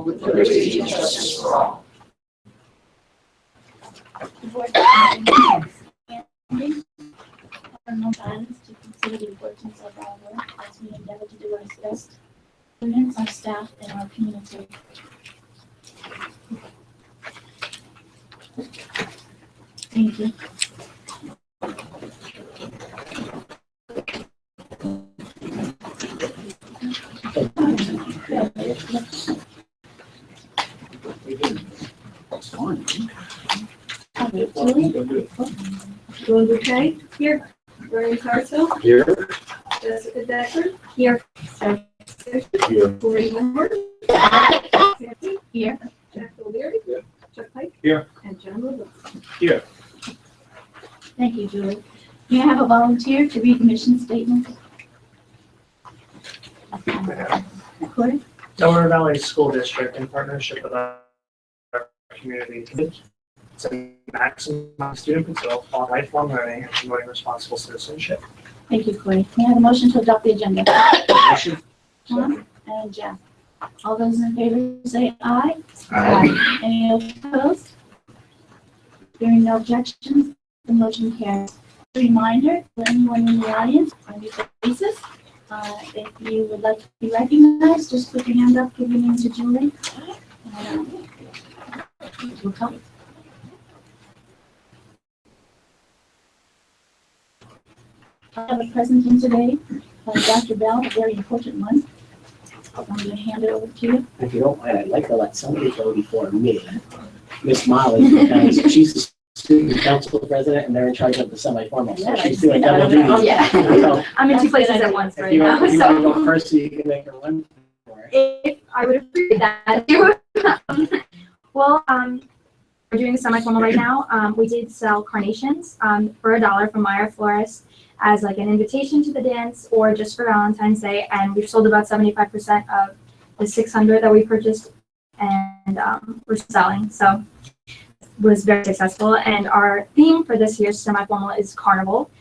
with liberty and justice for all. The board no guidance to consider the importance of our work as we endeavor to do what is best for students, our staff, and our community. Thank you. Julie Bouquet, here. Brian Carso, Here. Jessica Decker, here. Sarah Fisher, Here. Cory Winward, Sandy, Here. Jack O'Leary, Here. Chuck Pike, Here. and John Woodward. Here. Thank you, Julie. May I have a volunteer to read the mission statement? Corey? Delaware Valley School District, in partnership with our community, to maximize student potential while lifelong learning and promoting responsible citizenship. Thank you, Corey. May I have a motion to adopt the agenda? Motion. Tom and Jeff. All those in favor say aye. Aye. Any opposed? Hearing no objections, the motion carries. A reminder for anyone in the audience on your basis, if you would like to be recognized, just put your hand up, give your name to Julie. We'll come. I have a presentation today by Dr. Bell, a very important one. I'm going to hand it over to you. If you don't mind, I'd like to let somebody go before me, Miss Molly, because she's the student council president and they're in charge of the semi-formal. So she's doing double duty. Oh, yeah. So I'm in two places at once if right you now, want to so go first, so you can make her run for it. if I would appreciate that. Well, we're doing a semi-formal right now. We did sell carnations for $1 from Meyer Florist as like an invitation to the dance or just for Valentine's Day, and we've sold about 75% of the 600 that we purchased, and we're selling. So it was very successful, and our theme for this year's semi-formal is Carnival,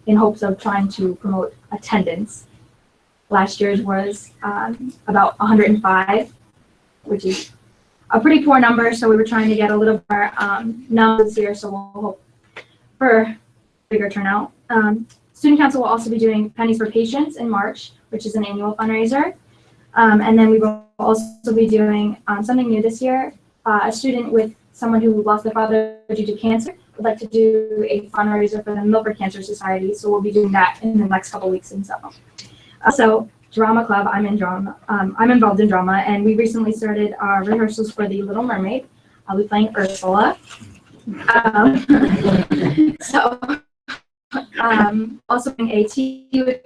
in hopes of trying to promote attendance. Last year's was about 105, which is a pretty poor number, so we were trying to get a little more numbers here, so we'll hope for bigger turnout. Student Council will also be doing Pennies for Patients in March, which is an annual fundraiser. And then we will also be doing something new this year. A student with someone who lost their father due to cancer would like to do a fundraiser for the Milford Cancer Society, so we'll be doing that in the next couple weeks in summer. Also, Drama Club, I'm involved in drama, and we recently started our rehearsals for The Little Mermaid. I'll be playing Ursula. Also doing a tea with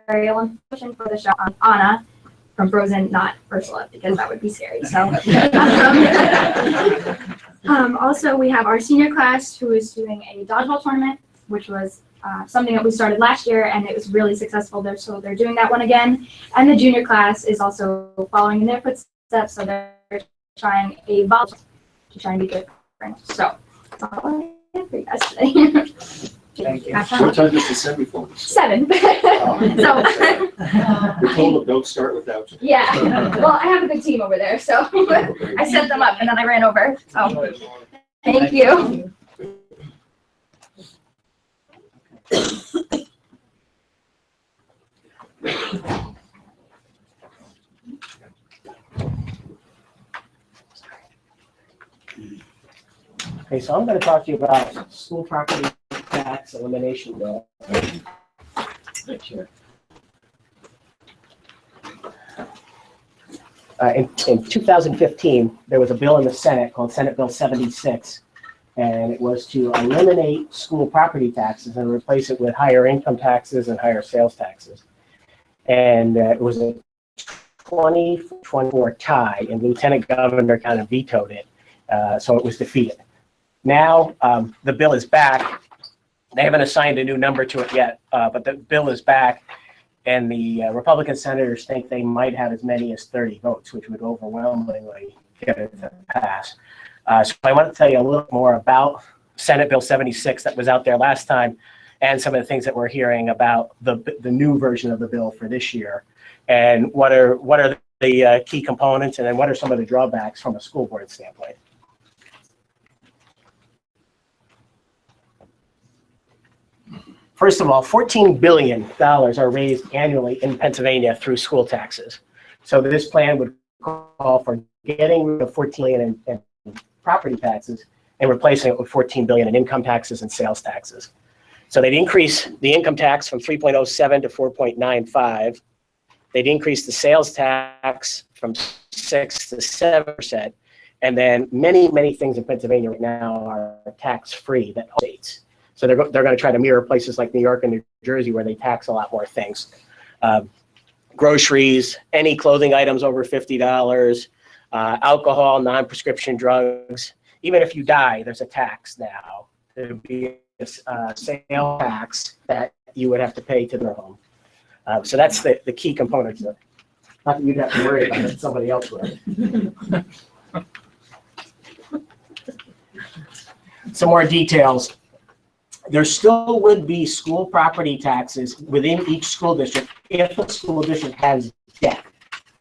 Ariel and pushing for the show on Anna from Frozen, not Ursula, because that would be scary. So, also we have our senior class who is doing a dodgeball tournament, which was something that we started last year, and it was really successful there. So they're doing that one again. And the junior class is also following in their footsteps, so they're trying a volleyball to try and be different. So that's all I have for you guys today. Thank you. What time is the semi-formal? 7. So, We told them don't start without you. yeah. Well, I have a good team over there, so I set them up and then I ran over. So, thank you. Okay, so I'm going to talk to you about school property tax elimination bill. Right here. In 2015, there was a bill in the Senate called Senate Bill 76, and it was to eliminate school property taxes and replace it with higher income taxes and higher sales taxes. And it was a 20-24 tie, and Lieutenant Governor kind of vetoed it, so it was defeated. Now the bill is back. They haven't assigned a new number to it yet, but the bill is back, and the Republican senators think they might have as many as 30 votes, which would overwhelmingly get it to pass. So I want to tell you a little more about Senate Bill 76 that was out there last time, and some of the things that we're hearing about the new version of the bill for this year, and what are the key components, and then what are some of the drawbacks from a school board standpoint? First of all, $14 billion are raised annually in Pennsylvania through school taxes. So this plan would call for getting rid of $14 billion in property taxes and replacing it with $14 billion in income taxes and sales taxes. So they'd increase the income tax from 3.07 to 4.95. They'd increase the sales tax from 6 to 7%. And then many things in Pennsylvania right now are tax-free that states. So they're going to try to mirror places like New York and New Jersey where they tax a lot more things. Groceries, any clothing items over $50, alcohol, non-prescription drugs. Even if you die, there's a tax now. There would be a sale tax that you would have to pay to their home. So that's the key components of it. Not that you'd have to worry about it, somebody else would. Some more details. There still would be school property taxes within each school district if the school district has debt.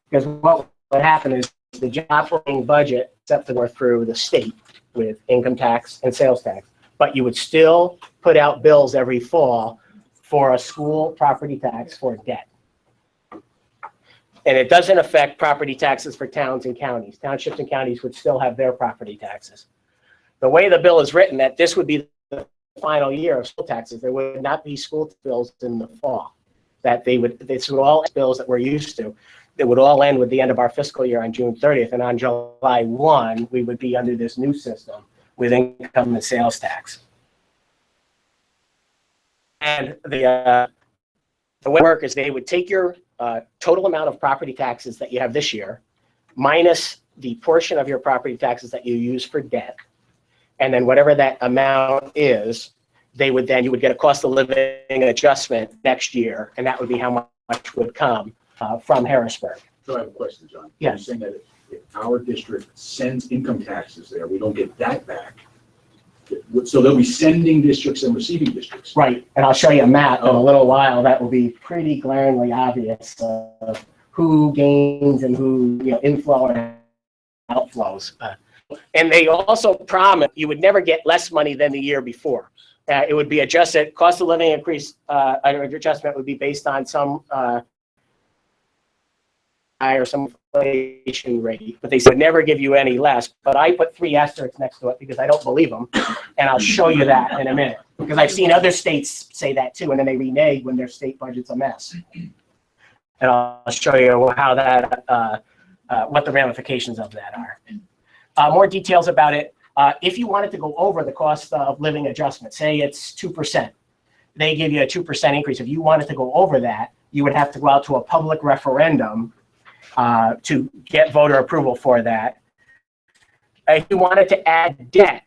Because what would happen is the job operating budget except for through the state with income tax and sales tax. But you would still put out bills every fall for a school property tax for debt. And it doesn't affect property taxes for towns and counties. Townships and counties would still have their property taxes. The way the bill is written, that this would be the final year of school taxes. There would not be school bills in the fall. This would all bills that we're used to. It would all end with the end of our fiscal year on June 30th. And on July 1, we would be under this new system with income and sales tax. And the way it works is they would take your total amount of property taxes that you have this year, minus the portion of your property taxes that you use for debt, and then whatever that amount is, you would get a cost of living adjustment next year, and that would be how much would come from Harrisburg. So I have a question, John. Yes. You're saying that if our district sends income taxes there, we don't get that back. So they'll be sending districts and receiving districts. Right, and I'll show you a map in a little while that will be pretty glaringly obvious of who gains and who inflow and outflows. And they also promise you would never get less money than the year before. It would be adjusted, cost of living increase adjustment would be based on some or some inflation rate, but they would never give you any less. But I put 3 asterisks next to it because I don't believe them, and I'll show you that in a minute. Because I've seen other states say that too, and then they renege when their state budget's a mess. And I'll show you how that, what the ramifications of that are. More details about it. If you wanted to go over the cost of living adjustment, say it's 2%, they give you a 2% increase. If you wanted to go over that, you would have to go out to a public referendum to get voter approval for that. If you wanted to add debt,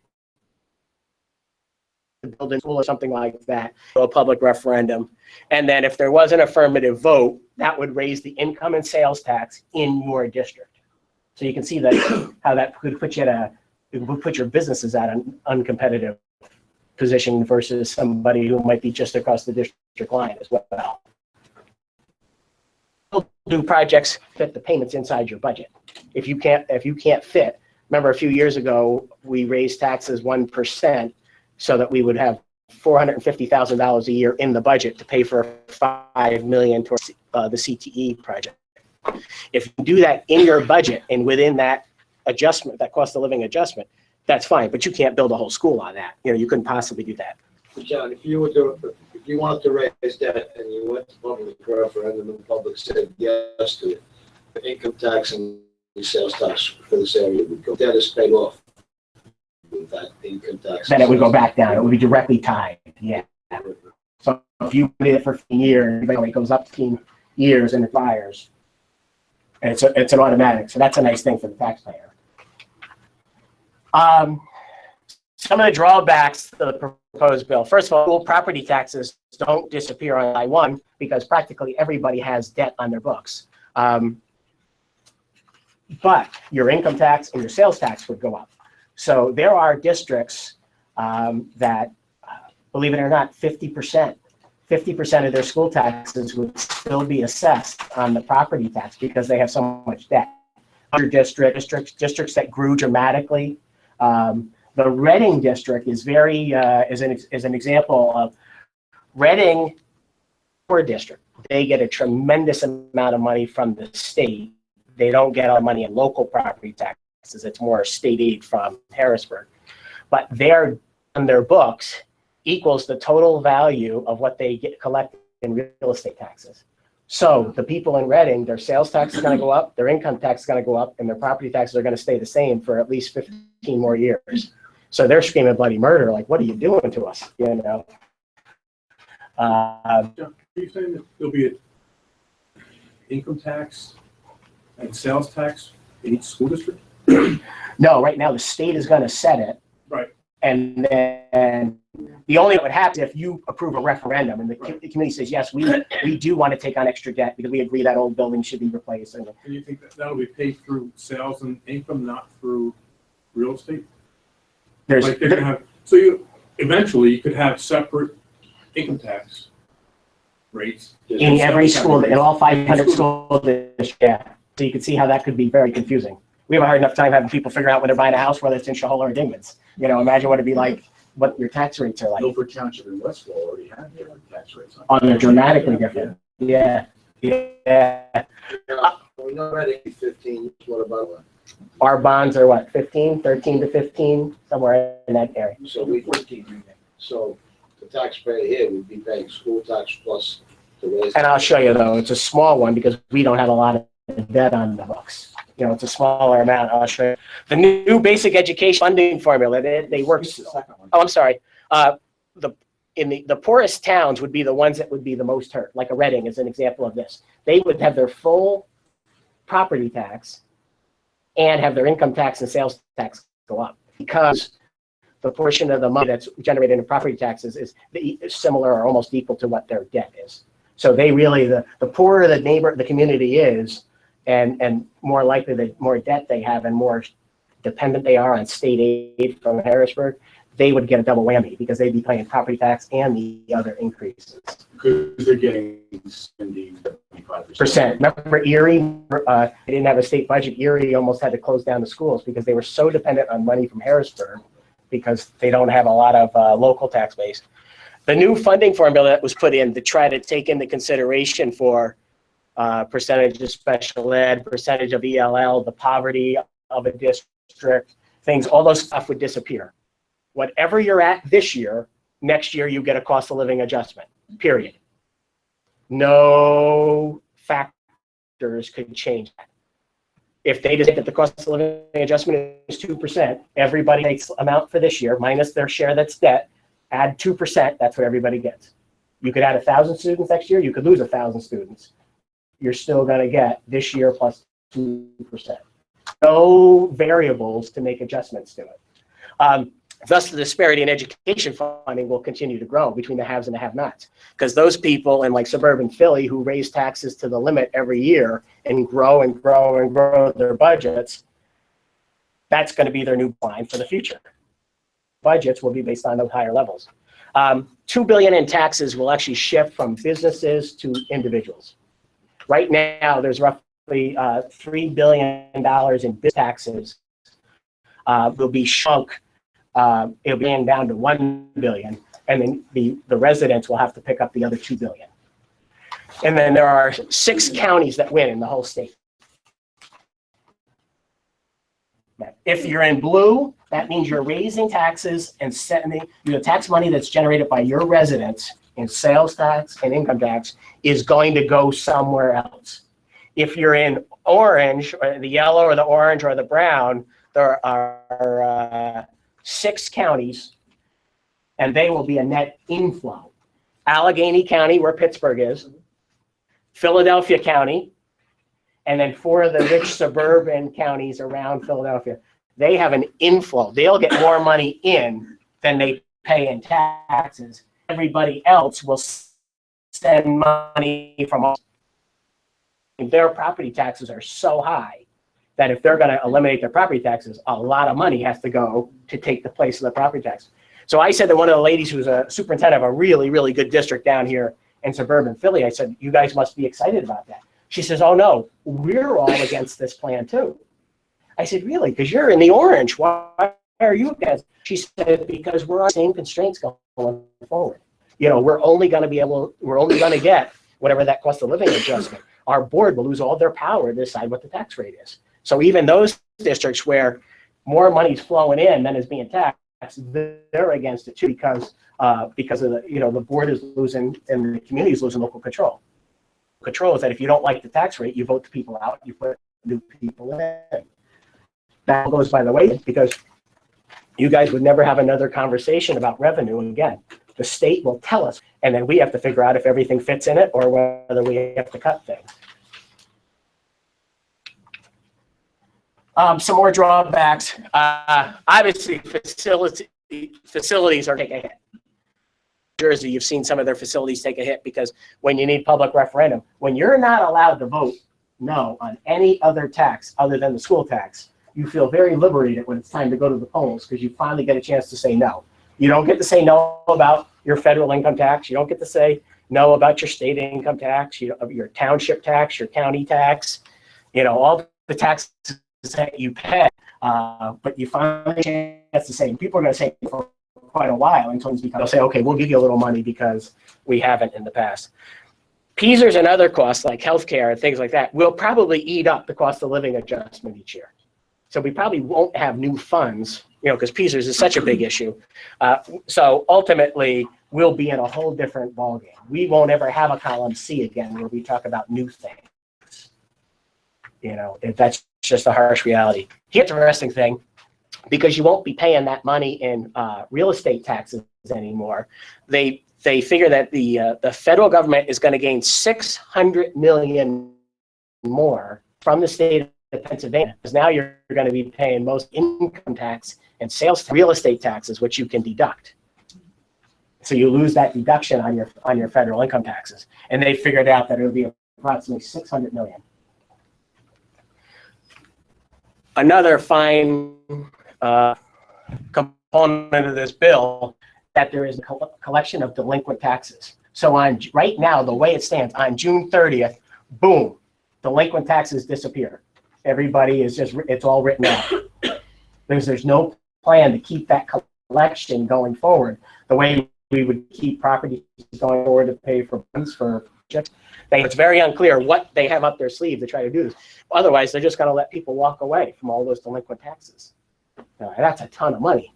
to build a school or something like that, a public referendum, and then if there was an affirmative vote, that would raise the income and sales tax in your district. So you can see that how that could put you at put your businesses at an uncompetitive position versus somebody who might be just across the district line as well. Do projects fit the payments inside your budget. If you can't fit, remember a few years ago we raised taxes 1% so that we would have $450,000 a year in the budget to pay for $5 million towards the CTE project. If you do that in your budget and within that adjustment, that cost of living adjustment, that's fine. But you can't build a whole school on that. You couldn't possibly do that. John, if you wanted to raise debt and you went to public referendum and the public said yes to it, the income tax and the sales tax for this area would go. Debt is paid off with that income tax. Then it would go back down. It would be directly tied. Yeah. So if you did it for 15 years, it goes up 15 years and it expires. And it's an automatic. So that's a nice thing for the taxpayer. Some of the drawbacks to the proposed bill. First of all, school property taxes don't disappear on July 1 because practically everybody has debt on their books. But your income tax and your sales tax would go up. So there are districts that, believe it or not, 50% 50% of their school taxes would still be assessed on the property tax because they have so much debt. Other districts that grew dramatically. The Reading district is very, is an example of Reading poor district. They get a tremendous amount of money from the state. They don't get all money in local property taxes. It's more state aid from Harrisburg. But on their books equals the total value of what they collect in real estate taxes. So the people in Reading, their sales tax is going to go up, their income tax is going to go up, and their property taxes are going to stay the same for at least 15 more years. So they're screaming bloody murder, like, what are you doing to us? You know. Are you saying that there'll be an income tax and sales tax in each school district? No, right now the state is going to set it. Right. And then the only thing that would happen if you approve a referendum and the community says, yes, we do want to take on extra debt because we agree that old building should be replaced. And you think that that'll be paid through sales and income, not through real estate? there's, Like they're gonna have, so eventually you could have separate income tax rates. in every school, in all 500 school districts, yeah. So you can see how that could be very confusing. We have a hard enough time having people figure out when they're buying a house, whether it's in Shahola or Dingman's. You know, imagine what it'd be like, what your tax rates are like. Milford Township and Westfall already have their tax rates Oh, they're dramatically different. Yeah, yeah. We know Reading 15, what about one? Our bonds are what, 15, 13 to 15, somewhere in that area. So the taxpayer here would be paying school tax plus the raise. And I'll show you though, it's a small one because we don't have a lot of debt on the books. You know, it's a smaller amount. I'll show you. The new basic education funding formula, they work. Oh, I'm sorry. The poorest towns would be the ones that would be the most hurt, like a Reading is an example of this. They would have their full property tax and have their income tax and sales tax go up because the portion of the money that's generated in property taxes is similar or almost equal to what their debt is. So they really, the poorer the community is, and more likely the more debt they have and more dependent they are on state aid from Harrisburg, they would get a double whammy because they'd be paying property tax and the other increases. Because they're getting 75%. Remember Erie, they didn't have a state budget. Erie almost had to close down the schools because they were so dependent on money from Harrisburg because they don't have a lot of local tax base. The new funding formula that was put in to try to take into consideration for percentage of special ed, percentage of ELL, the poverty of a district, things, all those stuff would disappear. Whatever you're at this year, next year you get a cost of living adjustment, period. No factors could change that. If they decide that the cost of living adjustment is 2%, everybody takes amount for this year minus their share that's debt, add 2%, that's what everybody gets. You could add 1,000 students next year, you could lose 1,000 students. You're still going to get this year plus 2%. No variables to make adjustments to it. Thus, the disparity in education funding will continue to grow between the haves and the have-nots. Because those people in like suburban Philly who raise taxes to the limit every year and grow and grow and grow their budgets, that's going to be their new line for the future. Budgets will be based on those higher levels. $2 billion in taxes will actually shift from businesses to individuals. Right now, there's roughly $3 billion in business taxes will be shrunk. It'll be down to $1 billion, and then the residents will have to pick up the other $2 billion. And then there are 6 counties that win in the whole state. If you're in blue, that means you're raising taxes and setting the tax money that's generated by your residents in sales tax and income tax is going to go somewhere else. If you're in orange, or the yellow or the orange or the brown, there are 6 counties, and they will be a net inflow. Allegheny County, where Pittsburgh is, Philadelphia County, and then 4 of the rich suburban counties around Philadelphia. They have an inflow. They'll get more money in than they pay in taxes. Everybody else will send money from us. Their property taxes are so high that if they're going to eliminate their property taxes, a lot of money has to go to take the place of the property tax. So I said to one of the ladies who's a superintendent of a really, really good district down here in suburban Philly, I said, you guys must be excited about that. She says, oh no, we're all against this plan too. I said, really? Because you're in the orange. Why are you against? She said, because we're on the same constraints going forward. You know, we're only going to get whatever that cost of living adjustment. Our board will lose all their power to decide what the tax rate is. So even those districts where more money's flowing in than is being taxed, they're against it too because of the, you know, the board is losing and the community is losing local control. Control is that if you don't like the tax rate, you vote the people out, you put new people in. That goes by the way because you guys would never have another conversation about revenue again. The state will tell us, and then we have to figure out if everything fits in it or whether we have to cut things. Some more drawbacks. Obviously, facilities are taking a hit. Jersey, you've seen some of their facilities take a hit because when you need public referendum, when you're not allowed to vote no on any other tax other than the school tax, you feel very liberated when it's time to go to the polls because you finally get a chance to say no. You don't get to say no about your federal income tax. You don't get to say no about your state income tax, your township tax, your county tax, you know, all the taxes that you pay. But you finally get a chance to say, people are going to say for quite a while until they'll say, okay, we'll give you a little money because we haven't in the past. PSERS and other costs like healthcare and things like that will probably eat up the cost of living adjustment each year. So we probably won't have new funds, you know, because PSERS is such a big issue. So ultimately, we'll be in a whole different ballgame. We won't ever have a column C again where we talk about new things. You know, that's just a harsh reality. Here's the interesting thing, because you won't be paying that money in real estate taxes anymore. They figure that the federal government is going to gain $600 million more from the state of Pennsylvania, because now you're going to be paying most income tax and sales real estate taxes, which you can deduct. So you lose that deduction on your federal income taxes, and they figured out that it'll be approximately $600 million. Another fine component of this bill that there is a collection of delinquent taxes. So right now, the way it stands, on June 30th, boom, delinquent taxes disappear. Everybody is it's all written off. There's no plan to keep that collection going forward the way we would keep properties going forward to pay for bonds for projects. It's very unclear what they have up their sleeve to try to do this. Otherwise, they're just going to let people walk away from all those delinquent taxes. Now, that's a ton of money.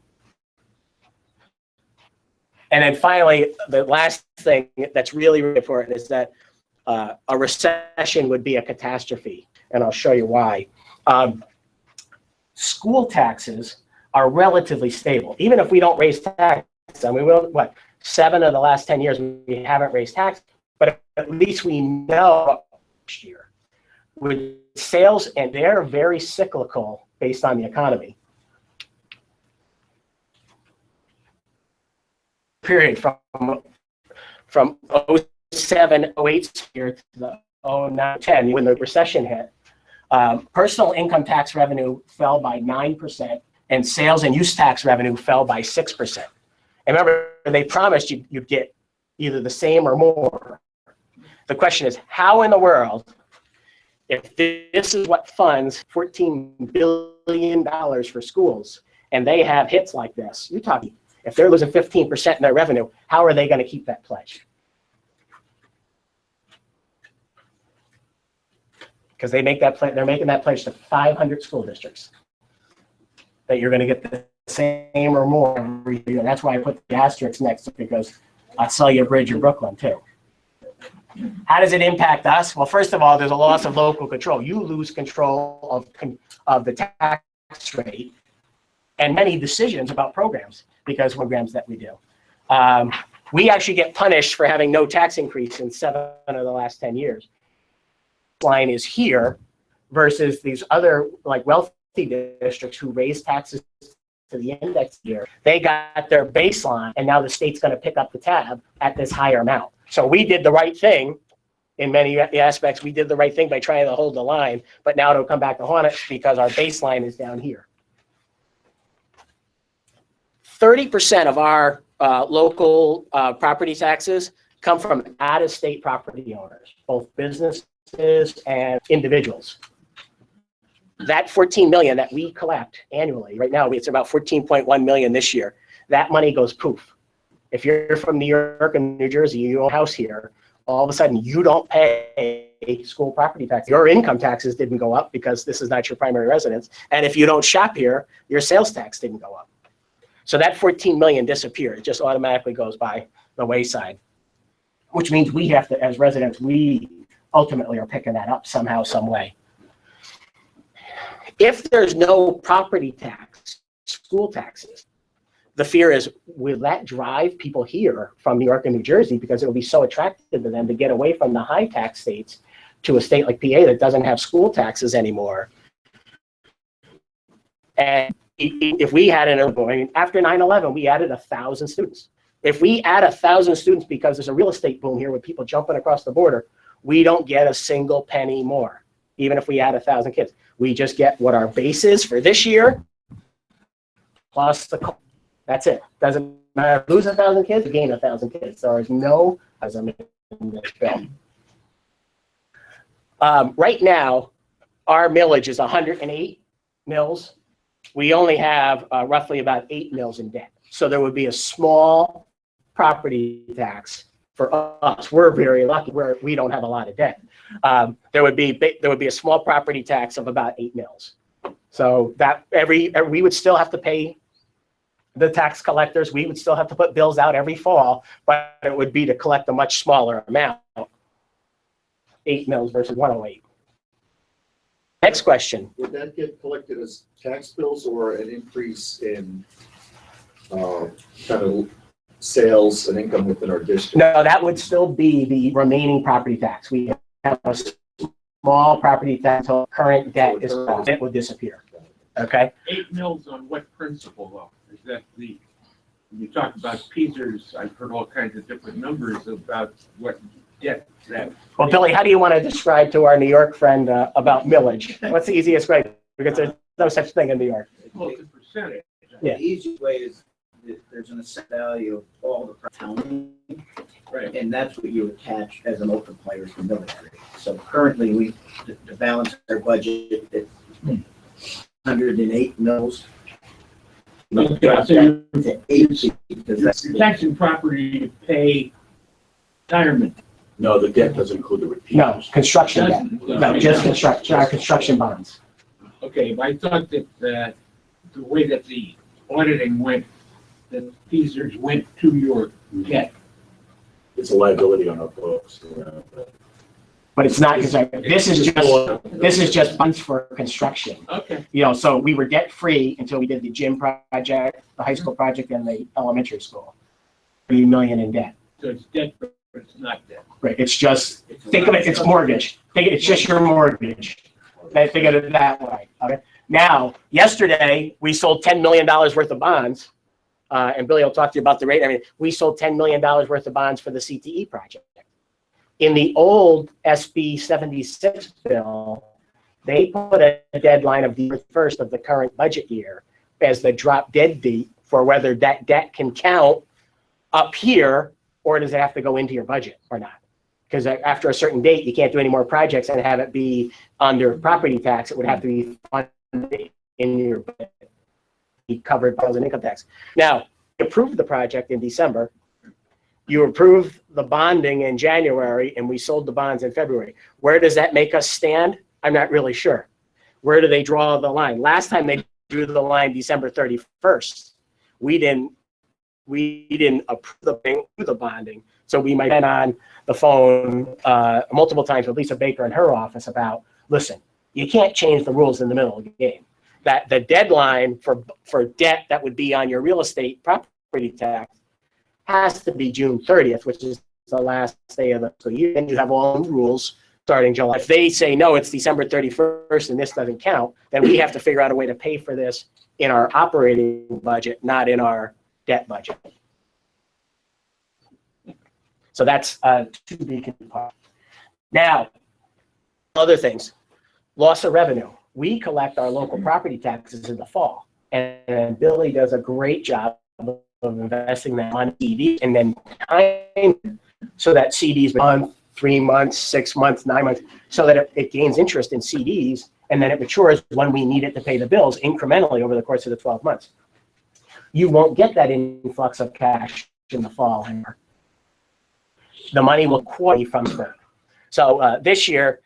And then finally, the last thing that's really, really important is that a recession would be a catastrophe. And I'll show you why. School taxes are relatively stable. Even if we don't raise taxes, I mean, what, 7 of the last 10 years, we haven't raised taxes, but at least we know next year. With sales, and they're very cyclical based on the economy. Period from 07, 08 year to the 09, 10, when the recession hit. Personal income tax revenue fell by 9%, and sales and use tax revenue fell by 6%. And remember, they promised you'd get either the same or more. The question is, how in the world, if this is what funds $14 billion for schools, and they have hits like this, you're talking, if they're losing 15% in their revenue, how are they going to keep that pledge? Because they make that they're making that pledge to 500 school districts that you're going to get the same or more every year. That's why I put the asterisk next to it, because I'll sell you a bridge in Brooklyn too. How does it impact us? Well, first of all, there's a loss of local control. You lose control of the tax rate and many decisions about programs, because programs that we do. We actually get punished for having no tax increase in 7 of the last 10 years. Line is here versus these other like wealthy districts who raise taxes to the index year. They got their baseline, and now the state's going to pick up the tab at this higher amount. So we did the right thing in many aspects. We did the right thing by trying to hold the line, but now it'll come back to haunt us because our baseline is down here. 30% of our local property taxes come from out-of-state property owners, both businesses and individuals. That 14 million that we collect annually, right now it's about 14.1 million this year. That money goes poof. If you're from New York and New Jersey, you own a house here, all of a sudden you don't pay school property tax. Your income taxes didn't go up because this is not your primary residence. And if you don't shop here, your sales tax didn't go up. So that 14 million disappeared. It just automatically goes by the wayside, which means we have to, as residents, we ultimately are picking that up somehow, some way. If there's no property tax, school taxes, the fear is, will that drive people here from New York and New Jersey, because it will be so attractive to them to get away from the high tax states to a state like PA that doesn't have school taxes anymore. And if we had after 9/11, we added 1,000 students. If we add 1,000 students because there's a real estate boom here with people jumping across the border, we don't get a single penny more, even if we add 1,000 kids. We just get what our base is for this year, plus the, that's it. Doesn't matter, lose 1,000 kids, gain 1,000 kids. There is no, as I'm in this bill. Right now, our millage is 108 mills. We only have roughly about 8 mills in debt. So there would be a small property tax for us. We're very lucky we don't have a lot of debt. There would be a small property tax of about 8 mills. So that we would still have to pay the tax collectors. We would still have to put bills out every fall, but it would be to collect a much smaller amount. 8 mills versus 108. Next question. Would that get collected as tax bills or an increase in kind of sales and income within our district? No, that would still be the remaining property tax. We have a small property tax until current debt is gone. It would disappear. Okay. 8 mills on what principle though? Is that when you talk about Peters, I've heard all kinds of different numbers about what debt that. Well, Billy, how do you want to describe to our New York friend about millage? What's the easiest way? Because there's no such thing in New York. Well, the percentage. Yeah. The easiest way is that there's an assessed value of all the county, Right. and that's what you attach as a multiplier for military. So currently, to balance our budget at 108 mills. Okay, so you're To 80, because that's taxing property to pay retirement. No, the debt doesn't include the repeat. No, construction debt. Doesn't- No, just construction bonds. Okay, but I thought that the way that the auditing went, that Peters went to your debt. It's a liability on our books. But it's not, because this is just funds for construction. Okay. You know, so we were debt free until we did the gym project, the high school project, and the elementary school. 3 million in debt. So it's debt, but it's not debt. Right, it's just, think of it, it's mortgage. It's just your mortgage. Think of it that way. Okay. Now, yesterday, we sold $10 million worth of bonds. And Billy will talk to you about the rate. I mean, we sold $10 million worth of bonds for the CTE project. In the old SB 76 bill, they put a deadline of the 1st of the current budget year as the drop dead date for whether that debt can count up here, or does it have to go into your budget or not? Because after a certain date, you can't do any more projects and have it be under property tax. It would have to be funded in your budget, be covered by an income tax. Now, you approved the project in December. You approved the bonding in January, and we sold the bonds in February. Where does that make us stand? I'm not really sure. Where do they draw the line? Last time they drew the line December 31st. We didn't approve the bonding. So we might have been on the phone multiple times with Lisa Baker in her office about, listen, you can't change the rules in the middle of the game. That the deadline for debt that would be on your real estate property tax has to be June 30th, which is the last day of the fiscal year. Then you have all the rules starting July. If they say, no, it's December 31st and this doesn't count, then we have to figure out a way to pay for this in our operating budget, not in our debt budget. So that's to be continued. Now, other things, loss of revenue. We collect our local property taxes in the fall, and Billy does a great job of investing that money in CDs and then time so that CDs month, 3 months, 6 months, 9 months, so that it gains interest in CDs and then it matures when we need it to pay the bills incrementally over the course of the 12 months. You won't get that influx of cash in the fall anymore. The money will quarterly from spring. So this year,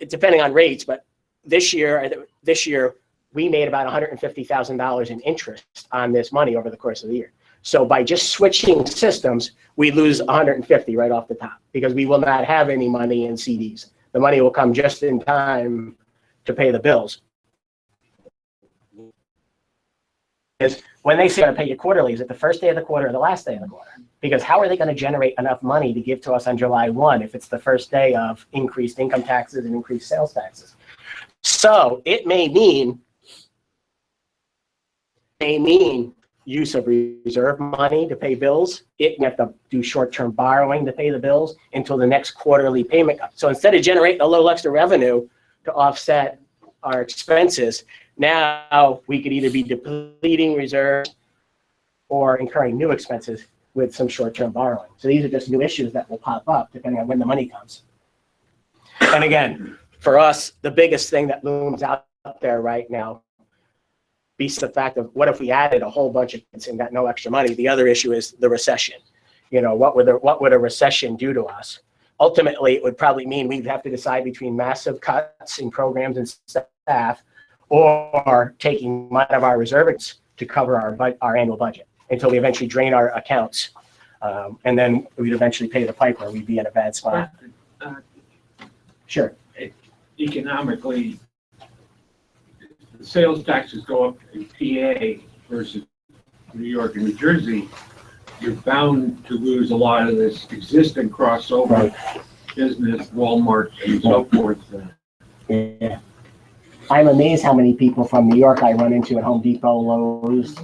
depending on rates, but this year we made about $150,000 in interest on this money over the course of the year. So by just switching systems, we lose 150 right off the top because we will not have any money in CDs. The money will come just in time to pay the bills. Is when they say to pay you quarterly, is it the first day of the quarter or the last day of the quarter? Because how are they going to generate enough money to give to us on July 1 if it's the first day of increased income taxes and increased sales taxes? So it may mean use of reserve money to pay bills. You have to do short-term borrowing to pay the bills until the next quarterly payment. So instead of generating a little extra revenue to offset our expenses, now we could either be depleting reserves or incurring new expenses with some short-term borrowing. So these are just new issues that will pop up depending on when the money comes. And again, for us, the biggest thing that looms out there right now, beats the fact of what if we added a whole bunch of kids and got no extra money? The other issue is the recession. You know, what would a recession do to us? Ultimately, it would probably mean we'd have to decide between massive cuts in programs and staff or taking money of our reserves to cover our annual budget until we eventually drain our accounts. And then we'd eventually pay the piper. We'd be in a bad spot. Sure. Economically, the sales taxes go up in PA versus New York and New Jersey, you're bound to lose a lot of this existing crossover business, Walmart and so forth. Yeah. I'm amazed how many people from New York I run into at Home Depot, Lowe's,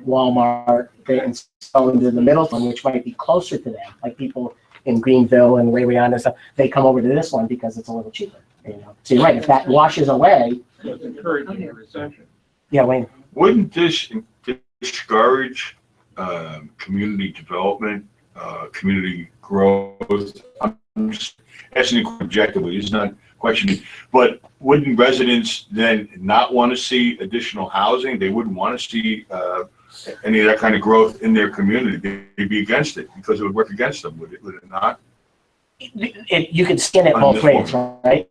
Walmart, and so into the middle one, which might be closer to them, like people in Greenville and Wayanda and stuff. They come over to this one because it's a little cheaper. You know, so you're right. If that washes away, It's encouraging a recession. yeah, Wayne. Wouldn't this discourage community development, community growth? I'm just asking objectively, it's not questioning, but wouldn't residents then not want to see additional housing? They wouldn't want to see any of that kind of growth in their community. They'd be against it because it would work against them, would it not? You could skin it both ways, right?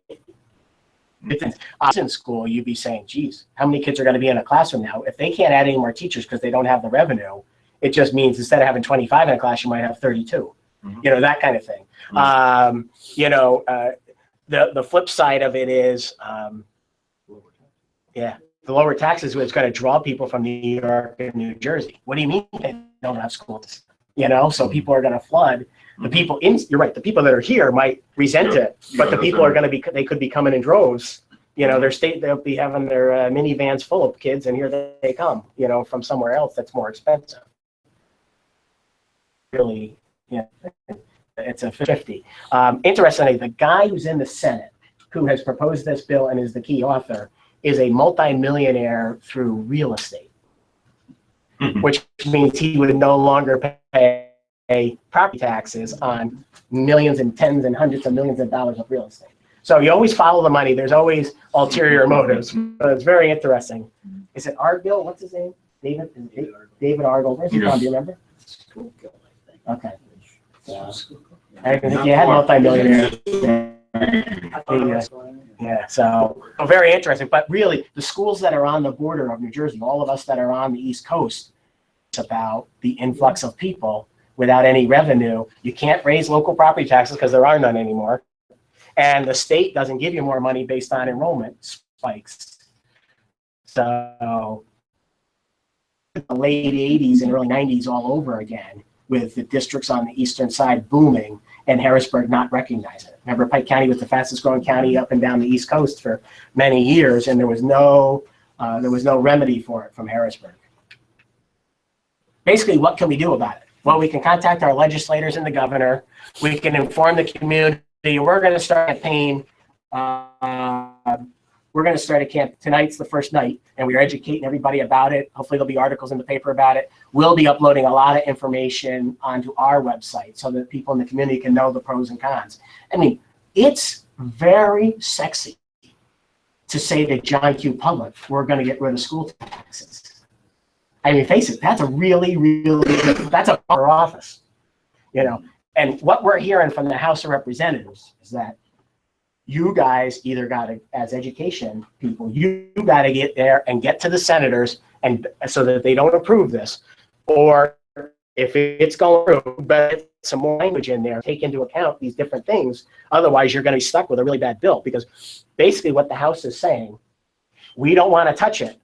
If I was in school, you'd be saying, geez, how many kids are going to be in a classroom now? If they can't add any more teachers because they don't have the revenue, it just means instead of having 25 in a class, you might have 32. You know, that kind of thing. You know, the flip side of it is, the lower taxes is going to draw people from New York and New Jersey. What do you mean they don't have schools? You know, so people are going to flood. The people you're right, the people that are here might resent it, but the people are going to be, they could be coming in droves. You know, they'll be having their minivans full of kids, and here they come, you know, from somewhere else that's more expensive. Really, yeah, it's a 50. Interestingly, the guy who's in the Senate who has proposed this bill and is the key author is a multimillionaire through real estate, which means he would no longer pay property taxes on millions and tens and hundreds of millions of dollars of real estate. So you always follow the money. There's always ulterior motives. But it's very interesting. Is it Argyle? What's his name? David Argyle. Where's he from? Do you remember? Okay. I think you had multi-millionaires. Yeah, so very interesting. But really, the schools that are on the border of New Jersey, all of us that are on the East Coast, it's about the influx of people without any revenue. You can't raise local property taxes because there are none anymore. And the state doesn't give you more money based on enrollment spikes. So the late 80s and early 90s all over again, with the districts on the eastern side booming and Harrisburg not recognizing it. Remember, Pike County was the fastest growing county up and down the East Coast for many years, and there was no remedy for it from Harrisburg. Basically, what can we do about it? Well, we can contact our legislators and the governor. We can inform the community. We're going to start paying we're going to start a camp. Tonight's the first night, and we're educating everybody about it. Hopefully there'll be articles in the paper about it. We'll be uploading a lot of information onto our website so that people in the community can know the pros and cons. I mean, it's very sexy to say to John Q. Public, we're going to get rid of school taxes. I mean, face it, that's a really, that's a power office, you know. And what we're hearing from the House of Representatives is that you guys either got to, as education people, you got to get there and get to the senators, and so that they don't approve this, or if it's going through, but some more language in there, take into account these different things. Otherwise, you're going to be stuck with a really bad bill, because basically what the House is saying, we don't want to touch it,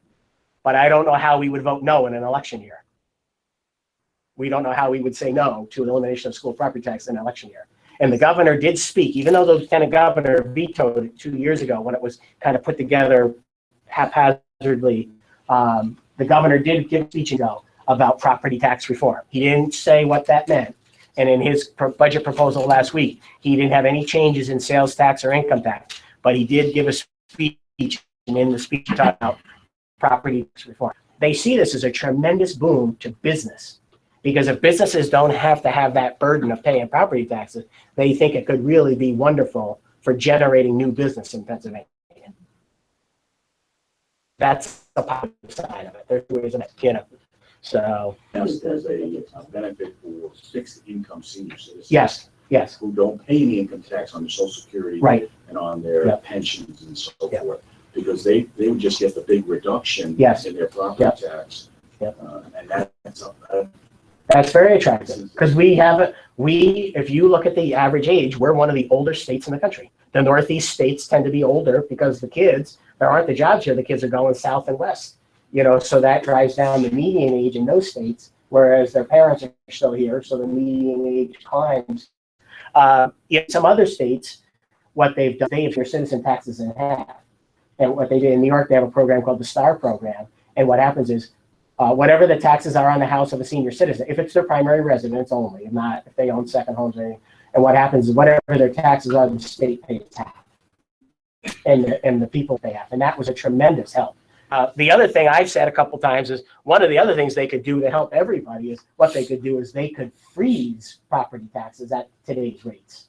but I don't know how we would vote no in an election year. We don't know how we would say no to an elimination of school property tax in an election year. And the governor did speak, even though the lieutenant governor vetoed it 2 years ago when it was kind of put together haphazardly. The governor did give a speech ago about property tax reform. He didn't say what that meant. And in his budget proposal last week, he didn't have any changes in sales tax or income tax, but he did give a speech, and in the speech he talked about property tax reform. They see this as a tremendous boom to business, because if businesses don't have to have that burden of paying property taxes, they think it could really be wonderful for generating new business in Pennsylvania. That's the positive side of it. There's ways of it, you know. So As a benefit for fixed income senior citizens. yes, Who don't pay any income tax on their social security. right, And on their Yep. pensions and so Yep. forth. Because they would just get the big reduction. Yes. In their property Yep. tax. Yep. And that's that's very attractive, because if you look at the average age, we're one of the older states in the country. The Northeast states tend to be older because there aren't the jobs here. The kids are going south and west, you know, so that drives down the median age in those states, whereas their parents are still here, so the median age climbs. In some other states, what they've done, they have your citizen taxes in half. And what they did in New York, they have a program called the STAR program. And what happens is, whatever the taxes are on the house of a senior citizen, if it's their primary residence only, if they own second homes or anything, and what happens is whatever their taxes are, the state pays half. And the people pay half. And that was a tremendous help. The other thing I've said a couple times is, one of the other things they could do to help everybody is, what they could do is they could freeze property taxes at today's rates,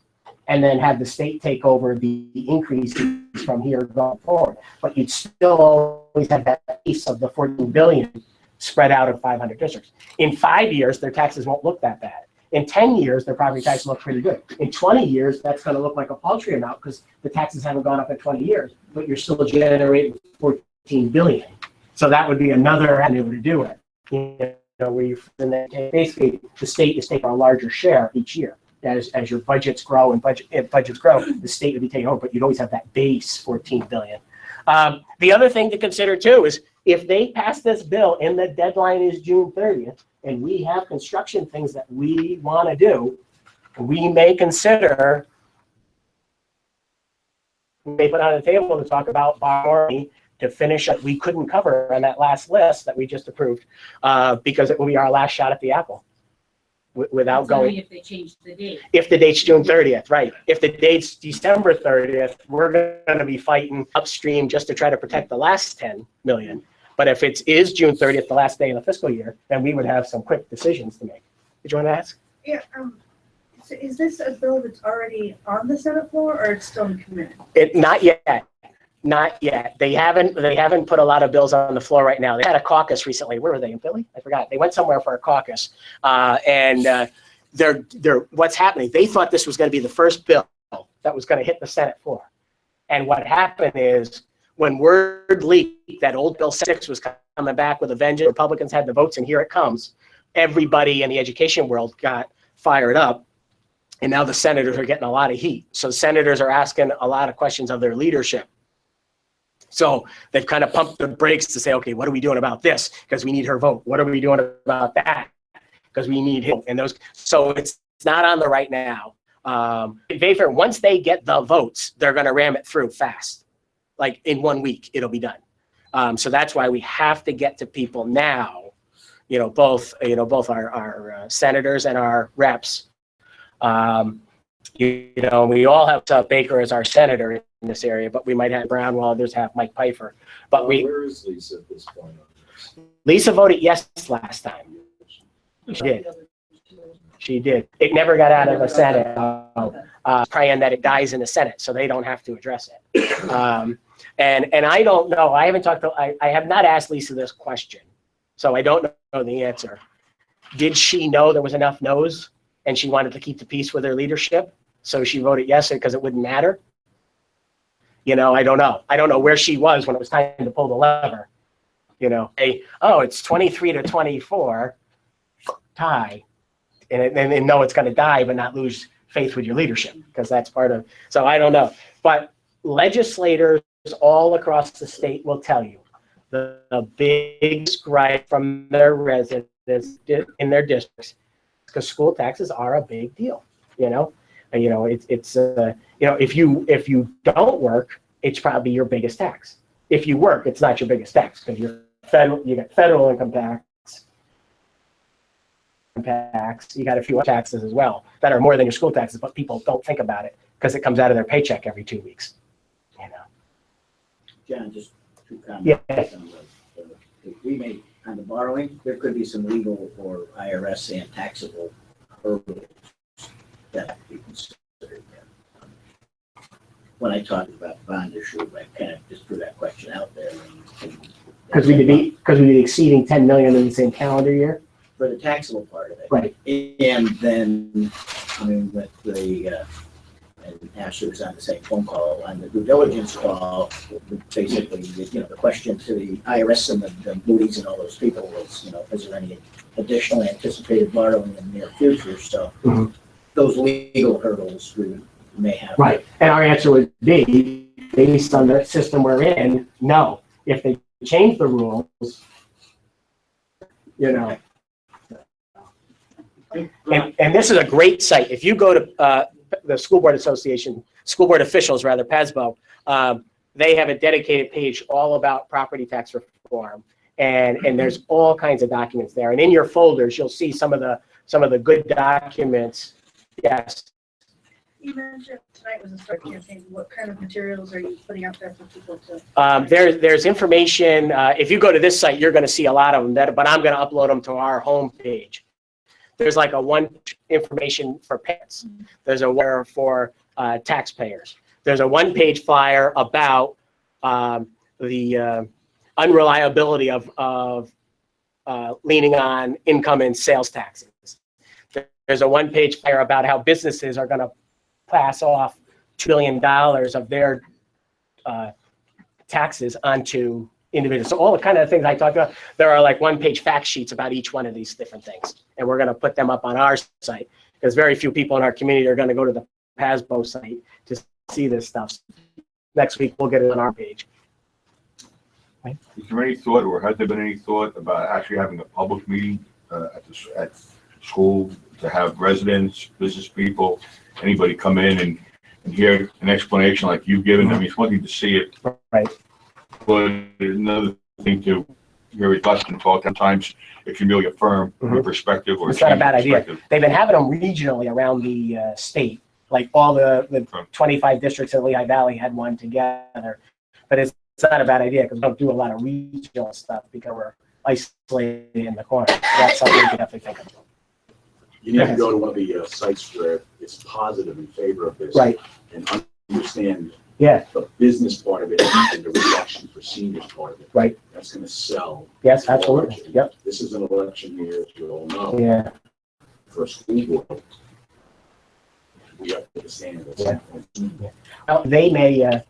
and then have the state take over the increases from here going forward. But you'd still always have that piece of the $14 billion spread out of 500 districts. In 5 years, their taxes won't look that bad. In 10 years, their property taxes look pretty good. In 20 years, that's going to look like a paltry amount because the taxes haven't gone up in 20 years, but you're still generating $14 billion. So that would be another avenue to do it. You know, basically the state is taking a larger share each year. As your budgets grow and budgets grow, the state would be taking over, but you'd always have that base $14 billion. The other thing to consider too is, if they pass this bill and the deadline is June 30th, and we have construction things that we want to do, we may consider, they put on the table to talk about borrowing to finish what we couldn't cover on that last list that we just approved, because it will be our last shot at the apple. Without That's only going, if they change the date. if the date's June 30th, right? If the date's December 30th, we're going to be fighting upstream just to try to protect the last 10 million. But if it is June 30th, the last day of the fiscal year, then we would have some quick decisions to make. Did you want to ask? Yeah, so is this a bill that's already on the Senate floor, or it's still in committee? Not yet. Not yet. They haven't put a lot of bills on the floor right now. They had a caucus recently. Where were they? In Philly? I forgot. They went somewhere for a caucus. What's happening? They thought this was going to be the first bill that was going to hit the Senate floor. And what happened is, when word leaked that old Bill 6 was coming back with a vengeance, Republicans had the votes, and here it comes. Everybody in the education world got fired up. And now the senators are getting a lot of heat. So senators are asking a lot of questions of their leadership. So they've kind of pumped the brakes to say, okay, what are we doing about this? Because we need her vote. What are we doing about that? Because we need him. And so it's not on the right now. Once they get the votes, they're going to ram it through fast. Like in 1 week, it'll be done. So that's why we have to get to people now, both our senators and our reps, You know, we all have Baker as our senator in this area, but we might have Brown while others have Mike Pfeiffer. But Where is Lisa at this point on this? Lisa voted yes last time. She did. She did. It never got out of the Senate. Praying that it dies in the Senate, so they don't have to address it. And I don't know. I haven't talked to. I have not asked Lisa this question, so I don't know the answer. Did she know there was enough no's, and she wanted to keep the peace with her leadership, so she voted yes because it wouldn't matter? You know, I don't know. I don't know where she was when it was time to pull the lever. You know, oh, it's 23-24, tie, and know it's going to die, but not lose faith with your leadership, because that's part of. So I don't know, but legislators all across the state will tell you the big gripe from their residents in their districts, because school taxes are a big deal. You know, it's you know, if you don't work, it's probably your biggest tax. If you work, it's not your biggest tax, because you get federal income tax. You got a few taxes as well that are more than your school taxes, but people don't think about it because it comes out of their paycheck every 2 weeks. You know. John, just two comments. Yeah. If we make on the borrowing, there could be some legal or IRS and taxable hurdles that we considered. When I talked about the bond issue, I kind of just threw that question out there. Because we'd be exceeding 10 million in the same calendar year. For the taxable part of it. Right. And then, I mean, with the, and Ashley was on the same phone call, on the due diligence call, basically, you know, the question to the IRS and the Moody's and all those people was, you know, is there any additional anticipated borrowing in the near future? So those legal hurdles we may have. Right. And our answer would be, based on the system we're in, no. If they change the rules, you know. And this is a great site. If you go to the School Board Association, School Board Officials rather, PASBO, they have a dedicated page all about property tax reform. And there's all kinds of documents there. And in your folders, you'll see some of the good documents. Yes. You mentioned tonight was a start campaign. What kind of materials are you putting out there for people to? There's information. If you go to this site, you're going to see a lot of them. But I'm going to upload them to our homepage. There's like a one information for parents. There's a one for taxpayers. There's a one-page flyer about the unreliability of leaning on income and sales taxes. There's a one-page flyer about how businesses are going to pass off $2 billion of their taxes onto individuals. So all the kind of things I talked about, there are like one-page fact sheets about each one of these different things. And we're going to put them up on our site, because very few people in our community are going to go to the PASBO site to see this stuff. Next week, we'll get it on our page. Is there any thought, or has there been any thought about actually having a public meeting at school to have residents, business people, anybody come in and hear an explanation like you've given? I mean, it's one thing to see it. Right. But another thing to hear it less and talk. Sometimes it can really affirm your perspective or it's not a bad idea. They've been having them regionally around the state, like all the 25 districts in Lehigh Valley had one together. But it's not a bad idea, because we don't do a lot of regional stuff because we're isolated in the corner. That's something we definitely think of. You need to go to one of the sites where it's positive in favor of this. Right. And understand Yeah. the business part of it and the reaction for seniors part of it. Right. That's going to sell. Yes, absolutely. Yep. This is an election year, as you all know. Yeah. For a school board, we have to understand this. Yeah. Well, they may,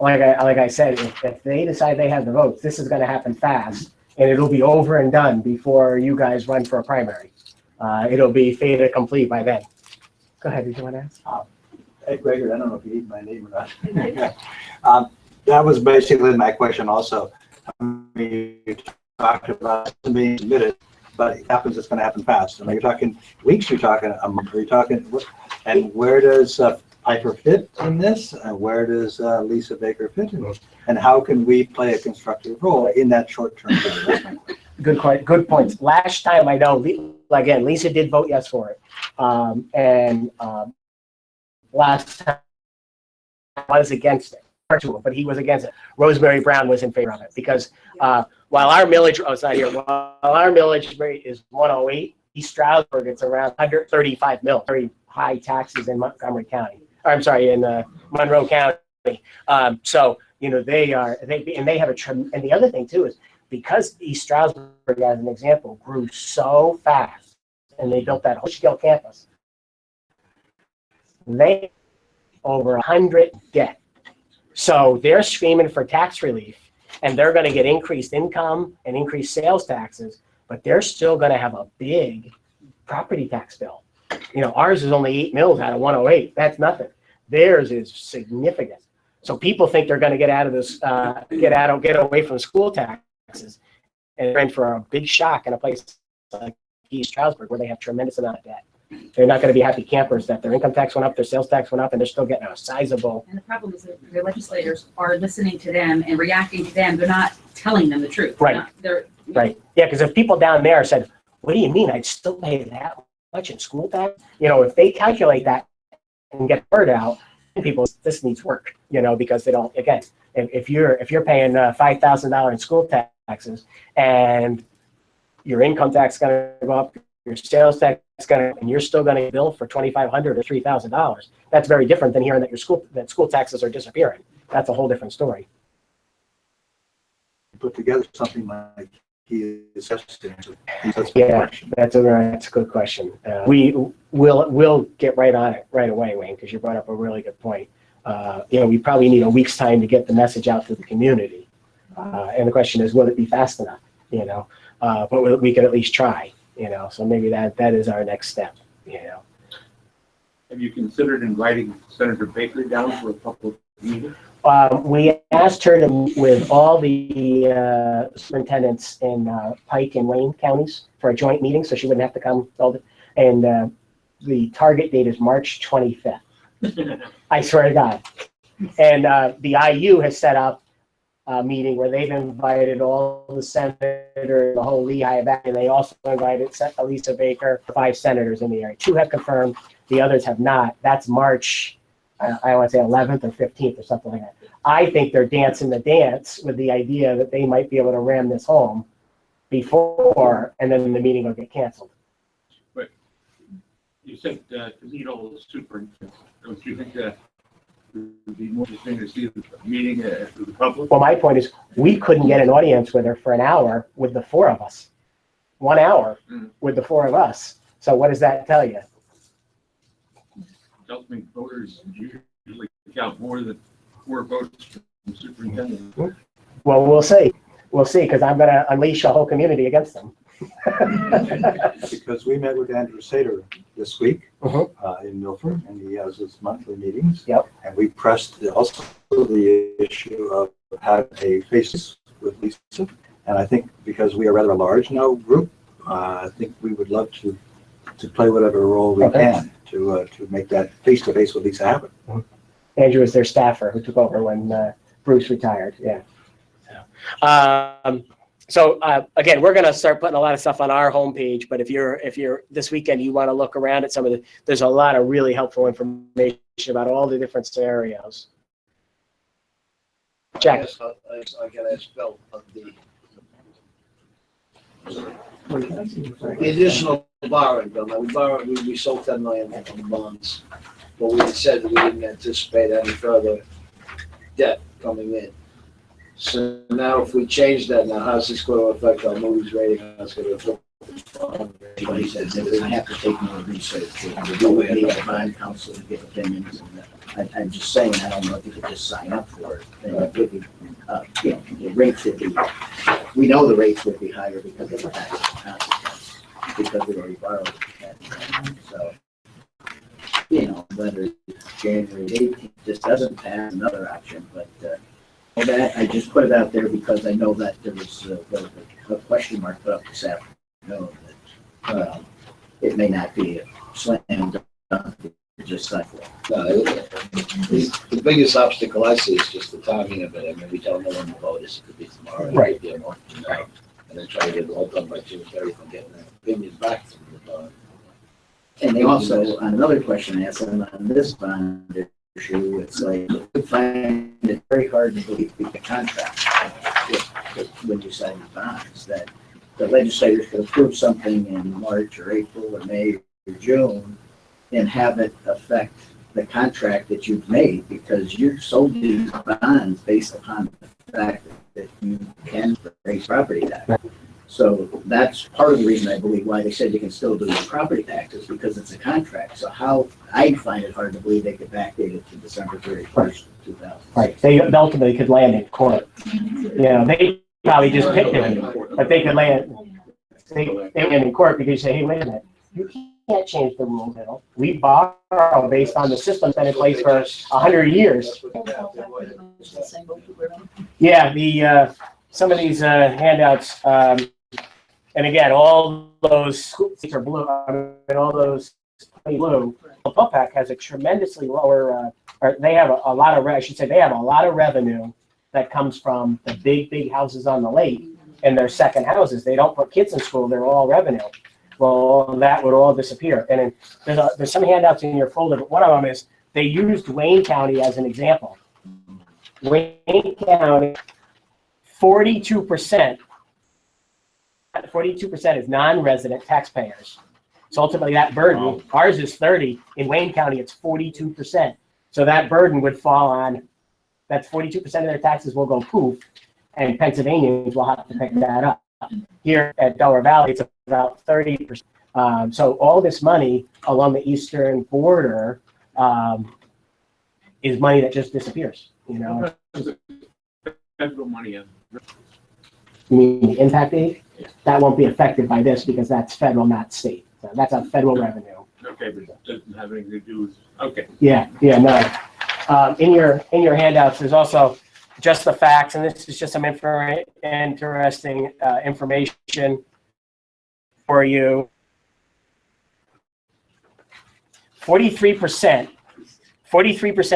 like I said, if they decide they have the votes, this is going to happen fast, and it'll be over and done before you guys run for a primary. It'll be fait accompli by then. Go ahead. Did you want to ask? Ed Gregory, I don't know if you need my name or not. That was basically my question also. I mean, you talked about being submitted, but it happens, it's going to happen fast. I mean, you're talking weeks, you're talking a month, you're talking, and where does Piper fit in this? And where does Lisa Baker fit in this? And how can we play a constructive role in that short-term investment? Good points. Last time, I know, again, Lisa did vote yes for it. last time I was against it, but he was against it. Rosemary Brown was in favor of it because while our millage, oh, it's not here, while our millage rate is 108, East Stroudsburg, it's around 135 mil, very high taxes in Montgomery County. Or, I'm sorry, in Monroe County. So, you know, they have and the other thing too is because East Stroudsburg, as an example, grew so fast and they built that whole scale campus, they over 100 debt. So they're screaming for tax relief and they're going to get increased income and increased sales taxes, but they're still going to have a big property tax bill. You know, ours is only 8 mils out of 108. That's nothing. Theirs is significant. So people think they're going to get out of this, get away from school taxes, and they're in for a big shock in a place like East Stroudsburg where they have tremendous amount of debt. They're not going to be happy campers that their income tax went up, their sales tax went up, and they're still getting a sizable. And the problem is that the legislators are listening to them and reacting to them. They're not telling them the truth. Right. Right. Yeah, because if people down there said, "What do you mean? I'd still pay that much in school tax?" You know, if they calculate that and get the word out, people, this needs work. You know, because they don't. Again, if you're paying $5,000 in school taxes and your income tax is going to go up, your sales tax is going to, and you're still going to bill for $2,500 or $3,000. That's very different than hearing that school taxes are disappearing. That's a whole different story. Put together something like he is suggesting. Yeah, that's a good question. We'll get right on it right away, Wayne, because you brought up a really good point. You know, we probably need a week's time to get the message out to the community. And the question is, will it be fast enough? You know, but we could at least try. You know, so maybe that is our next step. You know. Have you considered inviting Senator Baker down for a public meeting? We asked her to meet with all the superintendents in Pike and Wayne counties for a joint meeting, so she wouldn't have to come. And the target date is March 25th. I swear to God. And the IU has set up a meeting where they've invited all the senators, the whole Lehigh Valley, and they also invited Elisa Baker, 5 senators in the area. 2 have confirmed, the others have not. That's March, I want to say 11th or 15th or something like that. I think they're dancing the dance with the idea that they might be able to ram this home before, and then the meeting will get canceled. But you said to meet all the superintendents. Don't you think that it would be more interesting to see the meeting to the public? Well, my point is, we couldn't get an audience with her for an hour with the 4 of us. 1 hour with the 4 of us. So what does that tell you? Tells me voters usually count more than 4 votes from superintendent. Well, we'll see. We'll see, because I'm going to unleash a whole community against them. Because we met with Andrew Sater this week in Milford, and he has his monthly meetings. Yep. And we pressed also the issue of having a face with Lisa. And I think because we are rather a large now group, I think we would love to play whatever role we can to make that face-to-face with Lisa happen. Andrew is their staffer who took over when Bruce retired. Yeah. So again, we're going to start putting a lot of stuff on our homepage. But if you're this weekend, you want to look around at some of there's a lot of really helpful information about all the different scenarios. Jack. I got asked Bill of the additional borrowing bill. Now we sold 10 million in bonds, but we had said that we didn't anticipate any further debt coming in. So now if we change that, now how's this going to affect our Moody's rating? How's it going to affect? What he said, I have to take more research, we need a bond council to get opinions. I'm just saying, I don't know if you could just sign up for it. And it would be, you know, the rates would be, we know the rates would be higher because of the tax consequence, because we already borrowed. So, you know, whether January 18th just doesn't pass, another option, but that, I just put it out there because I know that there was a question mark put up this afternoon that it may not be a slam dunk, just like the biggest obstacle I see is just the timing of it. I mean, we don't know when the vote is. It could be tomorrow. Right. It could be a month from now. And then try to get it all done by June 30th and getting an opinion back from the And they also, on another question I asked them on this bond issue, it's like, we find it very hard to believe the contract when you sign the bonds, that the legislators could approve something in March or April or May or June and have it affect the contract that you've made, because you sold these bonds based upon the fact that you can raise property tax. So that's part of the reason I believe why they said you can still do the property taxes, because it's a contract. So how, I find it hard to believe they could backdate it to December 31st, 2000. Right, they ultimately could land in court. You know, they probably just picked it, but they could land, they land in court because you say, hey, wait a minute, you can't change the rules at all. We borrow based on the system that's been in place for 100 years. Yeah, the, some of these handouts, and again, all those these are blue, and all those blue. PUPAC has a tremendously lower, or they have a lot of, I should say, they have a lot of revenue that comes from the big houses on the lake and their second houses. They don't put kids in school; they're all revenue. Well, that would all disappear. And then there's some handouts in your folder, but one of them is they used Wayne County as an example. Wayne County, 42% is non-resident taxpayers. So ultimately that burden, ours is 30, in Wayne County it's 42%. So that burden would fall on, that's 42% of their taxes will go poof, and Pennsylvanians will have to pick that up. Here at Delaware Valley, it's about 30%. So all this money along the eastern border is money that just disappears, you know? Federal money. You mean the impact aid? That won't be affected by this because that's federal, not state. So that's a federal revenue. Okay, but it doesn't have anything to do with, okay. Yeah, no. In your handouts, there's also just the facts, and this is just some interesting information for you. 43%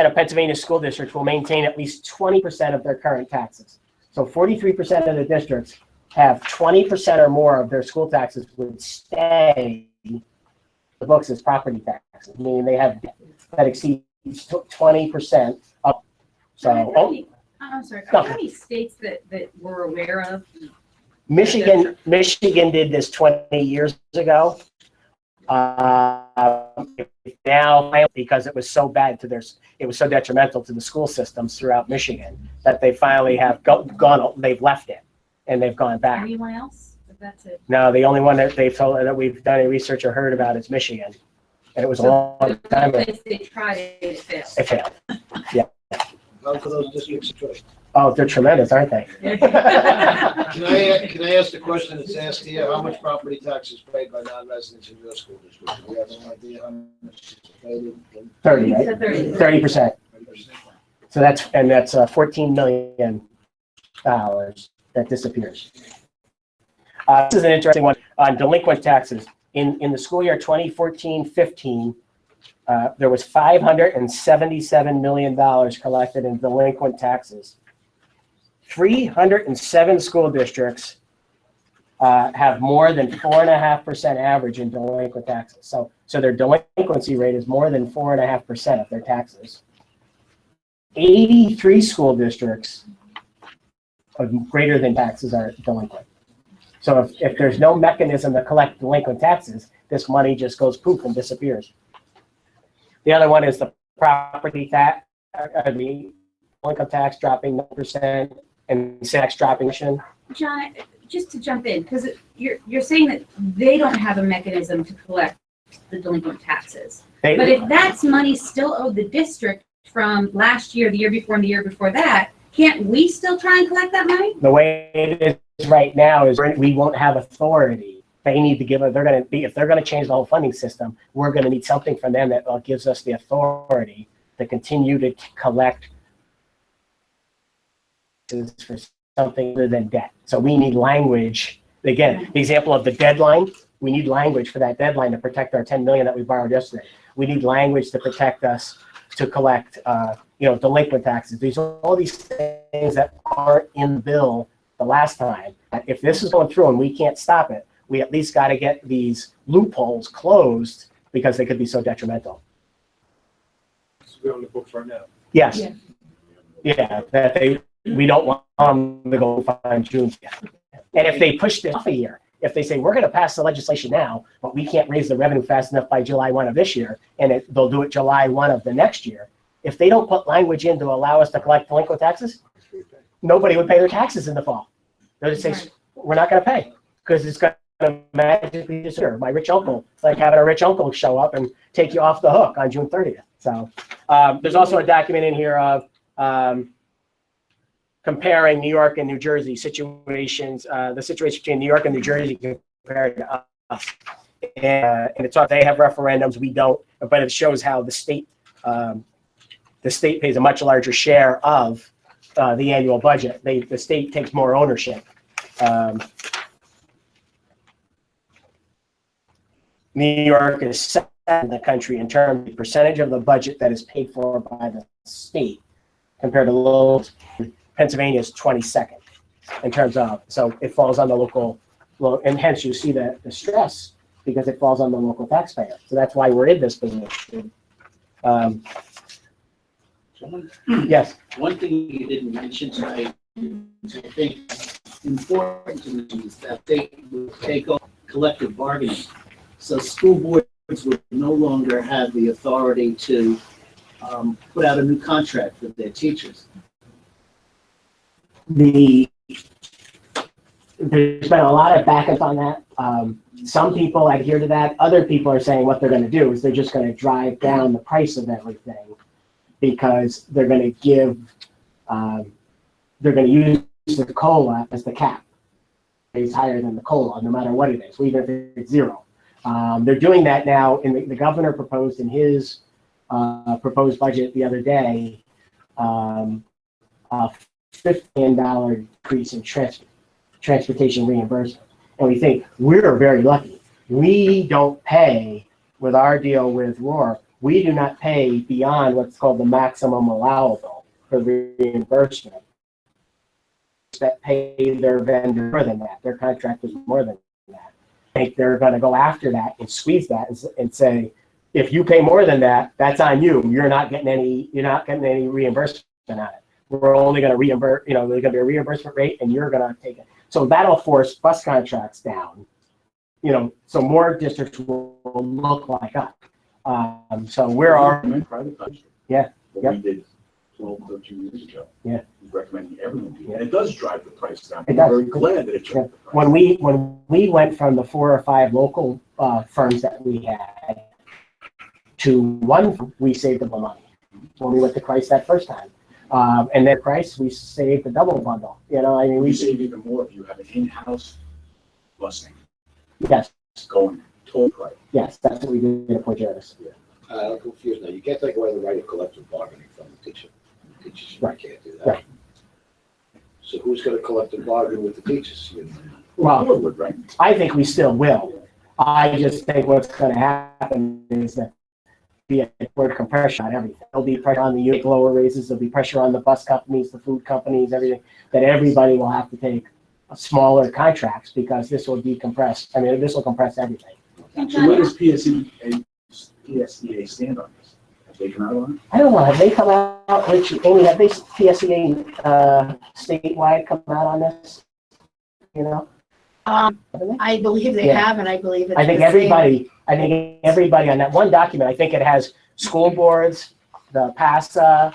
of Pennsylvania school districts will maintain at least 20% of their current taxes. So 43% of the districts have 20% or more of their school taxes would stay in the books as property taxes, meaning they have debt that exceeds 20% up. So, I'm sorry, No. are there any states that we're aware of? Michigan did this 20 years ago. Now, because it was so bad to it was so detrimental to the school systems throughout Michigan that they finally have they've left it and they've gone back. Anyone else? If that's it. No, the only one that they've told that we've done any research or heard about is Michigan, and it was a long time ago. They tried it, it failed. It failed. Yeah. How for those districts of choice? Oh, they're tremendous, aren't they? Can I ask the question that's asked here? How much property tax is paid by non-residents in your school district? Do we have any idea how much is paid? 30, right? 30%. So that's $14 million that disappears. This is an interesting one on delinquent taxes. In the school year 2014-15, there was $577 million collected in delinquent taxes. 307 school districts have more than 4.5% average in delinquent taxes. So their delinquency rate is more than 4.5% of their taxes. 83 school districts of greater than taxes are delinquent. So if there's no mechanism to collect delinquent taxes, this money just goes poof and disappears. The other one is the property tax, the income tax dropping 9% and tax dropping. John, just to jump in, because you're saying that they don't have a mechanism to collect the delinquent taxes. But if that's money still owed the district from last year, the year before, and the year before that, can't we still try and collect that money? The way it is right now is we won't have authority. They need to give it. They're going to be, if they're going to change the whole funding system, we're going to need something from them that gives us the authority to continue to collect for something other than debt. So we need language. Again, the example of the deadline, we need language for that deadline to protect our 10 million that we borrowed yesterday. We need language to protect us to collect, delinquent taxes. These are all these things that aren't in the bill the last time. If this is going through and we can't stop it, we at least got to get these loopholes closed because they could be so detrimental. So we're on the books right now. Yes. Yeah. Yeah, that we don't want them to go on June 5th. And if they push it off a year, if they say, we're gonna pass the legislation now, but we can't raise the revenue fast enough by July 1 of this year, and they'll do it July 1 of the next year, if they don't put language in to allow us to collect delinquent taxes, nobody would pay their taxes in the fall. They'll just say, we're not gonna pay, because it's gonna magically disappear. My rich uncle, it's like having a rich uncle show up and take you off the hook on June 30th. So there's also a document in here of comparing New York and New Jersey situations, the situation between New York and New Jersey compared to us. And it's all, they have referendums, we don't, but it shows how the state pays a much larger share of the annual budget. The state takes more ownership. New York is second in the country in terms of the percentage of the budget that is paid for by the state compared to local. Pennsylvania is 22nd in terms of, so it falls on the local, well, and hence you see the stress because it falls on the local taxpayer. So that's why we're in this position. Yes. One thing you didn't mention tonight, I think important to me is that they would take on collective bargaining. So school boards would no longer have the authority to put out a new contract with their teachers. There's been a lot of back and forth on that. Some people adhere to that. Other people are saying what they're going to do is they're just going to drive down the price of everything because they're going to give, they're going to use the COLA as the cap. It's higher than the COLA, no matter what it is, even if it's zero. They're doing that now. In the governor proposed in his proposed budget the other day, $15 million increase in transportation reimbursement. And we think we're very lucky. We don't pay with our deal with Roar. We do not pay beyond what's called the maximum allowable for reimbursement. That pay their vendor more than that. Their contract is more than that. I think they're going to go after that and squeeze that and say, if you pay more than that, that's on you. You're not getting any reimbursement on it. We're only going to reimburse, there's going to be a reimbursement rate and you're going to take it. So that'll force bus contracts down, so more districts will look like us. So we're private budget. Yeah. What we did 12, 13 years ago. Yeah. Recommending everyone do that. And it does drive the price down. It does. I'm very glad that it drove the price. When we went from the 4 or 5 local firms that we had to one, we saved them money when we went to Christ that first time. And that price, we saved the double bundle. We save even more if you have an in-house busing. Yes. Going total price. Yes, that's what we did at Port Jervis. Yeah. I'm confused now. You can't take away the right of collective bargaining from the teacher. The teachers, Right. You can't do that. Right. So who's going to collective bargain with the teachers? Well, Would, right? I think we still will. I just think what's going to happen is that be a word compression on everything. There'll be pressure on the unit lower raises. There'll be pressure on the bus companies, the food companies, everything. That everybody will have to take smaller contracts because this will decompress. This will compress everything. So where does PSEA stand on this? Have they come out on it? I don't know. Have they come out? Amy, have they PSEA statewide come out on this? I believe they have, and I believe it's I think everybody on that one document, I think it has school boards, the PASA,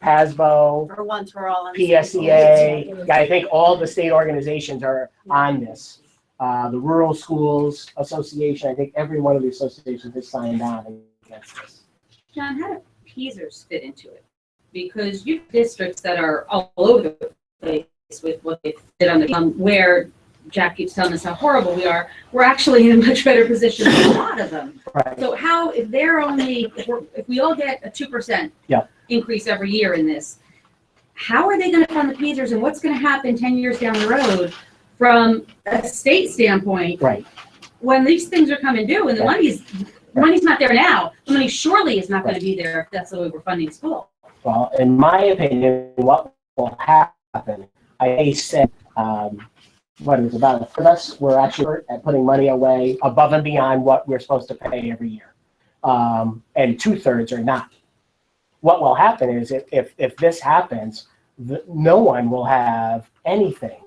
PASBO, For once, we're all on the same page. PSEA. Yeah, I think all the state organizations are on this. The Rural Schools Association, I think every one of the associations has signed on against this. John, how do PSERS fit into it? Because you have districts that are all over the place with what they did on the, where Jack keeps telling us how horrible we are, we're actually in a much better position than a lot of them. Right. So how, if we all get a 2% increase every year in this, how are they going to fund the PSERS and what's going to happen 10 years down the road from a state standpoint? Right. When these things are coming due and the money's not there now, the money surely is not going to be there if that's the way we're funding school. Well, in my opinion, what will happen, I said, what it was about a third of us were actually at putting money away above and beyond what we're supposed to pay every year. and 2/3 are not. What will happen is if this happens, no one will have anything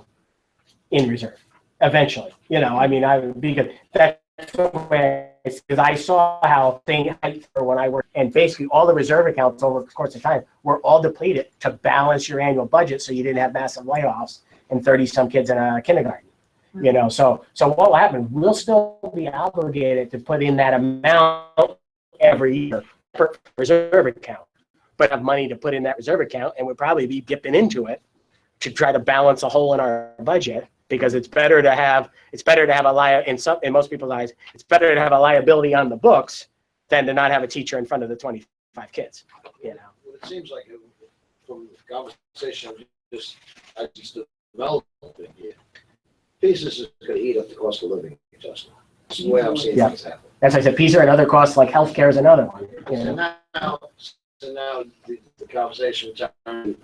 in reserve eventually. Because that's the way, because I saw how things for when I worked, and basically all the reserve accounts over the course of time were all depleted to balance your annual budget so you didn't have massive layoffs and 30-some kids in a kindergarten. So what will happen? We'll still be obligated to put in that amount every year for reserve account, but have money to put in that reserve account, and we'll probably be dipping into it to try to balance a hole in our budget, because it's better to have in most people's eyes, it's better to have a liability on the books than to not have a teacher in front of the 25 kids. Well, it seems like from the conversation I just developed here, pieces is going to eat up the cost of living adjustment. This is the way I'm seeing things happen. As I said, PISA and other costs like healthcare is another one. So now the conversation turned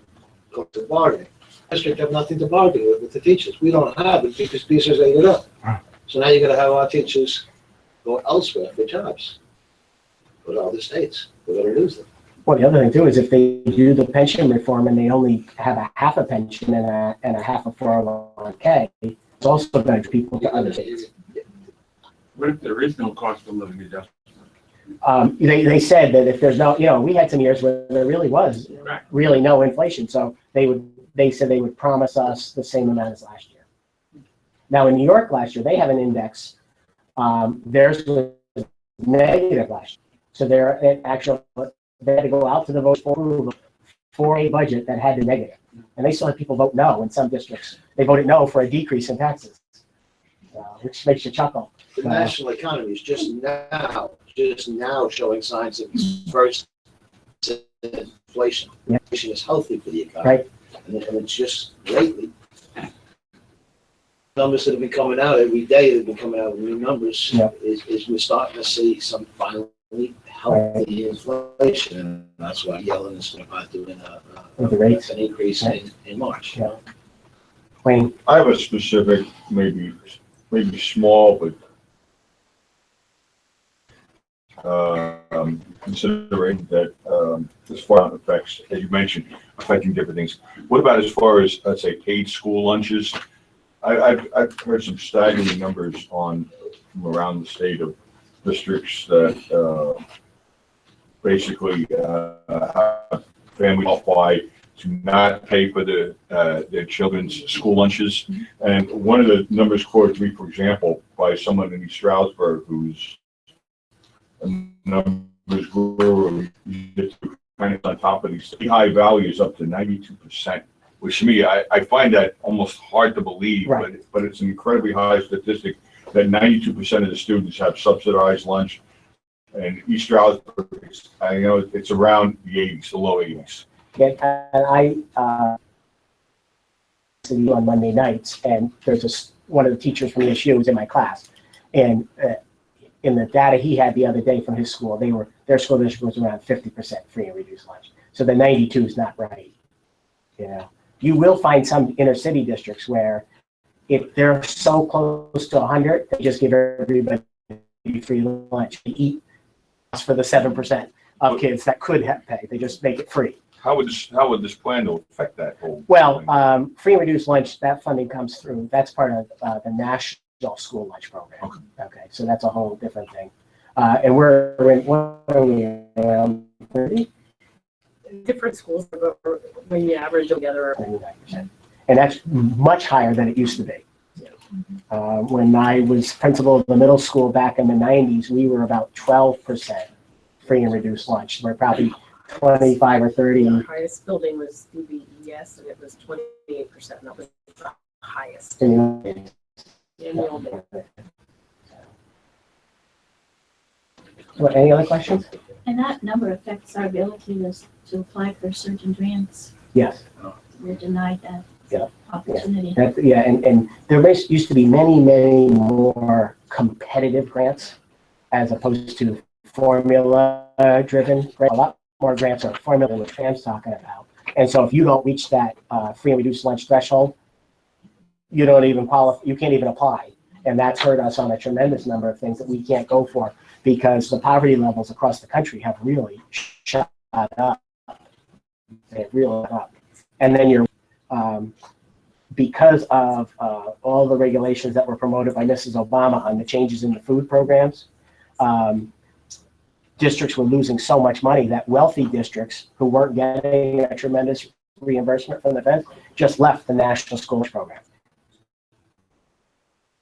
to bargaining. District have nothing to bargain with the teachers. We don't have it because pieces ate it up. So now you're going to have our teachers go elsewhere for jobs. Go to other states. We're going to lose them. Well, the other thing too is if they do the pension reform and they only have a half a pension and a half a 401k, it's also going to people to other states. What if there is no cost of living adjustment? They said that if there's no, we had some years where there really was really no inflation. So they said they would promise us the same amount as last year. Now in New York last year, they have an index. Theirs was negative last year. So they had to go out to the vote for a budget that had the negative. And they still had people vote no in some districts. They voted no for a decrease in taxes, which makes you chuckle. The national economy is just now showing signs of first inflation. Yeah. Inflation is healthy for the economy. Right. And it's just lately. Numbers that have been coming out every day, that have been coming out with new numbers, is we're starting to see some finally healthy inflation. And that's why Yellen is about doing an increase in March. Yeah. Wayne? I have a specific, maybe small, but considering that as far as effects, as you mentioned, affecting different things. What about as far as, let's say, paid school lunches? I've heard some staggering numbers from around the state of districts that basically have families qualify to not pay for their children's school lunches. And one of the numbers quoted to me, for example, by someone in East Stroudsburg whose numbers were kind of on top of these high values up to 92%, which to me, I find that almost hard to believe, but it's an incredibly high statistic that 92% of the students have subsidized lunch. And East Stroudsburg, I know it's around the 80s, the low 80s. Yeah, and I see you on Monday nights, and there's one of the teachers from the issue was in my class, and in the data he had the other day from his school, their school district was around 50% free and reduced lunch. So the 92 is not right. You will find some inner city districts where if they're so close to 100, they just give everybody free lunch to eat for the 7% of kids that could have paid. They just make it free. How would this plan to affect that whole? Well, free and reduced lunch, that funding comes through. That's part of the national school lunch program. Okay, so that's a whole different thing. And we're in, what are we, around 30? Different schools, when you average together. 39%. And that's much higher than it used to be. When I was principal of the middle school back in the 90s, we were about 12% free and reduced lunch. We're probably 25 or 30. The highest building was DBES, and it was 28%. That was the highest. What, any other questions? And that number affects our ability to apply for certain grants. Yes. We're denied that opportunity. And there used to be many, many more competitive grants as opposed to formula-driven grants. A lot more grants are formula, which Sam's talking about. And so if you don't reach that free and reduced lunch threshold, you don't even qualify. You can't even apply. And that's hurt us on a tremendous number of things that we can't go for because the poverty levels across the country have really shot up. They've really up. And then you're, because of all the regulations that were promoted by Mrs. Obama on the changes in the food programs, districts were losing so much money that wealthy districts who weren't getting a tremendous reimbursement from the feds just left the national schools program.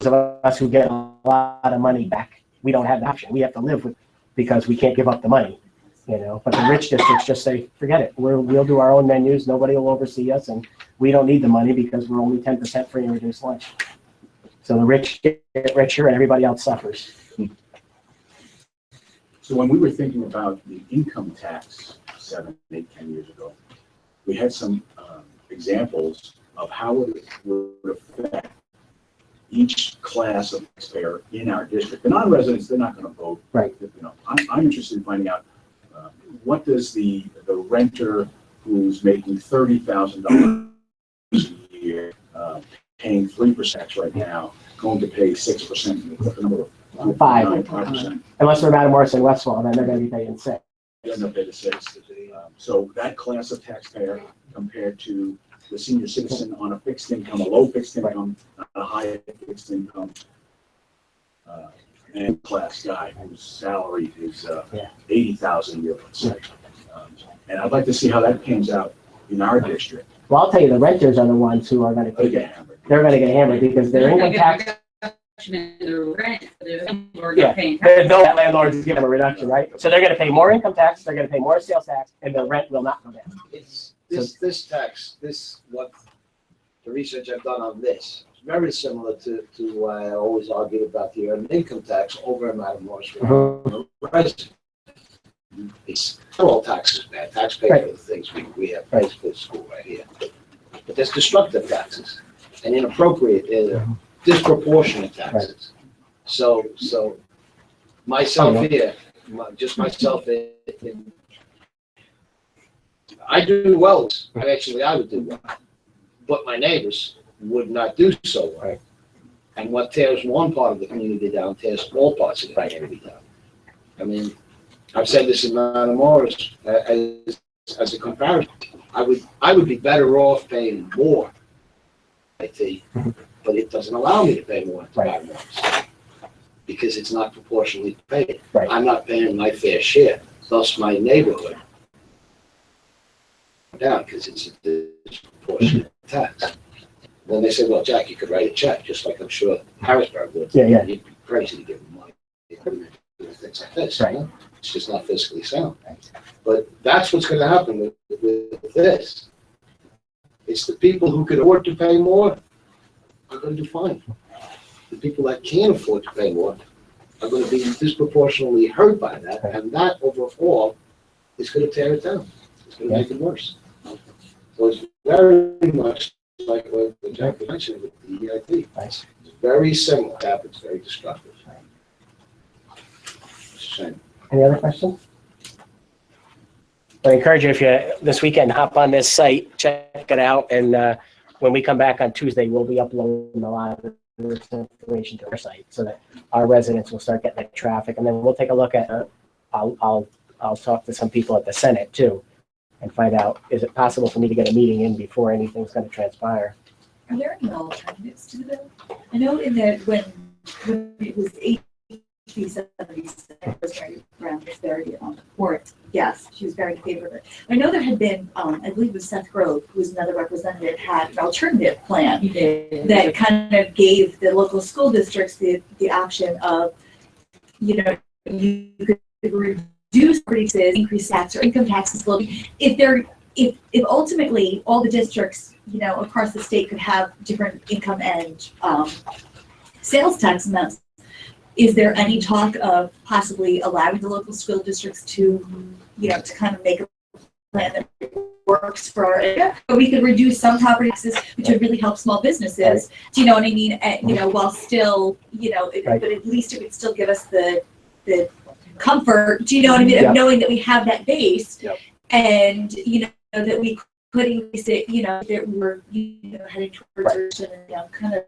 Those of us who get a lot of money back, we don't have the option. We have to live with because we can't give up the money, you know. But the rich districts just say, forget it. We'll do our own menus. Nobody will oversee us, and we don't need the money because we're only 10% free and reduced lunch. So the rich get richer and everybody else suffers. So when we were thinking about the income tax 7, 8, 10 years ago, we had some examples of how it would affect each class of taxpayer in our district. The non-residents, they're not going to vote. Right. You know, I'm interested in finding out what does the renter who's making $30,000 a year, paying 3% tax right now, going to pay 6%? What's the number? 5%. Unless they're Matamoros and Westfall, then they're going to be paying 6%. They're going to pay the 6%. So that class of taxpayer compared to the senior citizen on a fixed income, a low fixed income, a high fixed income, and class guy whose salary is $80,000 a year, let's say. And I'd like to see how that pans out in our district. Well, I'll tell you, the renters are the ones who are going to get hammered. They're going to get hammered because their income tax. The landlords give them a reduction, right? So they're going to pay more income tax, they're going to pay more sales tax, and the rent will not go down. It's this tax, what the research I've done on this, is very similar to why I always argue about the earned income tax over in Matamoros. It's all taxes bad. Tax pays for the things we have pays for the school right here. But there's destructive taxes and inappropriate, disproportionate taxes. So myself here, just myself I do well. I would do well, but my neighbors would not do so well. Right. And what tears one part of the community down tears all parts of the community down. I mean, I've said this in Matamoros as a comparison. I would be better off paying more IT, but it doesn't allow me to pay more to Matamoros because it's not proportionally paid. Right. I'm not paying my fair share. Thus, my neighborhood down because it's a disproportionate tax. Then they say, well, Jack, you could write a check, just like I'm sure Harrisburg would. Yeah. You'd be crazy to give them money. Things like this. Right. You know? It's just not fiscally sound. But that's what's going to happen with this. It's the people who can afford to pay more are going to do fine. The people that can't afford to pay more are going to be disproportionately hurt by that, and that overall is going to tear it down. It's going to make it worse. So it's very much like what Jack mentioned with the EIT. Nice. It's very similar. It happens, very destructive. Shame. Any other questions? I encourage you, if you, this weekend, hop on this site, check it out, and when we come back on Tuesday, we'll be uploading a lot of this information to our site so that our residents will start getting the traffic, and then we'll take a look at, I'll talk to some people at the Senate too, and find out, is it possible for me to get a meeting in before anything's going to transpire? Are there any alternatives to the bill? I know in that when it was 1877, Rosemary Brown was very for it. Yes, she was very in favor of it. I know there had been, I believe it was Seth Grove, who was another representative, had an alternative plan that kind of gave the local school districts the option of, you could reduce increases, increase tax or income taxes. If ultimately all the districts, across the state could have different income and sales tax amounts, is there any talk of possibly allowing the local school districts to, to kind of make a plan that works for our area? But we could reduce some property taxes, which would really help small businesses. Do you know what I mean? While still, but at least it would still give us the comfort, do you know what I mean, of knowing that we have that base, and that we could increase it, that we're heading towards kind of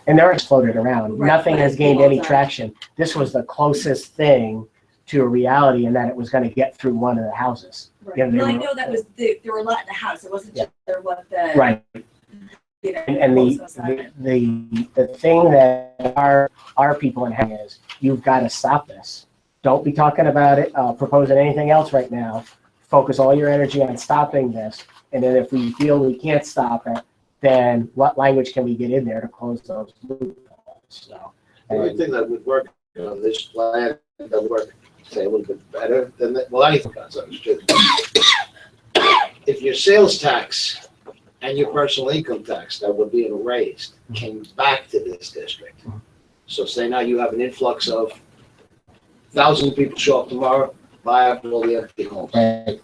And they're floated around. Right, Nothing has right. gained any Right. traction. This was the closest thing to a reality in that it was going to get through one of the houses. Yeah, they Well, I were- know that was, there were a lot in the house, it wasn't just there what the. Right. You know, And what was outside. the thing that our people in Hang is, you've got to stop this. Don't be talking about it, proposing anything else right now. Focus all your energy on stopping this. And then if we feel we can't stop it, then what language can we get in there to close those loopholes? So, The only thing that would work on this plan, that would work, say, a little bit better than, that. Well, anything that's understood. If your sales tax and your personal income tax that were being raised came back to this district. So say now you have an influx of 1,000 people show up tomorrow, buy up all the empty homes. right.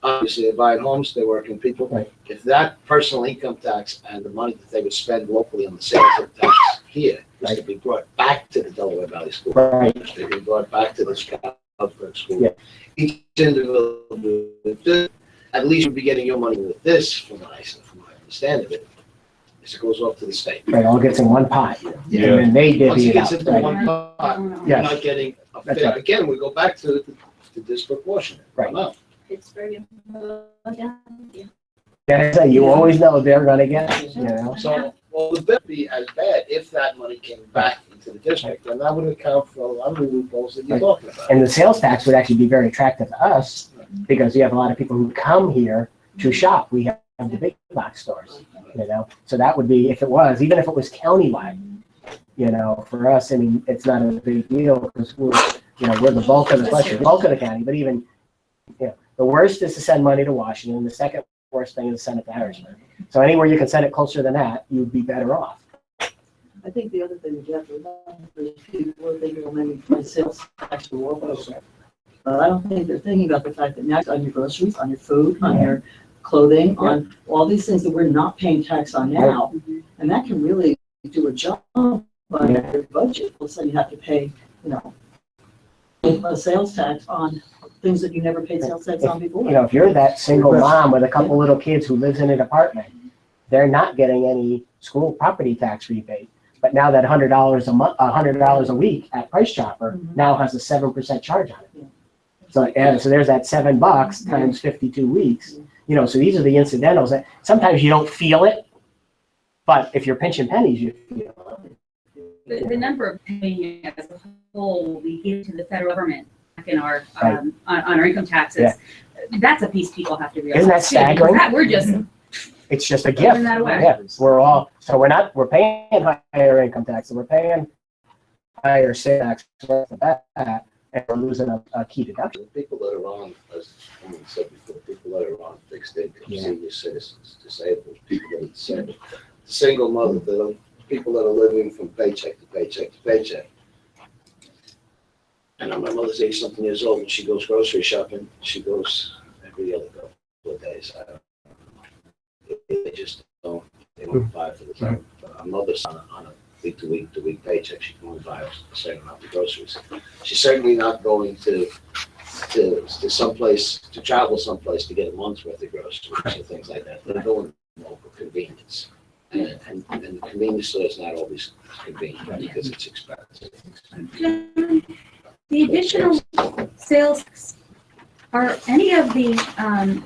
Obviously, they're buying homes, they're working people. Right. If that personal income tax and the money that they would spend locally on the sales tax here is to be brought back to the Delaware Valley School. Right. To be brought back to the Scoutburg School. Yeah. Each individual, at least you'd be getting your money with this, from what I understand of it, is it goes off to the state. Right, all gets in one pot. Yeah. And then they Once divvy it it out. gets into Right. one pot, you're Yes. not getting a That's fair, right. again, we go back to the disproportionate Right. amount. Pittsburgh and Philadelphia. Yeah, so you always know they're going to get it, you know? So, well, it would be as bad if that money came back into the district, and that would account for a lot of the loopholes that you're Right. talking about. And the sales tax would actually be very attractive to us because you have a lot of people who come here to shop. We have the big box stores, you know? So that would be, if it was, even if it was countywide, you know, for us, I mean, it's not a big deal because we're the bulk of the bulk of the county, but even, you know, the worst is to send money to Washington. The second worst thing is to send it to Harrisburg. So anywhere you can send it closer than that, you'd be better off. I think the other thing that you have to remember is people are thinking, well, maybe my sales tax will go up. I don't think they're thinking about the fact that now it's on your groceries, on your food, on your clothing, on all these things that we're not paying tax on now. And that can really do a job on your budget. All of a sudden you have to pay, a sales tax on things that you never paid sales tax on before. You know, if you're that single mom with a couple little kids who lives in an apartment, they're not getting any school property tax rebate. But now that $100 a month, $100 a week at Price Chopper now has a 7% charge on it. So, so there's that $7 times 52 weeks. You know, so these are the incidentals that sometimes you don't feel it, but if you're pinching pennies, you feel it. The number of paying as a whole we give to the federal government back in our, Right. on our income taxes, that's a piece people have to realize. Isn't that too, because staggering? that we're just It's just a gift. Giving that away. Yeah, so we're paying higher income tax, and we're paying higher sales tax right off the bat, and we're losing a key deduction. The people that are on, as someone said before, people that are on fixed income, Yeah. senior citizens, disabled, people that are disabled, single mother, people that are living from paycheck to paycheck to paycheck. I know my mother's 80-something years old, and she goes grocery shopping. She goes every other couple of days. I don't know. They just don't. They don't buy for the time. My mother's on a week-to-week paycheck. She can only buy a certain amount of groceries. She's certainly not going to someplace, to travel someplace to get a month's worth of groceries or things like that. They're going to local convenience. And the convenience store is not always convenient because it's expensive. the additional sales, are any of the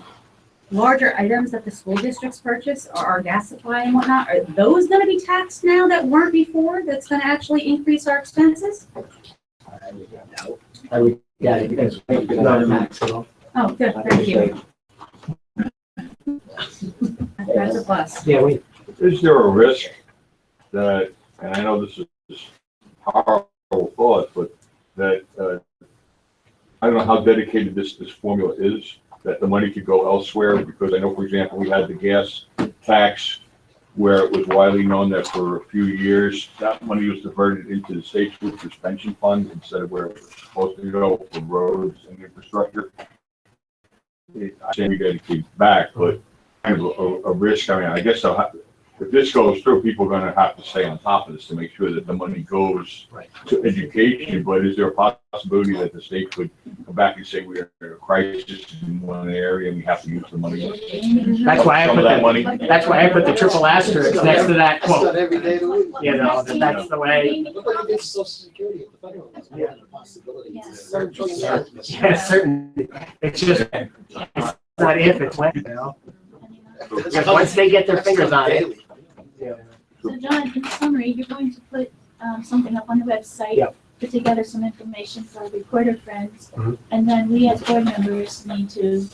larger items that the school districts purchase, or our gas supply and whatnot, are those gonna be taxed now that weren't before? That's gonna actually increase our expenses? Yeah, because it's not a max at all. Oh, good, thank you. That's a plus. Yeah, Is there a risk that, and I know this is horrible thought, but that, I don't know how dedicated this formula is, that the money could go elsewhere, because I know, for example, we had the gas tax where it was widely known that for a few years, that money was diverted into the state's workers' pension fund instead of where it was supposed to go for roads and infrastructure. I say we dedicate back, but kind of a risk, I mean, I guess if this goes through, people are gonna have to stay on top of this to make sure that the money goes to education, but is there a possibility that the state could come back and say we are in a crisis in one area and we have to use the money? That's why I Some put of that money? that's why I put the triple asterisk next to that That's not quote. every day of the week. You know, that's the way. Nobody gets social security at the federal level. It's not a possibility. It's $7 trillion. Yeah, certainly. It's just, it's not if, it's when, you know? Because once they get their fingers on it. So John, in summary, you're going to put something up on the website. Yep. Put together some information for our reporter friends. Mhm. And then we as board members need to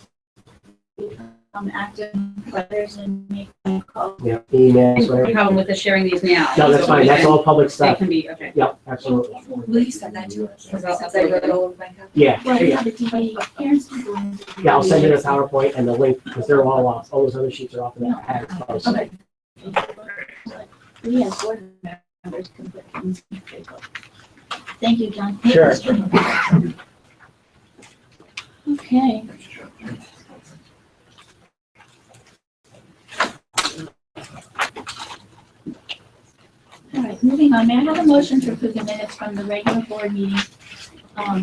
become active brothers and make phone calls. Yeah, emails, No whatever. problem with us sharing these now. No, that's fine, that's all public They stuff. can be, okay. Yep, absolutely. Will you send that to us? Because I'll- Since I wrote all of my copy. Yeah, Well, we yeah, have the TV, parents can go into the yeah, I'll send you the PowerPoint and the link, because they're all off, all those other sheets are off in that pad. Okay. We as board members can put things in Facebook. Thank you, John. Sure. Okay. All right, moving on. May I have a motion to approve the minutes from the regular board meeting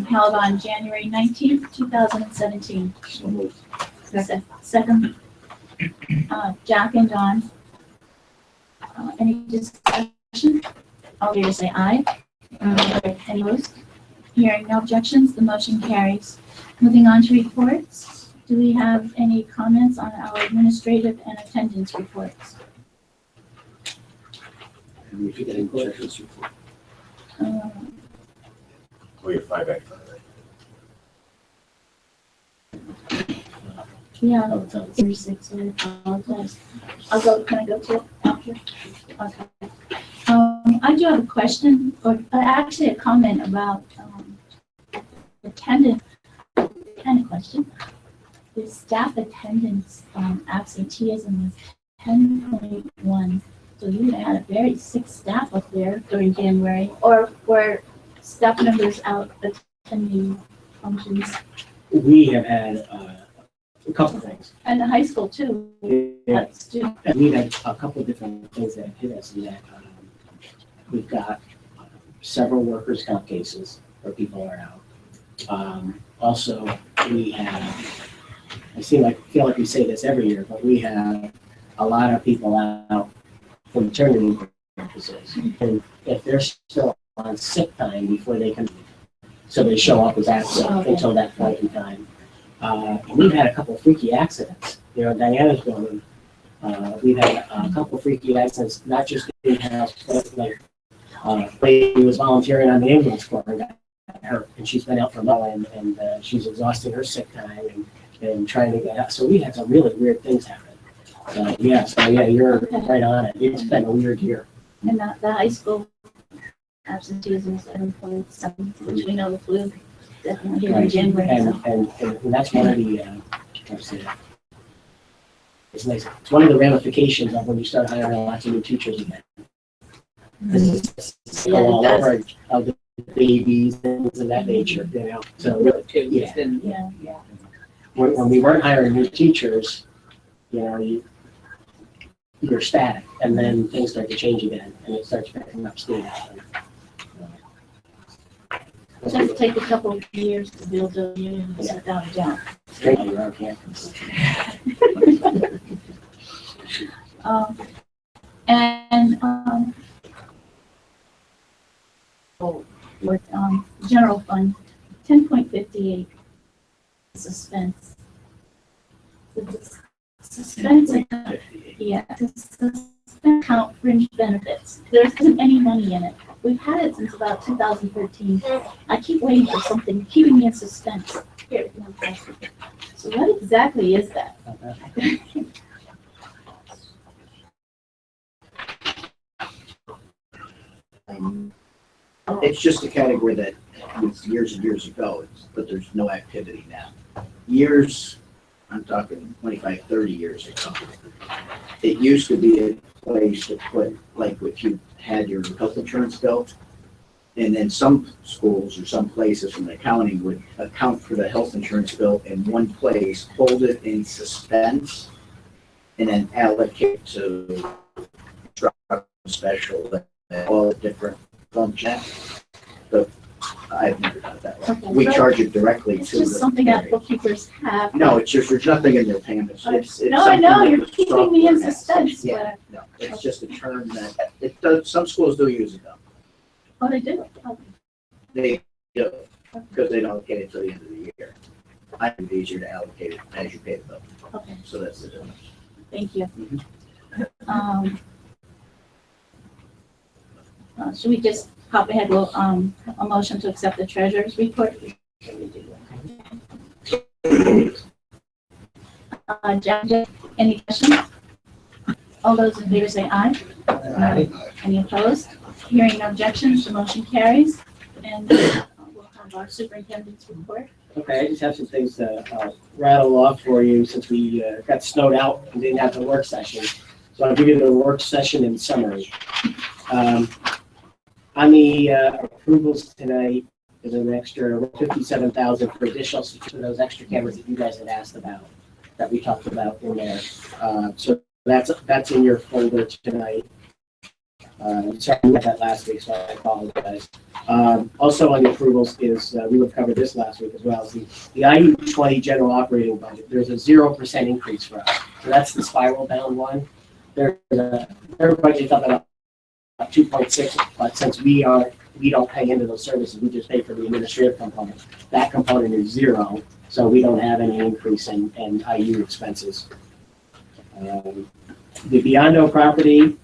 held on January 19th, 2017? Second. Jack and Don. Any discussion? All in favor say aye. Any opposed? Hearing no objections, the motion carries. Moving on to reports. Do we have any comments on our administrative and attendance reports? And if you get any questions, Oh, you're 5A. Yeah, 36, I apologize. Can I go to it after? Okay. I do have a question, or actually a comment about attendance, kind of question. The staff attendance absenteeism was 10.1. So you had a very sick staff up there during January, or were staff members out attending functions? We have had a couple of things. And the high school too. Yeah. Student. And we've had a couple of different things that have hit us in that. We've got several workers' comp cases where people are out. Also, we have, feel like we say this every year, but we have a lot of people out for maternity purposes. And if they're still on sick time before they can, so they show up as absent until that point in time. And we've had a couple of freaky accidents. You know, Diana's going, we've had a couple of freaky accidents, not just in-house, but like, lady was volunteering on the ambulance corps and got hurt, and she's been out for a while, and she's exhausting her sick time and trying to get out. So we had some really weird things happen. Yeah, you're right on it. It's been a weird year. And the high school absenteeism is 7.7, which we know the flu definitely here in Right. January. So. And that's one of the, it's nice. It's one of the ramifications of when you start hiring lots of new teachers again. It's Yeah, it all does. over of the babies, things of that nature, you know, so, yeah. Yeah. When we weren't hiring new teachers, you know, you're static, and then things start to change again, and it starts picking up steam. It does take a couple of years to build a union and sit down and down. Straight on our campus. With general fund, 10.58 suspense. The suspense, yeah, the suspense account fringe benefits. There isn't any money in it. We've had it since about 2013. I keep waiting for something, keeping me in suspense. Here, no question. So what exactly is that? It's just a category that was years and years ago, but there's no activity now. Years, I'm talking 25, 30 years ago, it used to be a place to put, like if you had your health insurance bill, and then some schools or some places from the county would account for the health insurance bill in one place, hold it in suspense, and then allocate to special, all the different functions. But I've never done it that way. Okay, We so charge it directly to It's the. just something that bookkeepers have. No, it's just, there's nothing in their payments. It's No, I know, something you're that the keeping me in software has. suspense, Yeah, but, no, it's just a term that, it does, some schools do use it though. oh, they do. Okay. They do, because they don't allocate it till the end of the year. I think it's easier to allocate it as you pay the bill, Okay, so that's the difference. thank you. Should we just hop ahead with, a motion to accept the treasurer's report? Jack, any questions? All those in favor say aye. Aye. Any opposed? Hearing no objections, the motion carries. And we'll have our superintendent's report. Okay, I just have some things to rattle off for you since we got snowed out and didn't have the work session. So I'll give you the work session in summary. On the approvals tonight, there's an extra 57,000 for additional, for those extra cameras that you guys had asked about, that we talked about in there. So that's in your folder tonight. Sorry, we had that last week, so I apologize. Also on the approvals is, we would cover this last week as well, is the IU-20 general operating budget. There's a 0% increase for us. So that's the spiral down one. Their budget's up about 2.6, but since we don't pay into those services, we just pay for the administrative component. That component is 0, so we don't have any increase in IU expenses. The Biondo property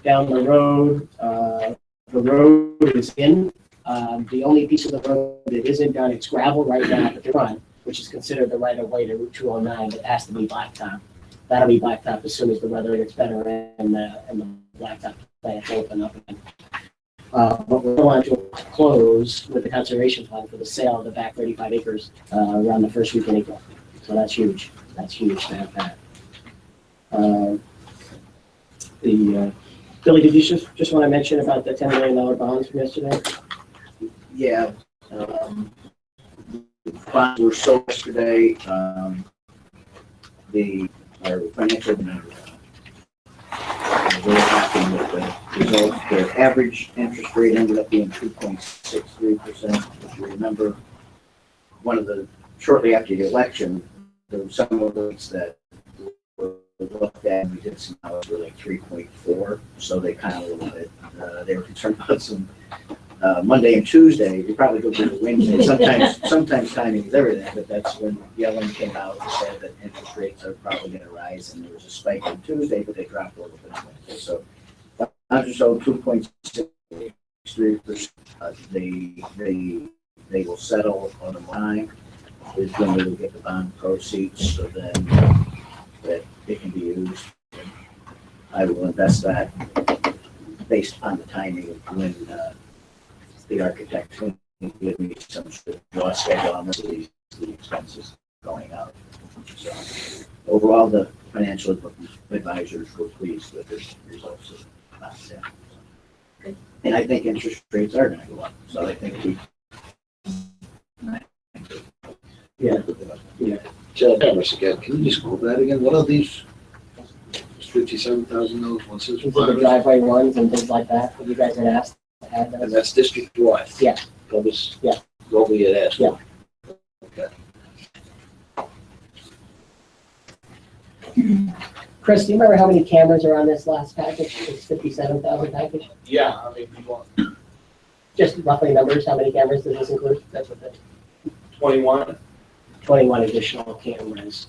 down the road is in. The only piece of the road that isn't done, it's gravel right now at the front, which is considered the right of way to Route 209, but it has to be blacktop. That'll be blacktop as soon as the weather gets better and the blacktop plants open up again. But we want to close with the conservation fund for the sale of the back 35 acres around the first week in April. So that's huge. That's huge to have that. Billy, did you just want to mention about the $10 million bonds from yesterday? Yeah, bonds were sold yesterday. Our financial manager, very happy with the results. The average interest rate ended up being 2.63%. If you remember, shortly after the election, there were some of the rates that were looked at, and we did some now were like 3.4, so they kind of looked at they were concerned about some Monday and Tuesday. You probably go to the Wednesday. Sometimes timing is everything, but that's when Yellen came out and said that interest rates are probably going to rise, and there was a spike on Tuesday, but they dropped a little bit on Wednesday. So, after so 2.63%, they will settle on the line. Is when we will get the bond proceeds, so then that it can be used. I will invest that based on the timing of when the architect can give me some sort of draw schedule on the expenses going out. So overall, the financial advisors were pleased with the results of last year. And I think interest rates are going to go up. So I think we. Yeah. Tell us again, can you just quote that again? What are these? $57,000, what's this? These are the driveway ones and things like that you guys had asked. And that's district wide? Yeah. What was? Yeah. What we had asked? Yeah. Okay. Chris, do you remember how many cameras are on this last package, this 57,000 package? Yeah, I mean, you want Just roughly numbers, how many cameras does this include? That's what the 21. 21 additional cameras.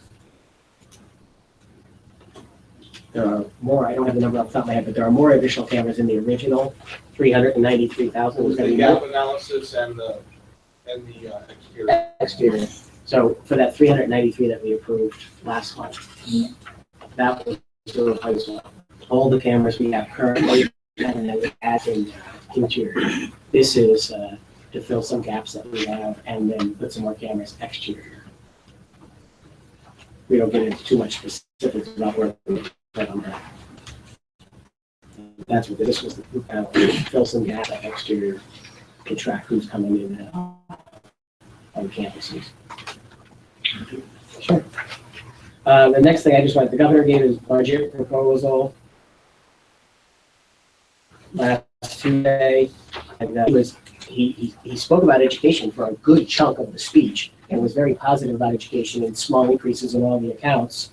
There are more, I don't have the number off the top of my head, but there are more additional cameras in the original 393,000. Was that The enough? gap analysis and the exterior. Exterior. So for that 393 that we approved last month, that was the replacement. All the cameras we have currently, and then we add in interior. This is to fill some gaps that we have, and then put some more cameras exterior. We don't get into too much specifics about where we put on that. That's what this was, fill some gaps at exterior to track who's coming in on campuses. Sure. The next thing I just wanted, the governor gave his budget proposal. last Tuesday, and he spoke about education for a good chunk of the speech, and was very positive about education and small increases in all the accounts.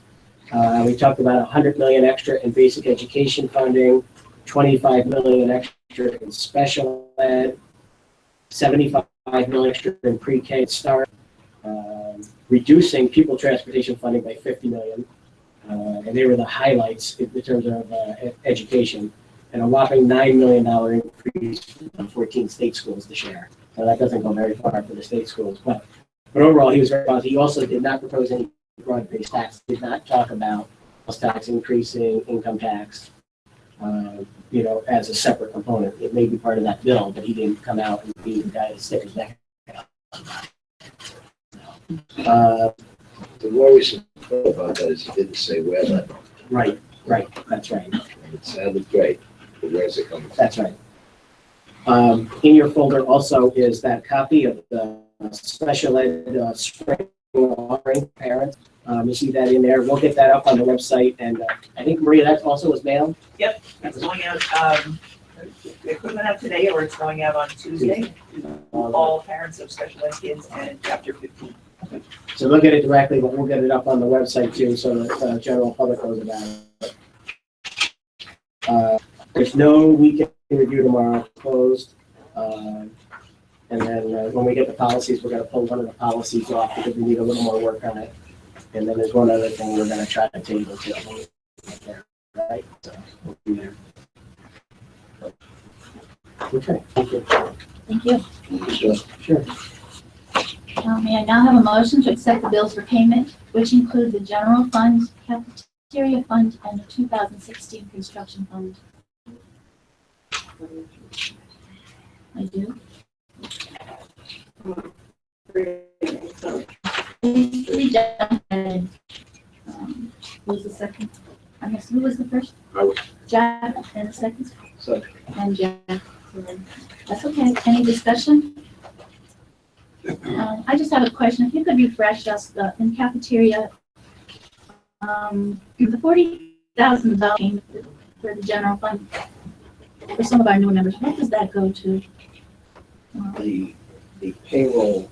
We talked about 100 million extra in basic education funding, 25 million extra in special ed, 75 million extra in pre-K start, reducing pupil transportation funding by 50 million. And they were the highlights in terms of education, and a whopping $9 million increase on 14 state schools to share. So that doesn't go very far for the state schools, but overall, he was very positive. He also did not propose any broad-based tax, did not talk about sales tax increasing, income tax, as a separate component. It may be part of that bill, but he didn't come out and be the guy to stick his neck out. The worrisome part about that is he didn't say where that. Right, that's right. It sounded great, but where's it coming from? That's right. In your folder also is that copy of the special ed spring offering parents. You see that in there. We'll get that up on the website, and I think, Maria, that also was mailed? Yep, it's going out, the equipment out today, or it's going out on Tuesday. All parents of special ed kids and chapter 15. So they'll get it directly, but we'll get it up on the website too, so that the general public knows about it. There's no weekend review tomorrow, closed. And then when we get the policies, we're gonna pull one of the policies off because we need a little more work on it. And then there's one other thing we're gonna try to table too. Right, so we'll be there. Okay, thank you. Thank you. Sure. May I now have a motion to accept the bills for payment, which include the general fund, cafeteria fund, and the 2016 construction fund? I do. Three gentlemen. Who was the second? I guess who was the first? I was. Jack, and the second? Second. And Jack. That's okay. Any discussion? I just have a question. If you could refresh us in cafeteria, the $40,000 for the general fund for some of our new members, what does that go to? The payroll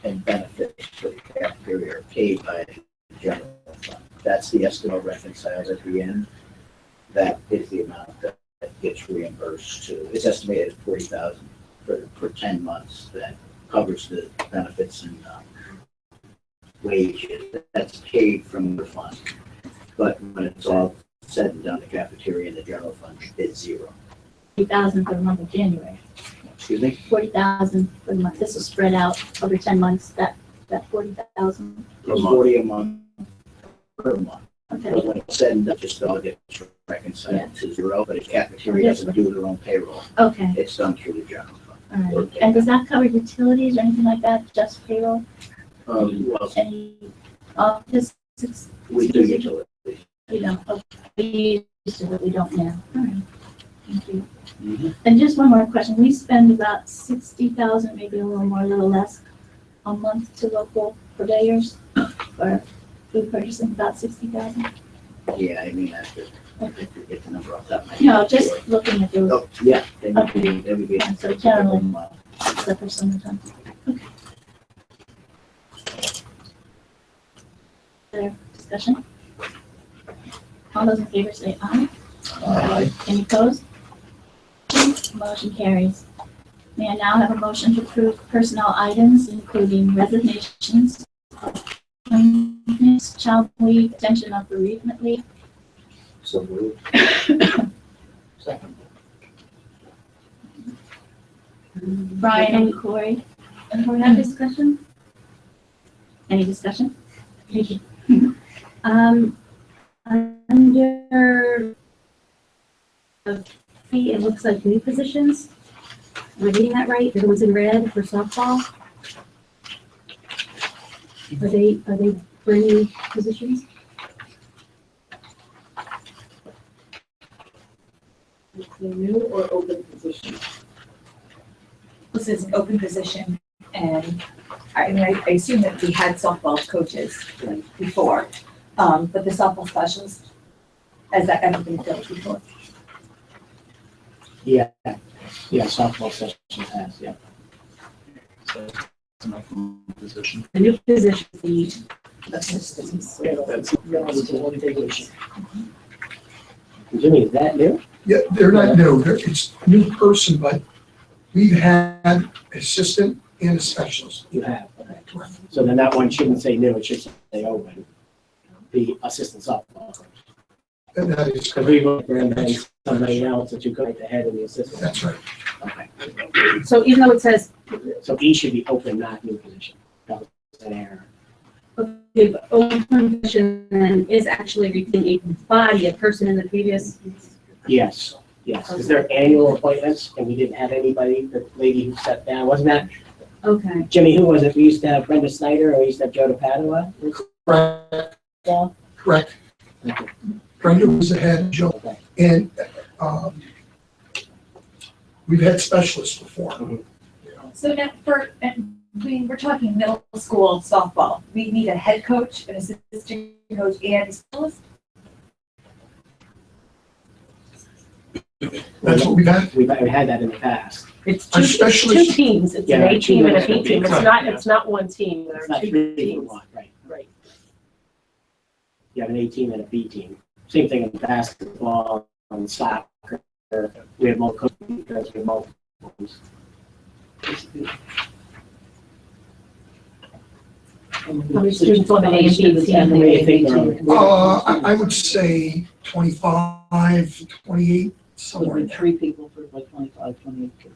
and benefits for the cafeteria are paid by the general fund. That's the estimate reconciled at the end. That is the amount that gets reimbursed to. It's estimated at $40,000 for 10 months. That covers the benefits and wages. That's paid from the fund. But when it's all said and done, the cafeteria and the general fund is zero. $40,000 for the month of January. Excuse me? $40,000 for the month. This is spread out over 10 months. That $40,000. 40 a month per month. Okay. But when it's said and done, just all gets reconciled to zero. But if cafeteria doesn't do their own payroll, Okay. it's done through the general fund. All right. And does that cover utilities or anything like that? Just payroll? Well, Any office? we do utilities. We don't. Okay. We used to, but we don't now. All right. Thank you. Mm-hmm. And just one more question. We spend about 60,000, maybe a little more, a little less, a month to local purveyors for food purchasing, about 60,000. Yeah, I mean, I have to get the number off that. No, just looking at those. Oh, yeah. They would Okay. be, they would be. Yeah, so generally, except for summertime. Okay. Other discussion? All those in favor say aye. Aye. Any opposed? Motion carries. May I now have a motion to approve personnel items, including resignations, appointments, child leave, extension of bereavement leave? So moved. Second. Brian and Corey. And we have discussion? Any discussion? Thank you. Under the fee, it looks like new positions. Am I reading that right? The ones in red for softball? Are they brand new positions? The new or open position? This is an open position, and I mean, I assume that we had softball coaches before, but the softball specialist, has that ever been filled before? Yeah, yeah, softball sessions has, yeah. Position. The new position, the assistants. Jimmy, is that new? Yeah, they're not new, it's a new person, but we've had assistant and a specialist. You have, okay. So then that one shouldn't say new, it should say open. The assistant softball coach. And that is Because we looked and then somebody else that you could write the head of the assistant. That's right. Okay. So even though it says, So E should be open, not new position. That was an error. okay, but open position then is actually replacing a body, a person in the previous. Yes, yes. Is there annual appointments and we didn't have anybody, the lady who stepped down, wasn't that, Okay. Jimmy, who was it? We used to have Brenda Snyder or we used to have Joe DePadua? Correct. Yeah. Correct. Brenda was ahead, Joe, Okay. and, we've had specialists before. So now we're talking middle school softball. We need a head coach, an assistant coach, and a specialist. That's what we've had. We've had that in the past. It's Our two specialist- teams, it's an Yeah, A team and a two B team, teams. it's not one team, there It's are not two 3 for teams. 1, right. Right. You have an A team and a B team. Same thing in basketball, and soccer. We have multiple coaches because we have multiple teams. How many students on the A and B team? How many think there are? I would say 25, 28, somewhere in there. 3 people for like 25, 28 kids.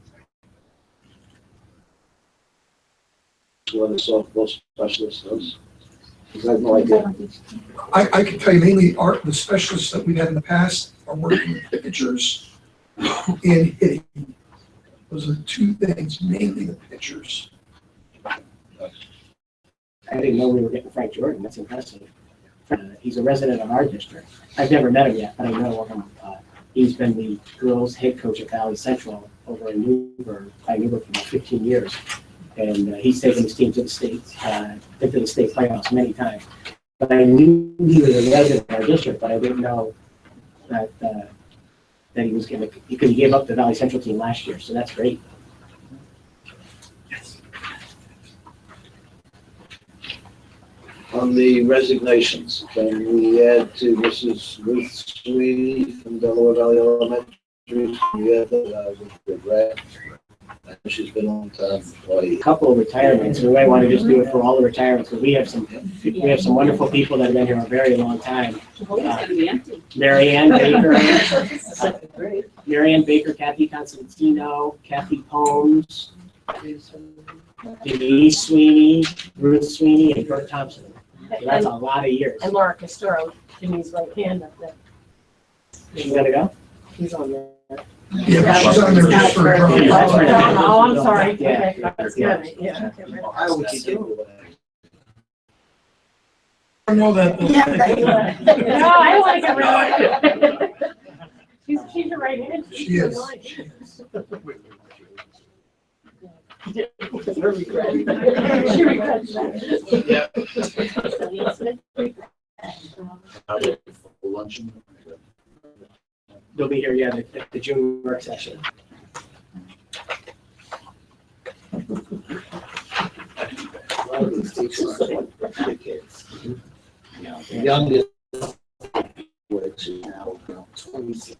What a softball specialist does. Because I have no idea. I can tell you mainly the specialists that we've had in the past are working with pitchers and hitting. Those are the two things, mainly the pitchers. I didn't know we were getting Frank Jordan. That's impressive. He's a resident of our district. I've never met him yet, but I know him. He's been the girls' head coach at Valley Central over in Newburgh, for about 15 years. And he's taken his team to the state, into the state playoffs many times. But I knew he was a resident of our district, but I didn't know that that he was going to, because he gave up the Valley Central team last year, so that's great. On the resignations, can we add to Mrs. Ruth Sweeney from Delaware Valley Elementary? Can we add the grad? I know she's been on time A couple of retirements. We might want to just do it for all the retirements because we have some wonderful people that have been here a very long time. Mary Ann Baker, Kathy Constantino, Kathy Holmes, Denise Sweeney, Ruth Sweeney, and Bert Thompson. So that's a lot of years. And Laura Castro, Jimmy's right hand up there, She's gonna go? he's on there. Yeah, she's on there just for a drum. Oh, I'm sorry, Yeah. okay, that's good, yeah. I always do. I know that. No, I want to get rid of her. She's your right hand. She is. She regrets that. Luncheon. They'll be here, yeah, the June work session. The kids. The youngest works now 26.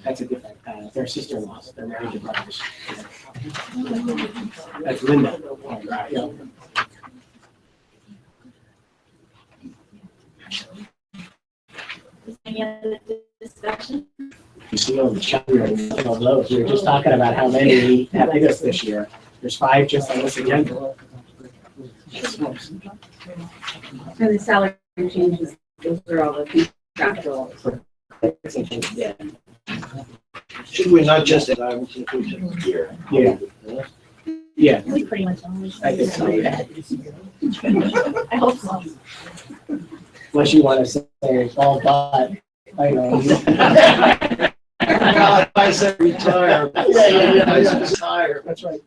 That's a different, they're sister-in-laws, they're married to brothers. That's Linda. Yeah. Any other discussion? You see on the chart, we were just talking about how many have hit us this year. There's 5 just on this agenda. And the salary changes, those are all the contractual. Yeah. Should we not just add items inclusion here? Yeah. Yeah. We pretty much always. I think so, yeah. I hope so. Unless you want to say, all but, I know. I said retire. Yeah. I said retire. That's right.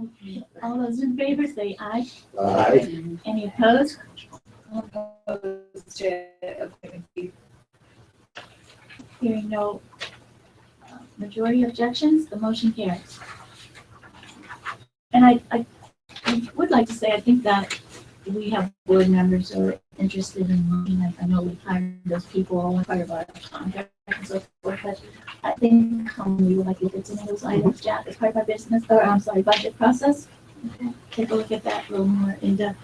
Okay. All those in favor say aye. Aye. Any opposed? Opposed to appointment B. Hearing no majority objections, the motion carries. And I would like to say, I think that we have board members who are interested in looking. I know we've hired those people, all part of our contract and so forth, but I think we would like to look at some of those items, Jack, as part of our business, or I'm sorry, budget process. Okay, take a look at that a little more in depth.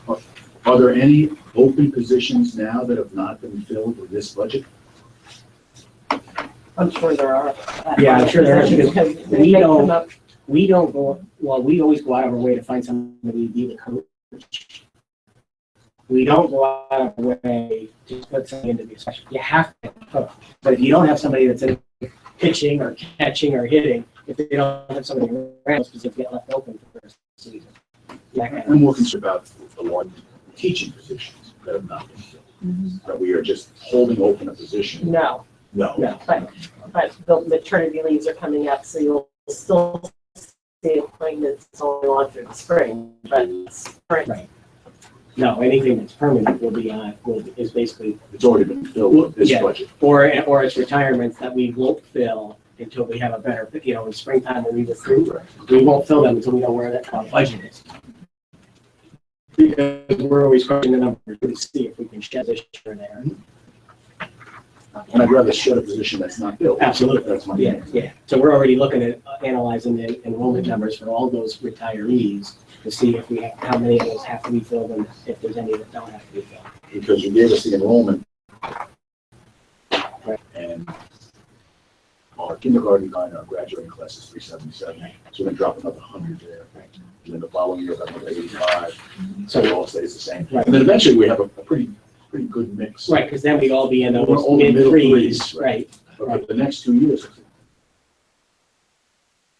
Are there any open positions now that have not been filled with this budget? I'm sure there are. Yeah, I'm sure there are, because They we may come don't, up. we don't go, well, we always go out of our way to find somebody to be the coach. We don't go out of our way to put somebody into the special. You have to coach. But if you don't have somebody that's in pitching or catching or hitting, if they don't have somebody around, because if you get left open for the season. I'm more concerned about the one teaching positions that have not been filled. That we are just holding open a position. No, No. but the maternity leaves are coming up, so you'll still see appointments only on through the spring, but it's Right. No, anything that's permanent will be on, is basically. It's already been filled with this Yeah. budget. Or it's retirements that we won't fill until we have a better, in springtime when we recruit, we won't fill them until we know where that budget is. Because we're always questioning the numbers to see if we can shed this here or there. And I'd rather shed a position that's not filled. Absolutely. That's my. Yeah. So we're already looking at analyzing the enrollment numbers for all those retirees to see if how many of those have to be filled and if there's any that don't have to be filled. Because you gave us the enrollment. And our kindergarten and our graduating class is 377, so we're gonna drop another 100 there. And then the following year, about another 85, so it all stays the same. Right. And then eventually we have a pretty good mix. Right, because then we'd all be in those We're all in the mid middle threes, threes, right? But for the next 2 years,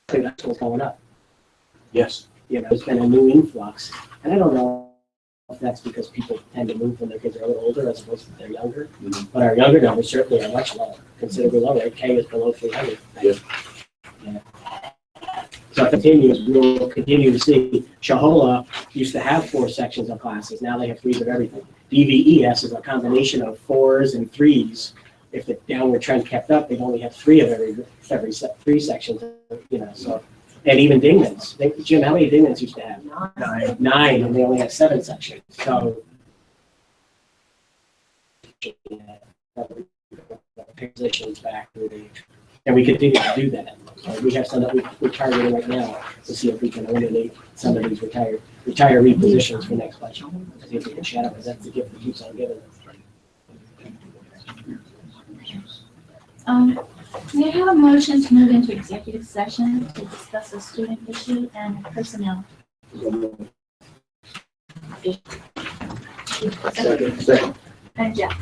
I think that's what's going up. yes. There's been a new influx, and I don't know if that's because people tend to move when their kids are a little older as opposed to they're younger. But our younger numbers certainly are much lower, considerably lower. K is below 300. Yeah. Yeah. So if it continues, we'll continue to see. Shahola used to have 4 sections of classes. Now they have 3s of everything. DVES is a combination of 4s and 3s. If the downward trend kept up, they'd only have 3 of every 3 sections. So. And even Dingman's. Jim, how many Dingman's used to have? 9, and they only have 7 sections. So positions back through the, and we continue to do that. We have some that we're targeting right now to see if we can eliminate some of these retiree positions for next budget. See if we can shadow, because that's the gift that keeps on giving. May I have a motion to move into executive session to discuss a student issue and personnel? Second. And Jeff.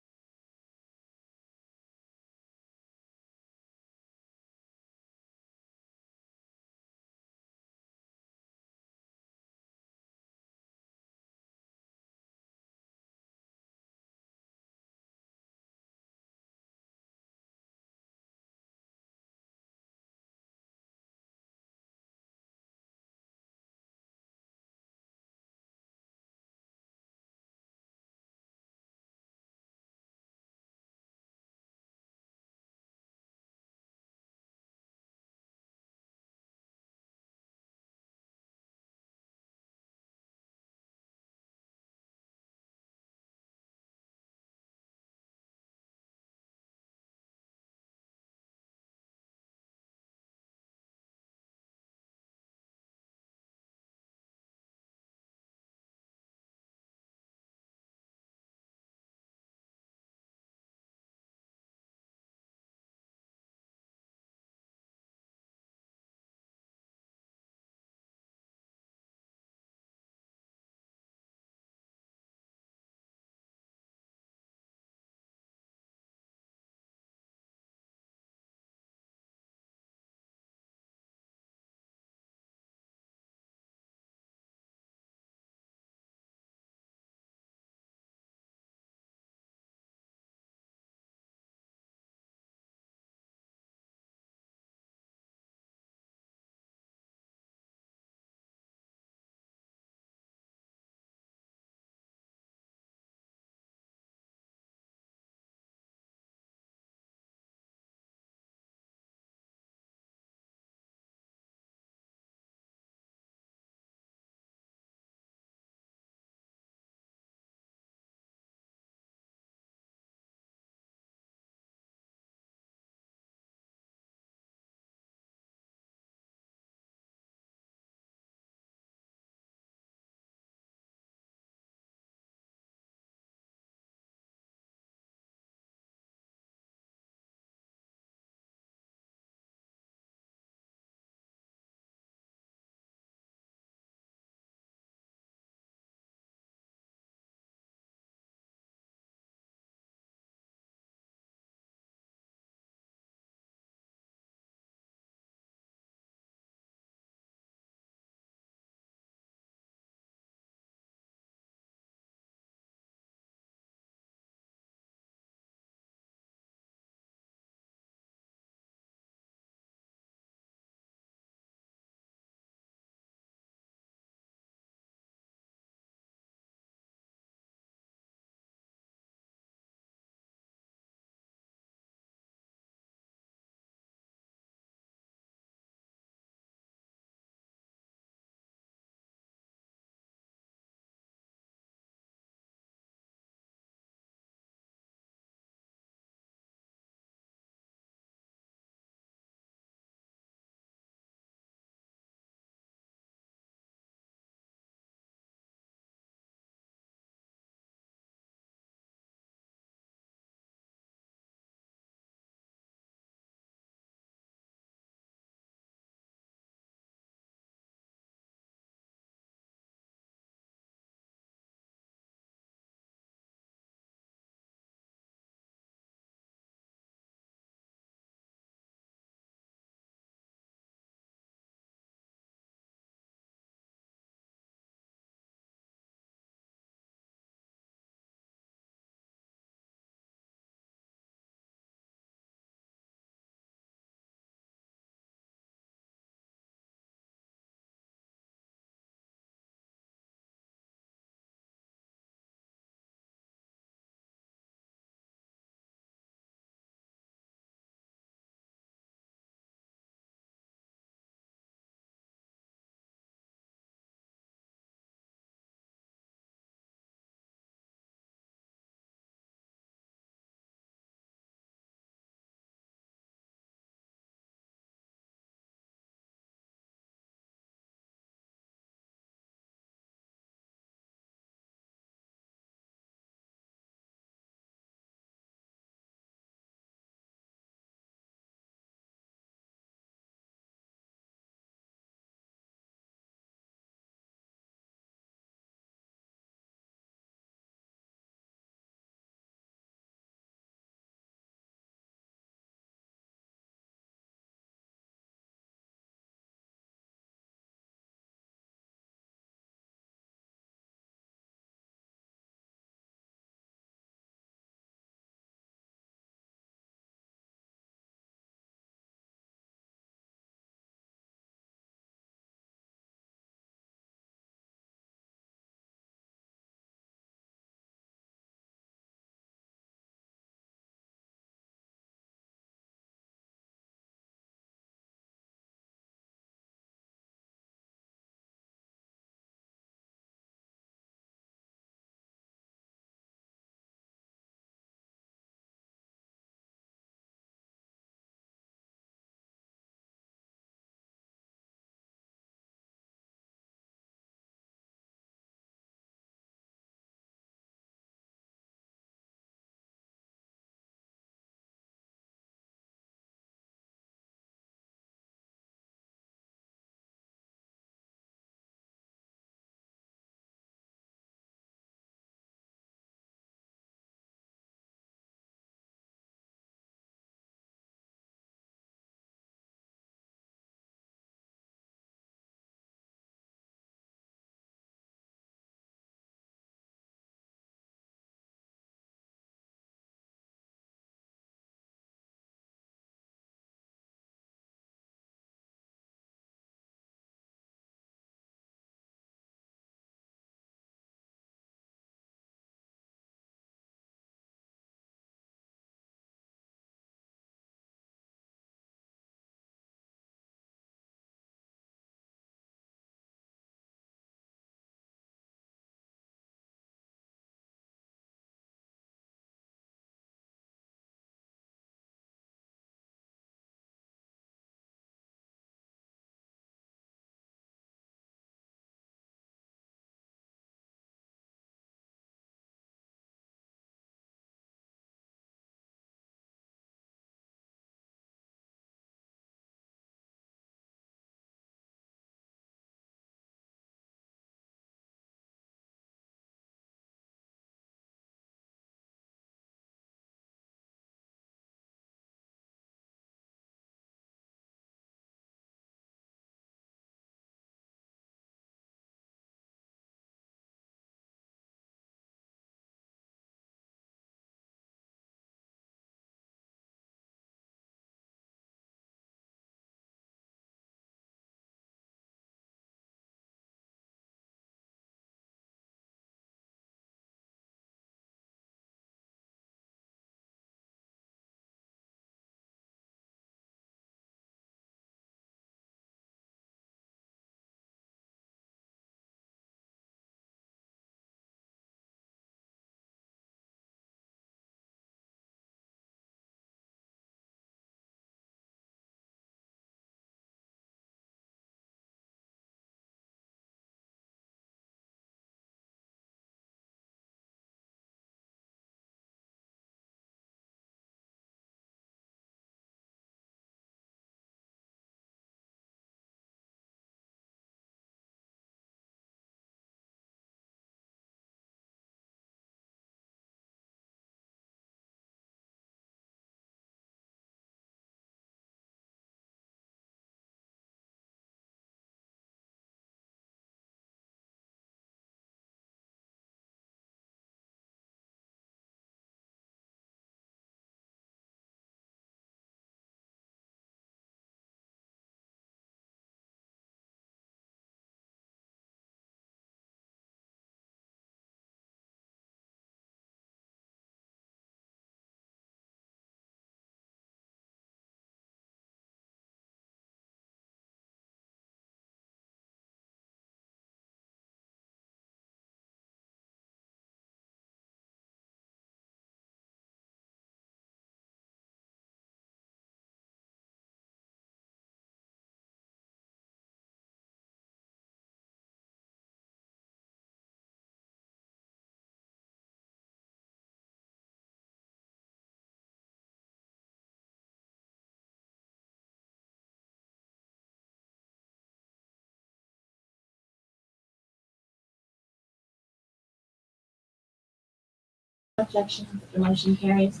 objections, the motion carries.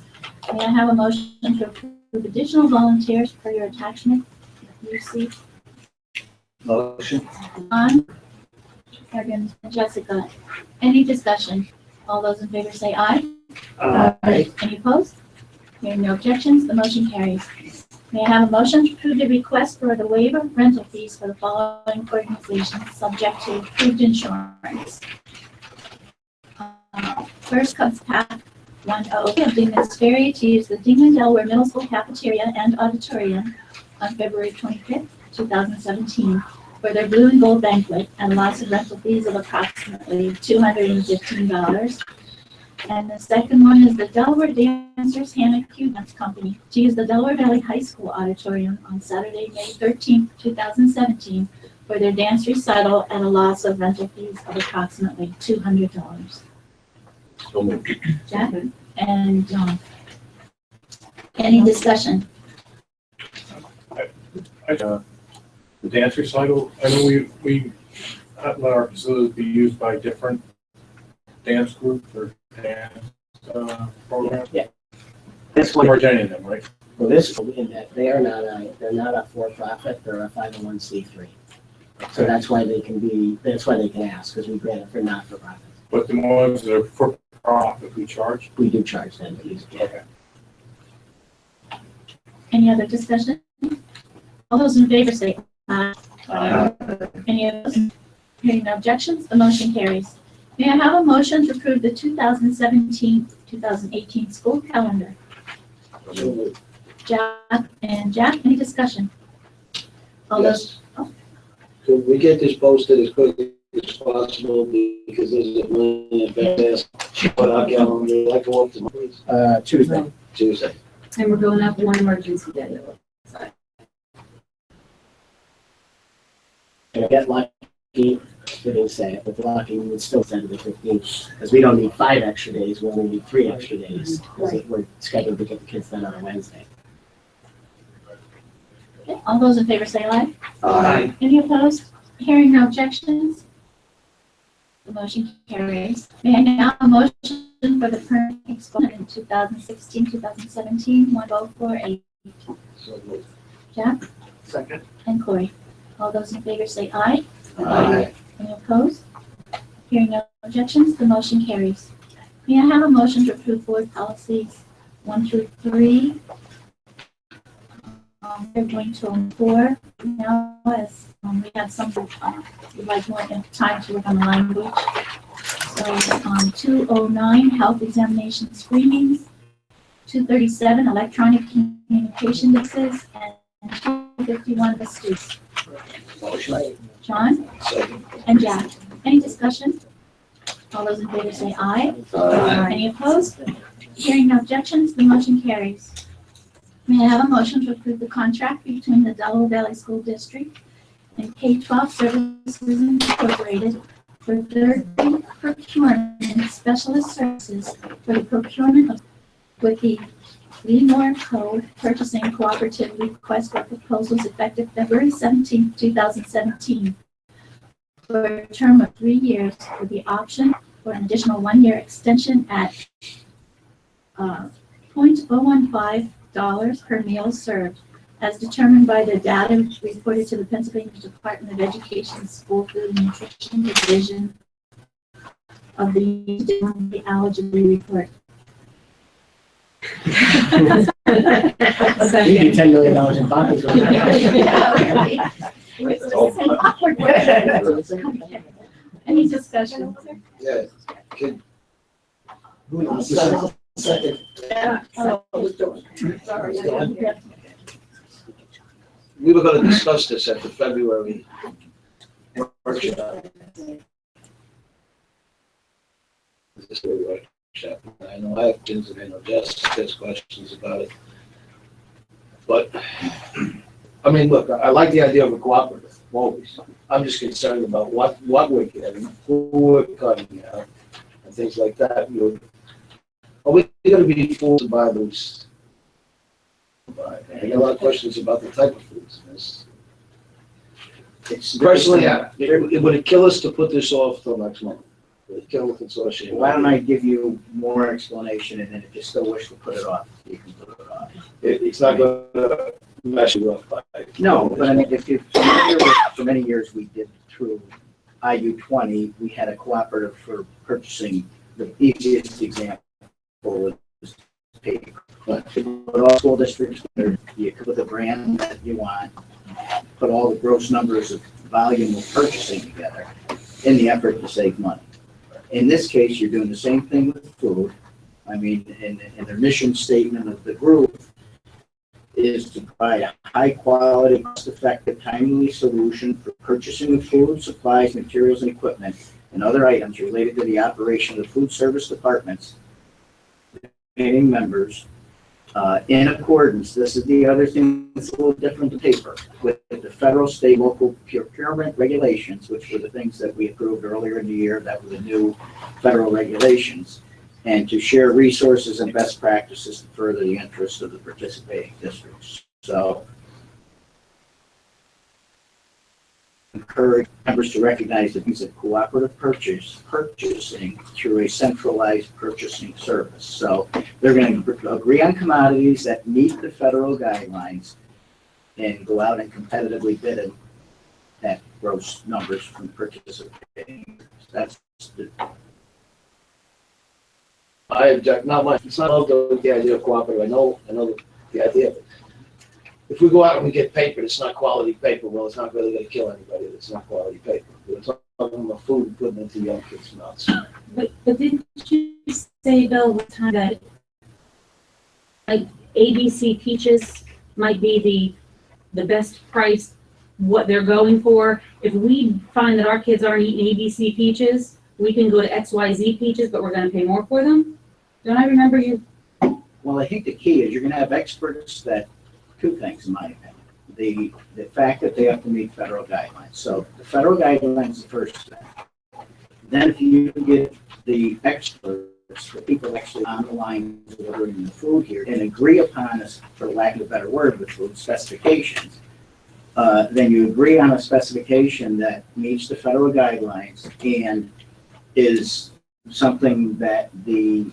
May I have a motion to approve additional volunteers per your attachment? You see, Motion. on, second, Jessica. Any discussion? All those in favor say aye. Aye. Any opposed? Hearing no objections, the motion carries. May I have a motion to approve the request for the waiver of rental fees for the following organizations, subject to approved insurance? First comes PAC 10 of Dingman's Ferry to use the Dingman Delaware Middle School cafeteria and auditorium on February 25th, 2017, for their blue and gold banquet and lots of rental fees of approximately $215. And the second one is the Delaware Dancers Hannah Q Dance Company to use the Delaware Valley High School auditorium on Saturday, May 13th, 2017, for their dance recital at a loss of rental fees of approximately $200. So moved. Jack and John. Any discussion? The dance recital, I know we let our facilities be used by different dance groups or dance programs. Yeah. This one, Charge any of them, right? well, this, they're not a for-profit, they're a 501c3. So that's why they can ask, because we grant it for not-for-profit. But the ones that are for profit, we charge? We do charge them to use it. Okay. Any other discussion? All those in favor say aye. Any opposed? Hearing no objections, the motion carries. May I have a motion to approve the 2017-2018 school calendar? Jack and Jack, any discussion? All those, Could we get this posted as quickly as possible, because there's a million fast, but I'll get on, like, go up to, Tuesday. Tuesday. And we're going up one emergency day. And get lucky, we didn't say it, but lucky, we would still send it the 15th, because we don't need 5 extra days, we only need 3 extra days, because we're scheduled to get the kids done on a Wednesday. okay, all those in favor say aye. Aye. Any opposed? Hearing no objections, the motion carries. May I now have a motion for the permit exponent in 2016-2017, 1048? So moved. Jack Second. and Corey. All those in favor say aye. Aye. Any opposed? Hearing no objections, the motion carries. May I have a motion to approve board policies 1 through 3? They're going to 4 now, as we have some, we'd like more time to work on the language. So 209, health examination screenings, 237, electronic communication devices, and 251, the students. Motion. John Second. and Jack. Any discussion? All those in favor say aye. Aye. Any opposed? Hearing no objections, the motion carries. May I have a motion to approve the contract between the Delaware Valley School District and K-12 Services Incorporated for third-party procurement specialist services for the procurement of, with the Lemoore Code Purchasing Cooperative request for proposals effective February 17, 2017, for a term of 3 years with the option for an additional 1-year extension at $0.015 per meal served, as determined by the data reported to the Pennsylvania Department of Education School Food and Nutrition Division of the eligibility report. We do $10 million in bonds. Any discussion? Yeah. Can, Second. we were gonna discuss this at the February workshop. I know I have things and I know Jess has questions about it. But, I mean, look, I like the idea of a cooperative, always. I'm just concerned about what we're getting, who we're cutting out, and things like that. Are we gonna be forced to buy those? I get a lot of questions about the type of foods. Personally, would it kill us to put this off till next month? the Killen Consortium. Why don't I give you more explanation, and then if you still wish to put it off, you can put it off. It's not gonna mess you up by. No, but I mean, if you, for many years, we did through IU 20, we had a cooperative for purchasing. The easiest example was paper. But all school districts, you could put the brand that you want, put all the gross numbers of volume of purchasing together in the effort to save money. In this case, you're doing the same thing with food. I mean, in the mission statement of the group is to provide a high-quality, cost-effective, timely solution for purchasing of food, supplies, materials, and equipment, and other items related to the operation of the food service departments, paying members, in accordance, this is the other thing that's a little different to paper, with the federal, state, local procurement regulations, which were the things that we approved earlier in the year, that were the new federal regulations, and to share resources and best practices to further the interests of the participating districts. So, encourage members to recognize the use of cooperative purchasing through a centralized purchasing service. So they're going to agree on commodities that meet the federal guidelines and go out and competitively bid at gross numbers from participating. That's the. I object, not much, it's not all the idea of cooperative, I know the idea of it. If we go out and we get paper, it's not quality paper, well, it's not really gonna kill anybody, it's not quality paper. We're talking about food and putting into young kids' mouths. But didn't you say, Bill, one time that like ABC peaches might be the best price, what they're going for? If we find that our kids aren't eating ABC peaches, we can go to XYZ peaches, but we're gonna pay more for them? Don't I remember you? Well, I think the key is you're gonna have experts that, two things in my opinion. The fact that they have to meet federal guidelines. So the federal guidelines is the first step. Then if you get the experts, the people actually on the line delivering the food here, and agree upon this, for lack of a better word, the food specifications, then you agree on a specification that meets the federal guidelines and is something that the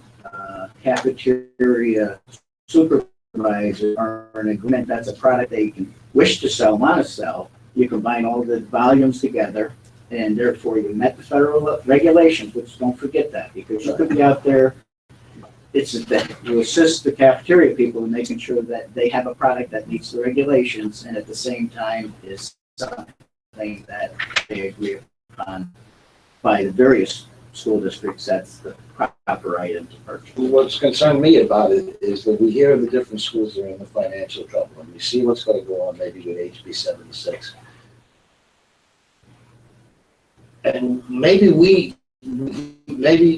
cafeteria supervisor are in agreement that's a product they can wish to sell, want to sell. You combine all the volumes together, and therefore you met the federal regulations, which don't forget that, because you could be out there, it's that you assist the cafeteria people in making sure that they have a product that meets the regulations and at the same time is something that they agree upon by the various school districts. That's the proper item to purchase. What's concerned me about it is that we hear the different schools are in the financial trouble, and we see what's gonna go on maybe with HB 76. And maybe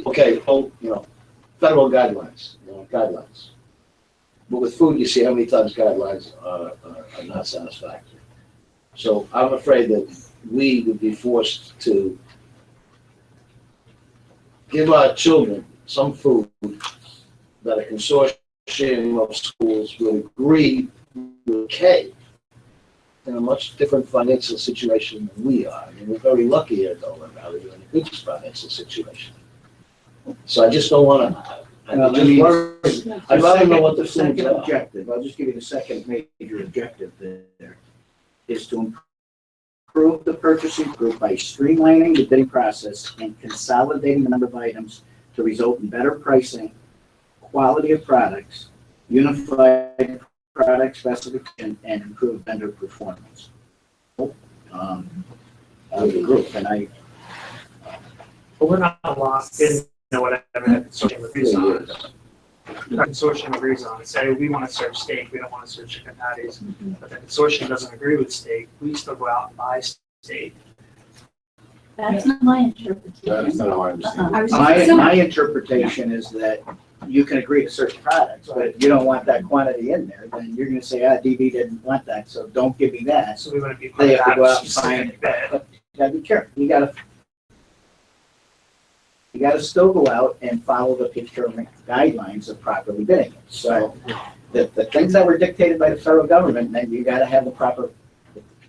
okay, federal guidelines, guidelines. But with food, you see how many times guidelines are not satisfactory. So I'm afraid that we would be forced to give our children some food that a consortium of schools will agree will pay in a much different financial situation than we are. I mean, we're very lucky here, though, we're in a good financial situation. So I just don't want to. I'd rather know what the second foods are. objective. I'll just give you the second major objective there, is to improve the purchasing group by streamlining the bidding process and consolidating the number of items to result in better pricing, quality of products, unified product specification, and improved vendor performance. Of the group, and But we're not lost in whatever that consortium agrees on. The consortium agrees on, say, we want to serve steak, we don't want to serve chicken patties, but the consortium doesn't agree with steak, we still go out and buy steak. That's not my interpretation. That's not how I understand my interpretation is that you can agree to certain products, but if you don't want that quantity in there, then you're gonna say, DB didn't want that, so don't give me that. So we want to be They part have to go out of and that find, specific bid. you gotta be careful, you gotta still go out and follow the procurement guidelines of properly bidding it. So the things that were dictated by the federal government, then you gotta have the proper,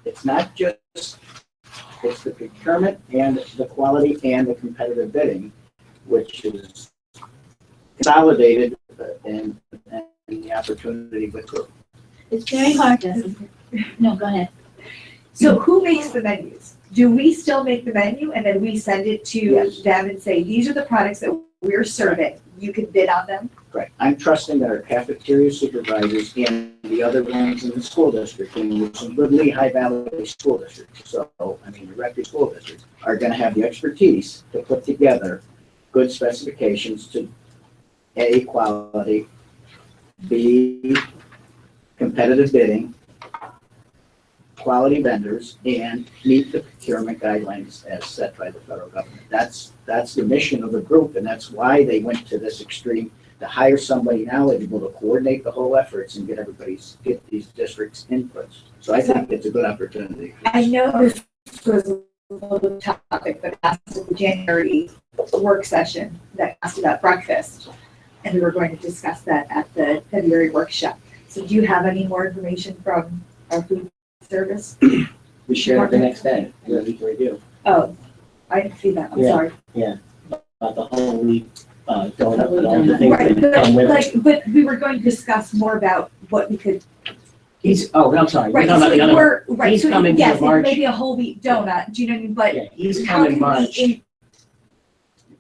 it's not just It's the procurement and the quality and the competitive bidding, which is consolidated and the opportunity with group. It's very hard to, no, go ahead. So who makes the menus? Do we still make the menu and then we send it to Yes. them and say, these are the products that we're serving, you can bid on them? Right. I'm trusting that our cafeteria supervisors and the other ones in the school district, and with some good Lehigh Valley school districts, so, I mean, the Rectory school districts, are gonna have the expertise to put together good specifications to A, quality, B, competitive bidding, quality vendors, and meet the procurement guidelines as set by the federal government. That's the mission of the group, and that's why they went to this extreme, to hire somebody knowledgeable to coordinate the whole efforts and get these districts' inputs. So I think it's a good opportunity. I know this was a little topic, but after the January work session that asked about breakfast, and we were going to discuss that at the February workshop. So do you have any more information from our food service? We share it the next day, we do. Oh, I didn't see that, I'm Yeah. sorry. Yeah, about the whole week, donut and all the things Right, that come with it. but we were going to discuss more about what we could. I'm sorry. You're Right, talking about the so other we're, one. right, He's so coming yes, to March. maybe a whole wheat donut, do you know what I mean, but. Yeah, he's how coming can we March.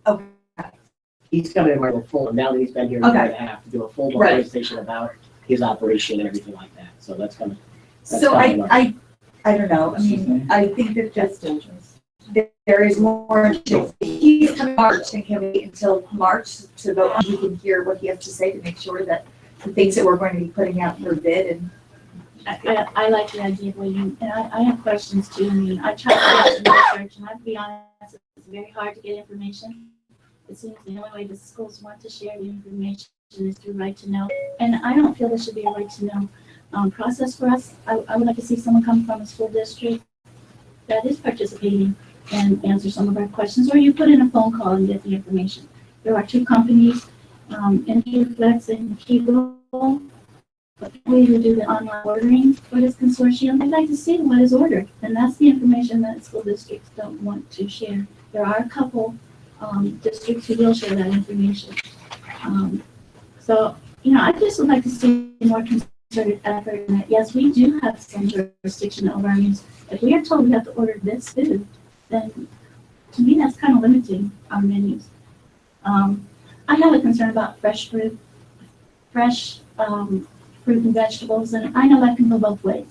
Okay. He's coming in with a full, now that he's been here a year Okay. and a half, to do a full Right. presentation about his operation and everything like that. So that's coming. So I don't know, I mean, I think that just, there is more, he's coming March, and can we wait until March to vote on, we can hear what he has to say to make sure that the things that we're going to be putting out for bid and. I like the idea of waiting, and I have questions too. I mean, I tried to do some research, and I have to be honest, it's very hard to get information. It seems the only way the schools want to share the information is through right to know, and I don't feel there should be a right to know process for us. I would like to see someone come from a school district that is participating and answer some of our questions, or you put in a phone call and get the information. There are two companies, Interflex and Kegel, we who do the online ordering for this consortium. I'd like to see what is ordered, and that's the information that school districts don't want to share. There are a couple districts who will share that information. So, I just would like to see more concerted effort in that. Yes, we do have some jurisdiction over our menus. If we are told we have to order this food, then to me, that's kind of limiting our menus. I have a concern about fresh fruit and vegetables, and I know that can go both ways.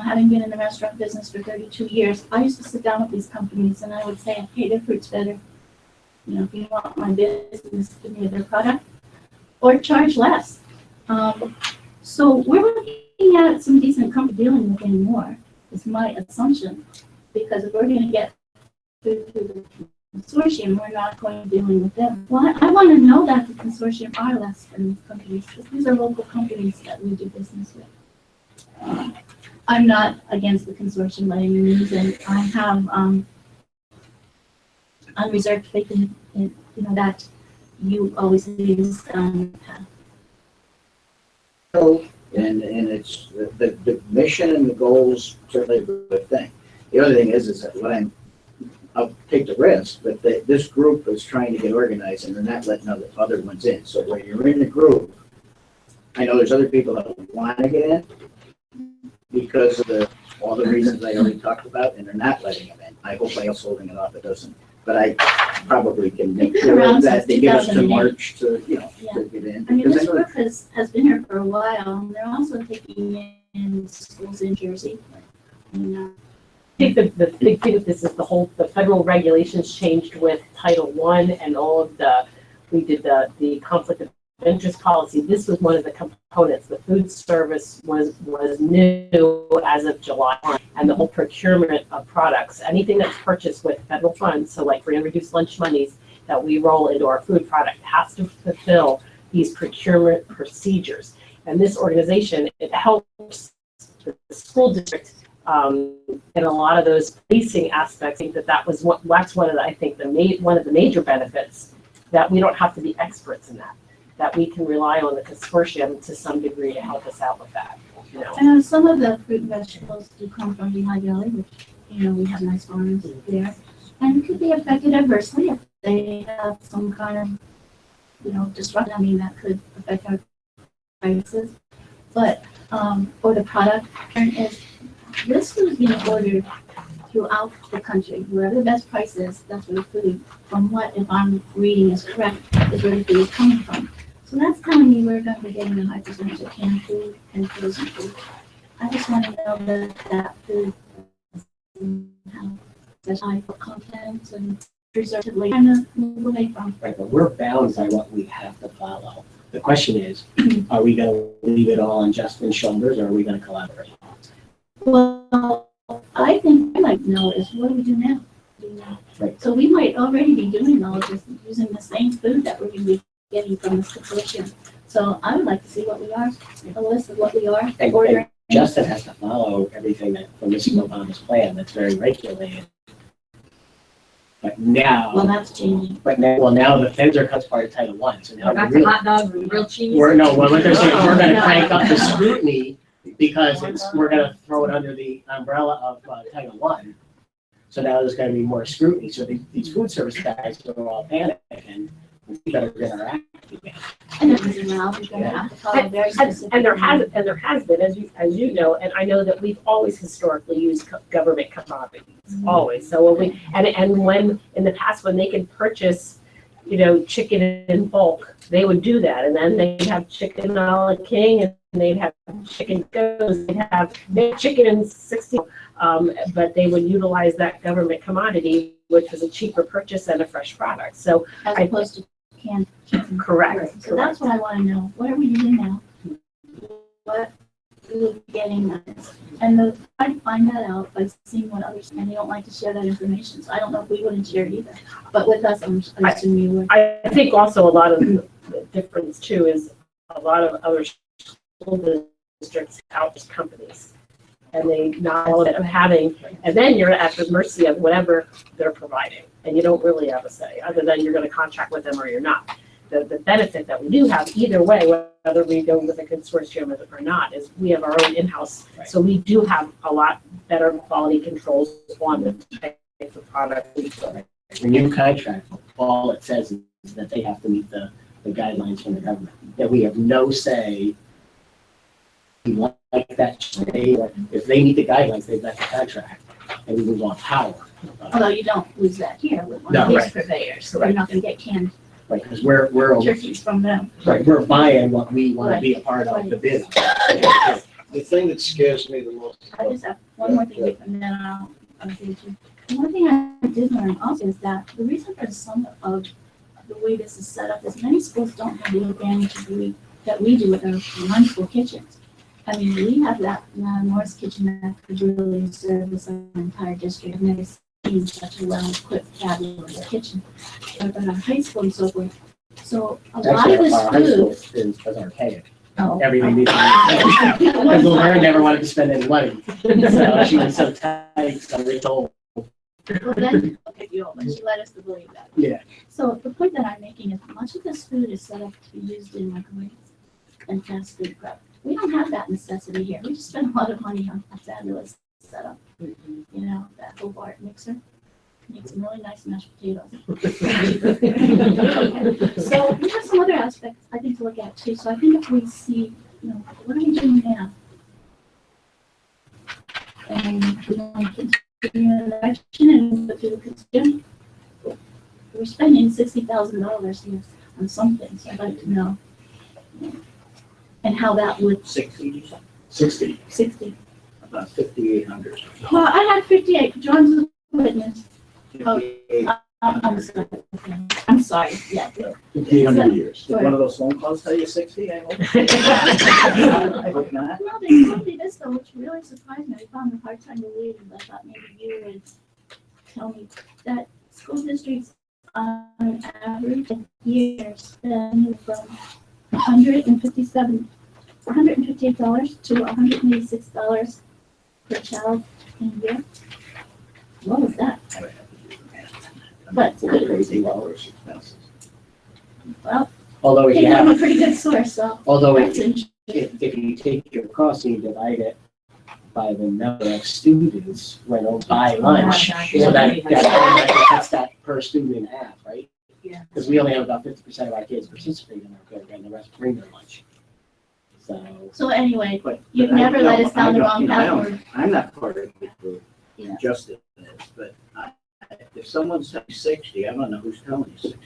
Having been in the restaurant business for 32 years, I used to sit down with these companies and I would say, hey, their fruit's better. If you want my business, give me their product or charge less. So we're looking at some decent company dealing with anymore, is my assumption. Because if we're going to get food through the consortium, we're not going to be dealing with them. Well, I want to know that the consortium are less than these companies, because these are local companies that we do business with. I'm not against the consortium by any means, and I have unreserved faith in that you always lead us down the path. And it's, the mission and the goals certainly a good thing. The other thing is that I'll take the risk, but this group is trying to get organized and they're not letting other ones in. So when you're in a group, I know there's other people that want to get in because of all the reasons I already talked about, and they're not letting them in. I hope else holding it off, it doesn't. But I probably can make sure that they give us to March to, to get in. I mean, Because this group has been here for a while, and they're also taking in schools in Jersey. I think the big thing with this is the federal regulations changed with Title I and all of we did the conflict of interest policy. This was one of the components. The food service was new as of July 1, and the whole procurement of products, anything that's purchased with federal funds, so like free and reduced lunch monies that we roll into our food product, has to fulfill these procurement procedures. And this organization, it helps the school district in a lot of those policing aspects. I think that's one of the major benefits, that we don't have to be experts in that we can rely on the consortium to some degree to help us out with that. And some of the fruit and vegetables do come from Lehigh Valley, which we have nice farms there. And could be affected adversely if they have some kind of, disruption. I mean, that could affect our prices. But, or the product, and if this food is being ordered throughout the country, wherever the best price is, that's where the food, from what, if I'm reading is correct, is where the food is coming from. So that's telling me we're going to be getting a high percentage of canned food and frozen food. I just want to know that that food doesn't have such high content and preservatively kind of move away from. Right, but we're bound by what we have to follow. The question is, are we going to leave it all on Justin's shoulders, or are we going to collaborate? Well, I think I'd like to know is what do we do now? Right. So we might already be doing all of this, using the same food that we're going to be getting from this consortium. So I would like to see what we are, a list of what we are ordering. And Justin has to follow everything that from Mrs. Obama's plan that's very regulated. But now, Well, that's changing. now the feds are cut part of Title I, so now Back we're to hot dogs and grilled cheese. what they're saying, we're gonna No. crank up the scrutiny because we're gonna throw it under the umbrella of Title I. So now there's gonna be more scrutiny, so these food service guys are all panicking, we better get our act together. And this is now, we're going to have to follow very specific. And there has been, as you know, and I know that we've always historically used government commodities, always. So when when in the past, when they could purchase, chicken in bulk, they would do that. And then they'd have chicken a la king, and they'd have chicken goes, they'd have chicken in 60, but they would utilize that government commodity, which was a cheaper purchase than a fresh product. So As opposed to canned chicken. correct. So that's what I want to know. What are we using now? What are we getting now? And I find that out by seeing what others, and they don't like to share that information. So I don't know if we wouldn't share it either. But with us, I assume you would. I think also a lot of the difference too is a lot of other school districts outsource companies. And they not all of it of having, and then you're at the mercy of whatever they're providing. And you don't really have a say, other than you're gonna contract with them or you're not. The benefit that we do have either way, whether we go with a consortium or not, is we have our own in-house. So we do have a lot better quality controls on the type of product we put. The new contract, all it says is that they have to meet the guidelines from the government, that we have no say. We like that, if they meet the guidelines, they've got the contract, and we move on power. Although you don't lose that here with one No, of these right. purveyors. So Correct. you're not going to get canned Right, because we're turkeys from them. right, we're buying what we want to be a part of the bid. The thing that scares me the most. I just have one more thing, and then I'll say to you. One thing I did learn also is that the reason for some of the way this is set up is many schools don't have the advantage that we do with our one school kitchens. I mean, we have that Morris kitchen that could really service our entire district. I've never seen such a well-equipped, fabulous kitchen. But our high school and so forth. So a lot of this Our high school food. is archaic. Oh. Everything needs to be. Because Laverne never wanted to spend any money, so she was so tight, so they told. Well, then, okay, you but she let us to believe that. Yeah. So the point that I'm making is much of this food is set up to be used in microwaves and fast food prep. We don't have that necessity here. We just spend a lot of money on a fabulous setup. That Hobart mixer makes some really nice mashed potatoes. So we have some other aspects I think to look at too. So I think if we see, what are we doing now? And we want to continue in the direction and go to the consumer. We're spending $60,000 here on some things. I'd like to know. And how that would. 60. 60. About 5,800. Well, I had 58. John's a witness. Oh, I'm sorry. I'm sorry. Yeah. 5,800 years. Did Right. one of those phone calls tell you 60? I hope. I hope not. Well, they told me this though, which really surprised me. I found a hard time believing, but I thought maybe you would tell me that school districts on average a year spend from $158 to $186 per child in a year. What was that? But Crazy dollars expenses. well, Although if hey, you I'm a have, pretty good source, so. although that's if interesting. if you take your cost and you divide it by the number of students when they buy lunch. Yeah. So that cuts that per student in half, right? Yeah. Because we only have about 50% of our kids participating in our program, the rest bring their lunch. So anyway, But you've I never led us down the don't- wrong you know, I path. don't- I'm not part of the group, Yeah. Justin is, but if someone's telling you 60, I don't know who's telling you 60.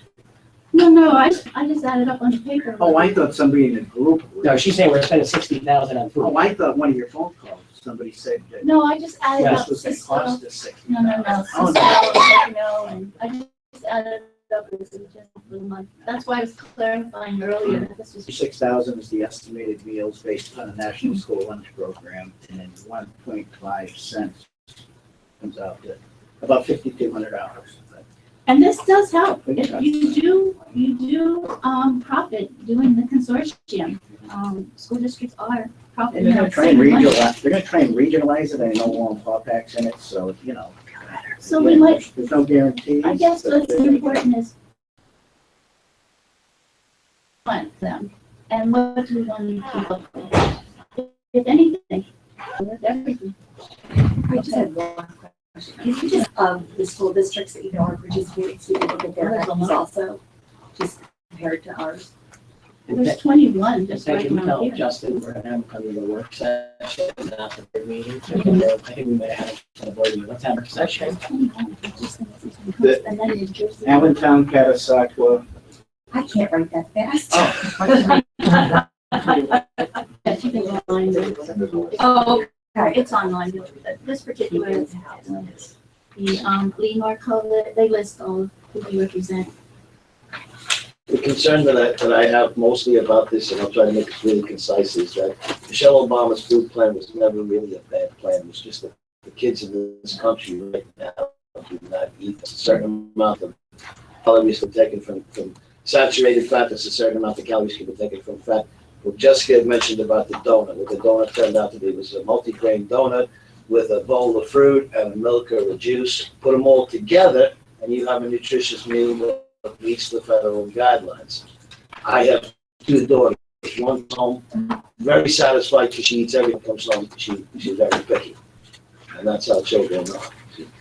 No, I just added up on the paper. Oh, I thought somebody in the group. No, she's saying we're spending 60,000 on food. Oh, I thought one of your phone calls, somebody said that No, I just added this up was gonna Cisco. cost us 60. No, Oh, Cisco, Techno, and I just added up this is just for the month. That's why I was clarifying earlier that this was. 6,000 is the estimated meals based on a national school lunch program, and 1.5 cents comes out to about $5,200. And this does help. If you do profit doing the consortium. School districts are profit. And they're gonna try and regionalize it, I know Warren Pawpack's in it, so, you know. So we might, There's no guarantees. I guess but what's important is want them, and what do we want to keep up with? If anything, with everything. I just had one question. Can you just, the school districts that you know are participating, so you can look at their numbers also, just compared to ours? There's 21 just Thank right you, around tell here. Justin, we're gonna have him come to the work session, not the board meeting. I think we might have him for the board meeting. Let's have a session. And then New Jersey. Allentown, Catasauqua. I can't write that fast. Yes, you can go online. Oh, okay. It's online. This particular is the Lee Markova, they list all who we represent. The concern that I have mostly about this, and I'll try to make it really concise, is that Michelle Obama's food plan was never really a bad plan. It was just that the kids in this country right now do not eat a certain amount of calories can be taken from saturated fat. There's a certain amount of calories can be taken from fat. What Jessica had mentioned about the donut, what the donut turned out to be was a multi-grain donut with a bowl of fruit and milk or a juice. Put them all together, and you have a nutritious meal that meets the federal guidelines. I have two daughters. One's home, very satisfied because she eats everything, comes home, she's very picky. And that's how children are.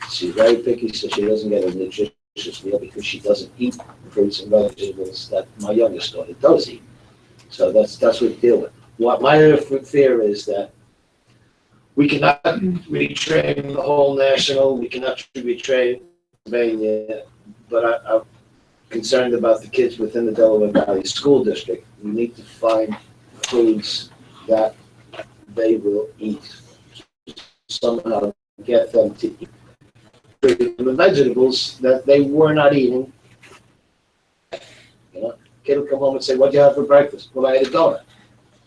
She's very picky, so she doesn't get a nutritious meal because she doesn't eat the fruits and vegetables that my youngest daughter does eat. So that's what we deal with. What my other fear is that we cannot retrain the whole national, we cannot retrain Pennsylvania, but I'm concerned about the kids within the Delaware Valley School District. We need to find foods that they will eat, somehow get them to eat the vegetables that they were not eating. You know, kid will come home and say, "What'd you have for breakfast?" "Well, I ate a donut."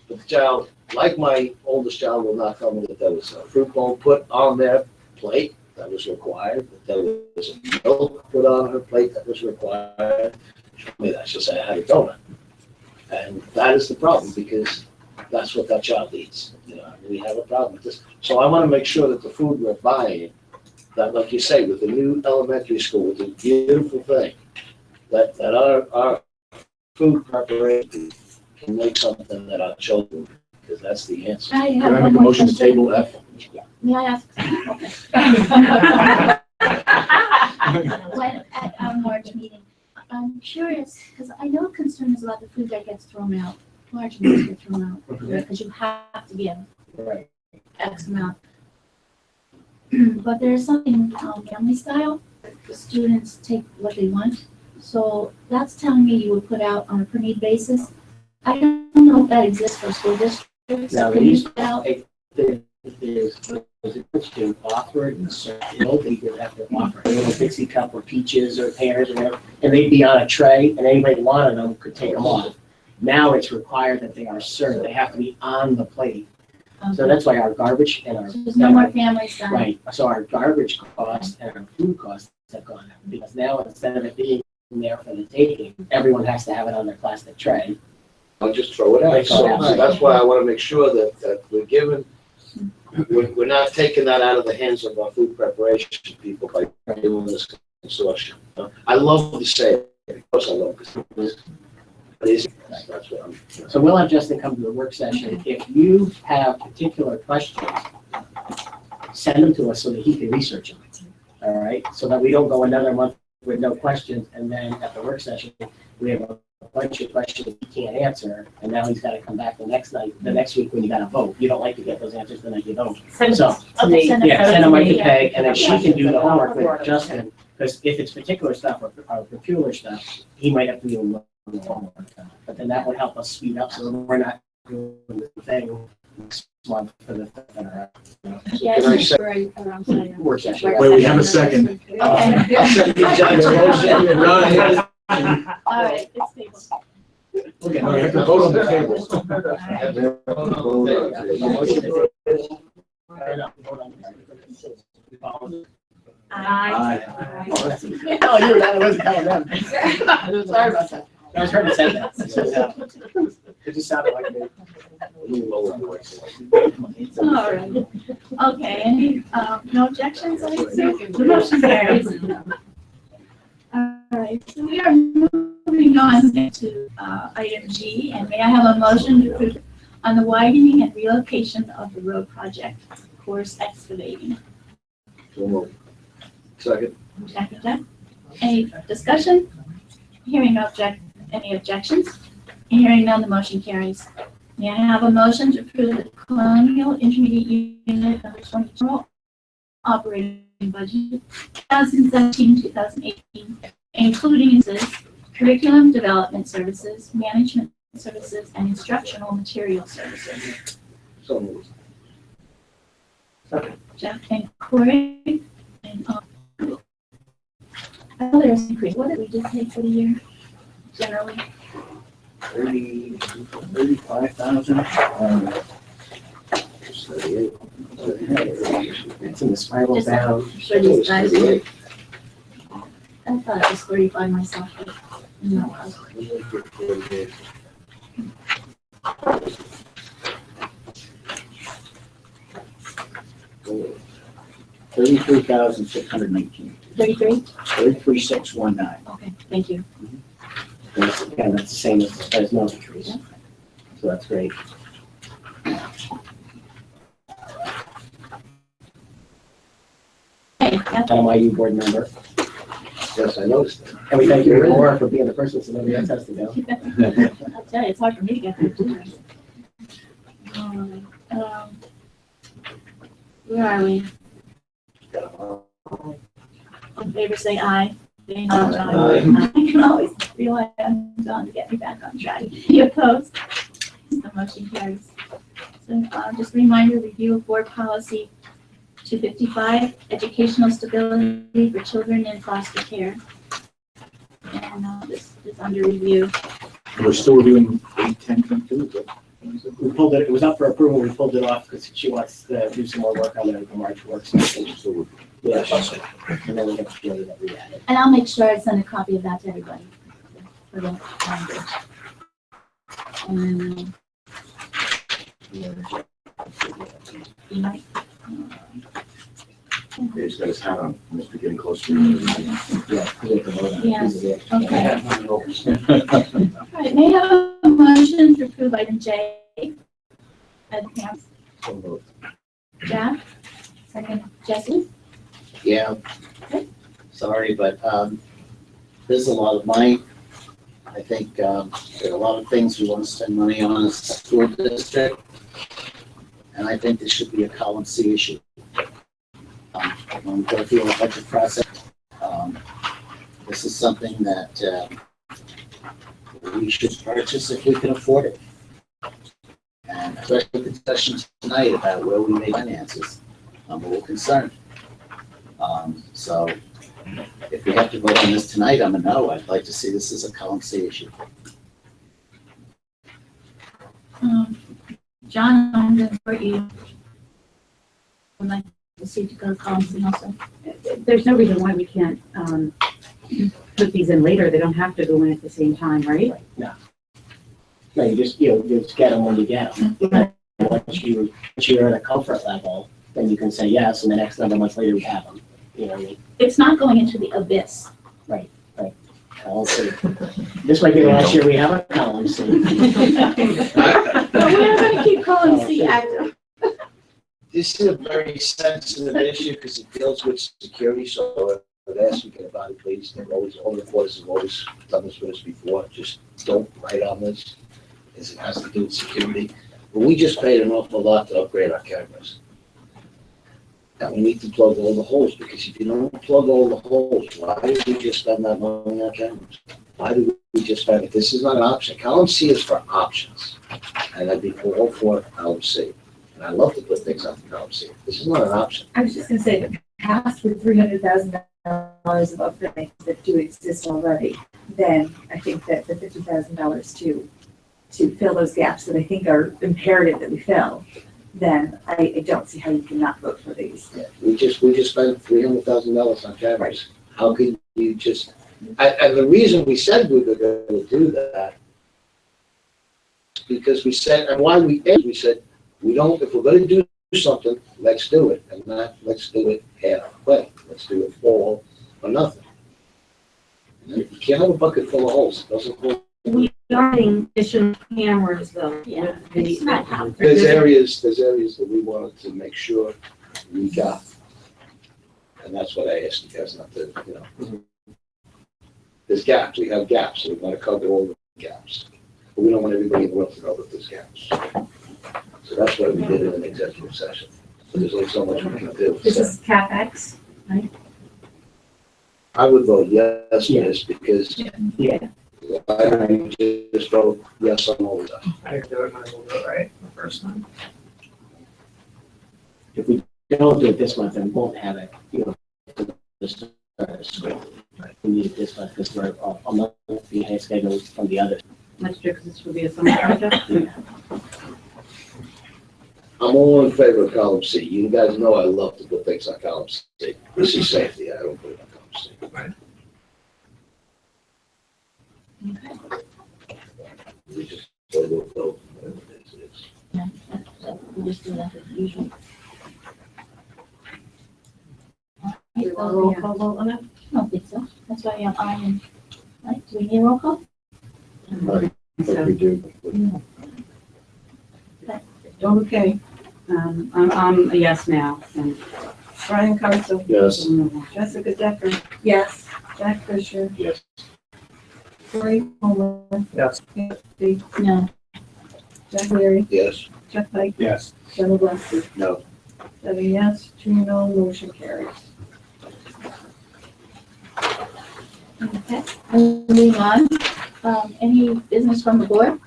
But the child, like my oldest child, will not tell me that there was a fruit bowl put on their plate that was required, that there was a milk put on her plate that was required. Show me that. She'll say, "I had a donut." And that is the problem, because that's what that child eats. You know, we have a problem with this. So I want to make sure that the food we're buying, that, like you say, with the new elementary school, with the beautiful thing, that our food preparation can make something that our children, because that's the answer. I have Can I one make a more motion to question. table F? May I ask? When, at our March meeting, I'm curious, because I know concern is about the food that gets thrown out, large amounts get thrown out, because you have to give Right. X amount. But there's something, family style, the students take what they want. So that's telling me you would put out on a per need basis. I don't know if that exists for school districts. Now, Can they you used put out? is to offer it, and serve, you know, they could have to offer a little Dixie cup or peaches or pears or whatever, and they'd be on a tray, and anybody who wanted them could take them off. Now it's required that they are served, they have to be on the plate. So that's why our garbage and our. So there's no more family style. Right, so our garbage costs and our food costs have gone up, because now instead of it being there for the taking, everyone has to have it on their plastic tray. I'll just throw it out. So that's why I want to make sure that we're giving, we're not taking that out of the hands of our food preparation people by doing this consortium. I love the sale, of course I love this. That's what I'm. So we'll have Justin come to the work session. If you have particular questions, send them to us so that he can research them. All right, so that we don't go another month with no questions, and then at the work session, we have a bunch of questions he can't answer, and now he's gotta come back the next week when you gotta vote. You don't like to get those answers the night you don't. So, Okay, send it. yeah, send them right to Peg, and then she can do the homework with Justin, because if it's particular stuff or peculiar stuff, he might have to do a little homework. But then that would help us speed up, so we're not doing the thing next month for the, Yeah, Can I it's say- right around there. work session. Wait, we have a second. Okay. I'll second John's motion. Ron, All right, it's tabled. Okay, now we have to vote on the table. Aye. Oh, you were that, I wasn't telling them. Sorry about that. I was trying to say that. It just sounded like me. All right. Okay, any, no objections, I see. The motion carries. All right, so we are moving on to, item G, and may I have a motion to approve on the widening and relocation of the road project, course excavating? Second. Second. Any discussion? Hearing no any objections? Hearing none, the motion carries. May I have a motion to approve the Colonial Intermediate Unit number 22 operating budget 2017-2018, including curriculum development services, management services, and instructional material services? So moved. Jeff and Corey. And, there's an increase. What did we just take for the year, generally? 35,000. It's in the spiral Just down. for these guys. I thought it was 35 myself, but no. 33,619. 33? 33,619. Okay, thank you. Yeah, that's the same as most trees. So that's great. Hey, MIU board member. Yes, I noticed that. And we thank you more for being the person so nobody else has to go. I'll tell you, it's hard for me to get there too. Where are we? All in favor, say aye. Say no, Aye. I can always rely on John to get me back on track. You opposed? The motion carries. So, just a reminder, review of board policy 255, educational stability for children in foster care. And, this is under review. We're still doing 810.2, but We pulled it, it was up for approval, we pulled it off because she wants to do some more work on the March work session. Yeah, and then we have to do that we added. And I'll make sure I send a copy of that to everybody. For the language. And you might. he's got his hat on, Mr. Getting closer. Yeah. we have to vote on it. Yes, Yeah. okay. All right, may I have a motion to approve item J? Advance. Jack? Second, Jesse? Yeah. Sorry, but there's a lot of money. I think there are a lot of things we want to spend money on as a school district. And I think this should be a column C issue. When we go through a budget process, this is something that we should purchase if we can afford it. And especially the discussion tonight about where we make finances, I'm a little concerned. So if we have to vote on this tonight, I'm a no. I'd like to see this as a column C issue. John, I'm going to support you. I'd like to see to go to column C also. There's no reason why we can't, put these in later. They don't have to go in at the same time, right? No, you just get them when you get them. Once you're at a comfort level, then you can say yes, and the next number of months later we have them. You know what I mean? It's not going into the abyss. Right. All C. This might be the last year we have a column C. But we're gonna keep calling C active. This is a very sensitive issue because it deals with security, so I would ask you to get about it, please. They've always, all the reporters have always done this with us before. Just don't write on this, as it has to do with security. But we just paid an awful lot to upgrade our cameras. And we need to plug all the holes, because if you don't plug all the holes, why do we just spend that money on cameras? Why do we just spend it? This is not an option. Column C is for options. And I'd be all for column C. And I love to put things on column C. This is not an option. I was just gonna say, the past with $300,000 of upgrades that do exist already, then I think that the $50,000 to fill those gaps that I think are imperative that we fill, then I don't see how you cannot vote for these. Yeah, we just spent $300,000 on cameras. How could you just, and the reason we said we were gonna do that, because we said, and why we said, we don't, if we're gonna do something, let's do it, and not, let's do it halfway. Let's do it all or nothing. You can't have a bucket full of holes, it doesn't hold. We are getting additional cameras though. Yeah, with the- it's not how. There's areas that we wanted to make sure we got. And that's what I asked you guys not to, you know. There's gaps, we have gaps, we want to cover all the gaps. But we don't want everybody in the world to know that there's gaps. So that's why we did it in an executive session. But there's only so much we can do. This is CapEx, right? I would vote yes, yes, because Yeah. I don't just vote yes on all the time. I could do it, might as well do it right the first time. If we don't do it this month, then we won't have it, you know, for the start of school. We need it this month because we're a month behind schedule from the others. That's true, because this would be a summer project. I'm all in favor of column C. You guys know I love to put things on column C. This is safety, I don't put it on column C. We just go. Yeah, so we just do that as usual. Do you want a roll call vote on it? I don't think so. That's why I'm eyeing, right? Do we need a roll call? I think we do. Okay. I'm a yes now, and Brian Carson. Yes. Jessica Decker. Yes. Jack Fisher. Yes. Cory Homer. Yes. Kathy. No. Jack Leary. Yes. Jeff Dyke. Yes. Jenna Blessy. No. 7 yes, 2 no, motion carries. Okay, moving on. Any business from the board?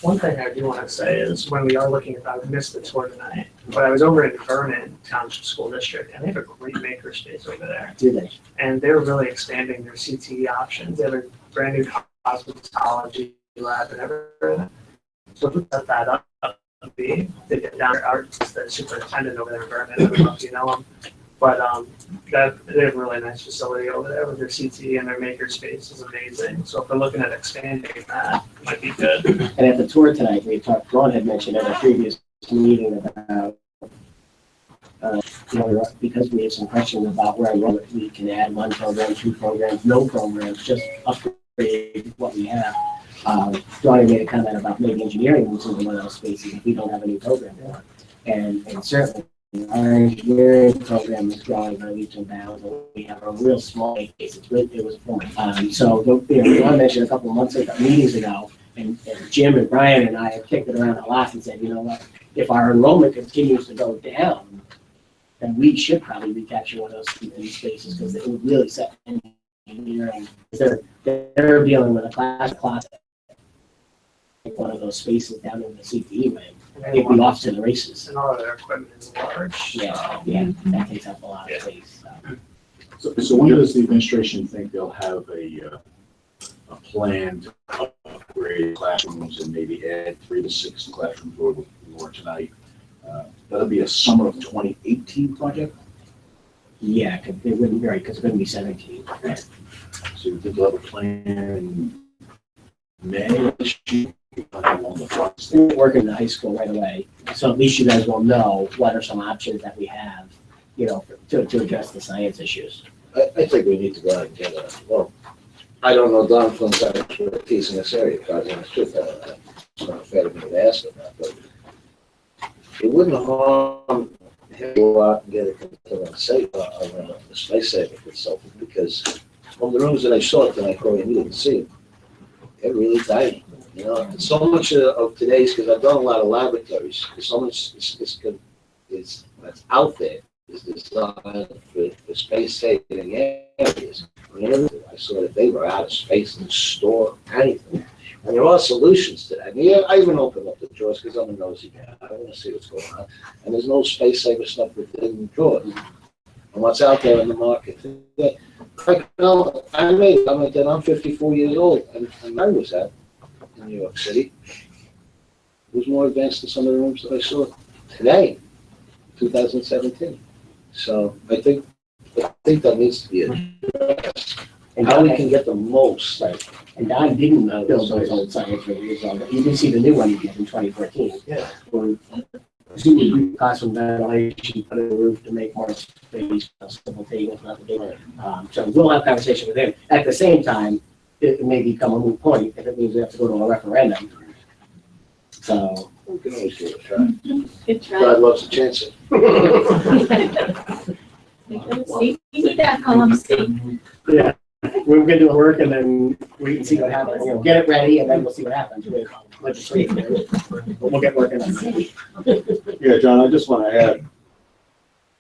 One thing I do want to say is when we are looking at, I missed the tour tonight, but I was over in Vernon Township School District, and they have a great makerspace over there. Do they? And they're really expanding their CTE options. They have a brand new cosmetology lab and everything. So to set that up, they did down there, Art's the superintendent over there in Vernon. I don't know if you know him. But they have a really nice facility over there with their CTE, and their makerspace is amazing. So if we're looking at expanding that, it might be good. And at the tour tonight, we talked, Ron had mentioned at a previous meeting about, you know, because we have some questions about where we can add 1 program, 2 programs, no programs, just upgrade what we have. Ron made a comment about maybe engineering moves into one of those spaces if we don't have a new program there. And certainly, our engineering program is growing by leaps and bounds, and we have a real small case. It was fun. So, you know, Ron mentioned a couple of meetings ago, and Jim and Brian and I have kicked it around a lot and said, you know what, if our enrollment continues to go down, then we should probably recapture one of those spaces because it would really set engineering. They're dealing with a class, one of those spaces down in the CTE wing. It'd be off to the races. And all of their equipment is large. Yeah, yeah, that takes up a lot of space. So when does the administration think they'll have a plan to upgrade classrooms and maybe add 3 to 6 classrooms or tonight? That'll be a summer of 2018 project? Yeah, it wouldn't be right, because it's gonna be 17. So you think they'll have a plan in May of this year? We're working in the high school right away, so at least you guys will know what are some options that we have, you know, to address the science issues. I think we need to go out and get a, well, I don't know Don Flynn's expertise in this area, God, and it's truth, it's not fair to me to ask him that, but it wouldn't harm him to go out and get a space saving consultant, because on the rooms that I saw tonight, Corey, and you didn't see them, they're really tiny. You know, and so much of today's, because I've done a lot of laboratories, so much is that's out there is designed for space saving areas. I saw that they were out of space to store anything. And there are solutions to that. And yeah, I even opened up the drawers because I'm a nosy guy. I want to see what's going on. And there's no space saver stuff within the drawers. And what's out there in the market. Like, no, I'm 54 years old, and I was at in New York City. It was more advanced than some of the rooms that I saw today, 2017. So I think that needs to be addressed. And how we can get the most. Right. And Don didn't build those old science radios on it. You can see the new one he did in 2014. Yeah. Where assuming classroom ventilation, put in the roof to make more space, simple tables, not the big one. So we'll have a conversation with him. At the same time, it may become a moot point if it means we have to go to a referendum. So. We can always give it a try. Good try. God loves a chance. You need that, Steve. Yeah. We're gonna do the work and then we can see what happens, you know, get it ready and then we'll see what happens with legislation. But we'll get working on that. Yeah, John, I just want to add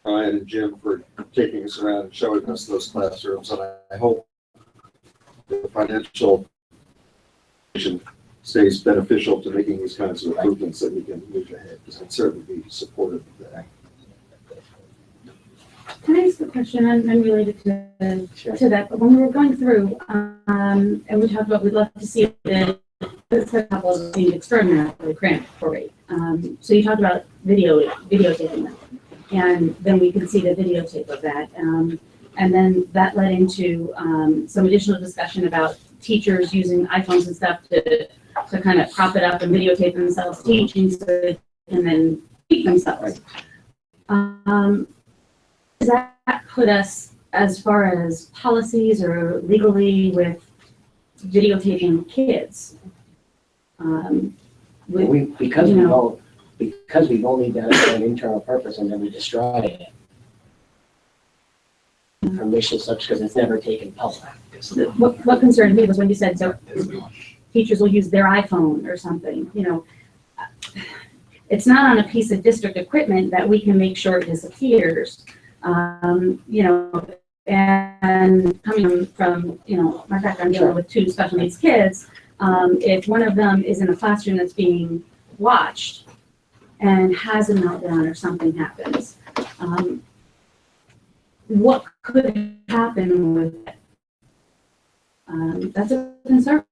Ryan and Jim for taking us around and showing us those classrooms, and I hope the financial stays beneficial to making these kinds of improvements that we can move ahead, because I'd certainly be supportive of that. Can I ask a question unrelated to that? But when we were going through, and we talked about, we'd love to see the couple of things extraordinary for the grant for rate. So you talked about videotaping them, and then we could see the videotape of that. And then that led into some additional discussion about teachers using iPhones and stuff to kind of prop it up and videotape themselves teaching so they can then teach themselves. Does that put us as far as policies or legally with videotaping kids? Because we've only done it for an internal purpose and then we destroy it. Permission such because it's never taken public. What concerned me was when you said so teachers will use their iPhone or something, you know. It's not on a piece of district equipment that we can make sure it disappears. You know, and coming from, you know, my background dealing with 2 special needs kids, if one of them is in a classroom that's being watched and has a meltdown or something happens, what could happen with it? That's a concern,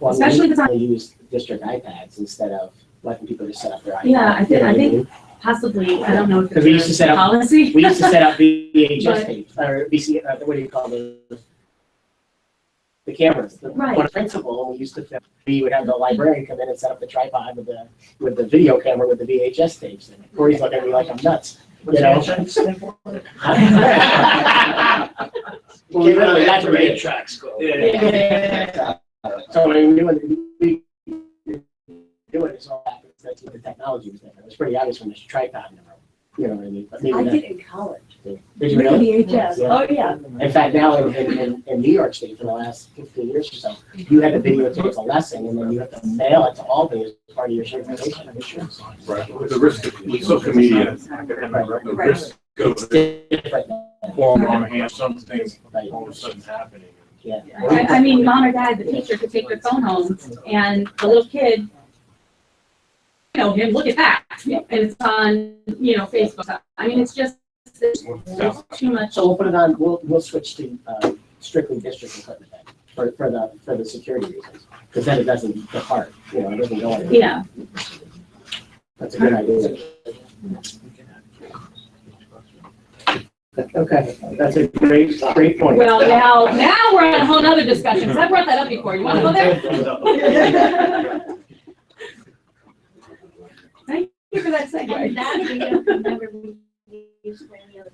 Well, especially we because use district iPads instead of letting people just set up their iPad. yeah, I think possibly, I don't know if Because we used to set up policy. We used to set up VHS But- tapes or VC. What do you call those? The cameras. Right. When a principal, we used to we would have the librarian come in and set up the tripod with the video camera with the VHS tapes. And Corey's looking at me like I'm nuts. You know? Well, really, that's what it tracks go. Yeah. So when we do it, it's all that. That's what the technology was there. It was pretty obvious when there's a tripod in the room. You know what I mean? But maybe I not. did in college. Did you really? VHS. Oh, yeah. In fact, now in New York State for the last 15 years or so, you had to videotape a lesson and then you have to mail it to Albany as part of your certification of insurance. Right, with the risk with social media, the risk of Different. form on hand, something all of a sudden happening. Yeah. I mean, mom or dad, the teacher could take their phone home and the little kid, you know, him, look at that, and it's on, you know, Facebook. I mean, it's just, there's too much. So we'll put it on, we'll switch to strictly district equipment then, for the security reasons. Because then it doesn't depart, you know, it doesn't go anywhere. Yeah. That's a good idea. Okay, that's a great point. Well, now we're on a whole nother discussion, because I brought that up before. You want to go there? Thank you for that And segue. that video can never be used for any other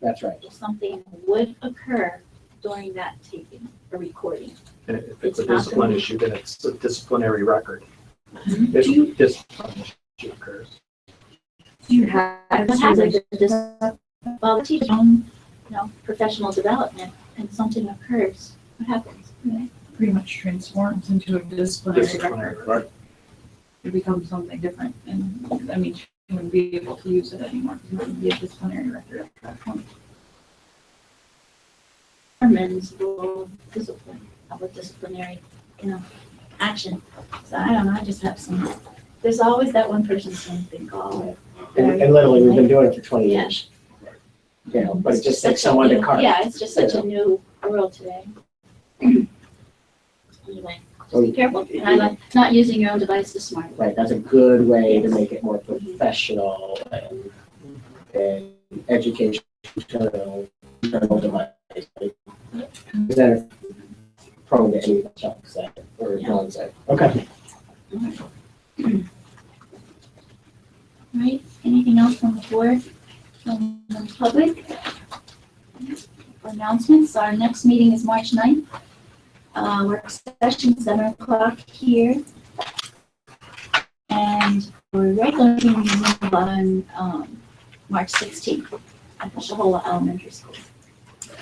That's right. if something would occur during that taping or recording. And if it's a It's not discipline gonna- issue, then it's a disciplinary record. Do If you- discipline issue occurs. Do you have, what happens if this, well, the teacher's own, professional development and something occurs, what happens? Pretty much transforms into a disciplinary Disciplinary, record. right? It becomes something different, and, I mean, she wouldn't be able to use it anymore, because it would be a disciplinary record at that point. Determines the role of discipline, of a disciplinary, action. So I don't know, I just have some, there's always that one person saying, oh. And literally, we've been doing it for 20 Yeah. years. You know, but it It's just takes such a someone to new- carve. Yeah, it's just such a new world today. Anyway, So be careful, and I like not using your own devices smartly. Right, that's a good way to make it more professional and educational device. Instead of prone to any junk set or non-set. Okay. Right, anything else from the board, from the public? For announcements, our next meeting is March 9th. Work session, 7 o'clock here. And our regular meeting is on, March 16th at the Shahola Elementary School,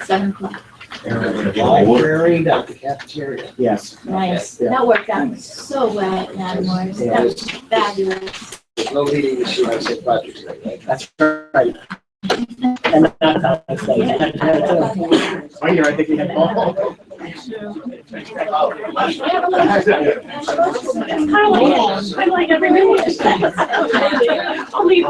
7 o'clock. Library, not the cafeteria. Yes. Nice, Yeah. that worked out so well at Matamoros, that was fabulous. There's no meeting this year on St. Patrick's Day, right? That's right. And that's one year I think we had all. It's kind of like every minute. Only,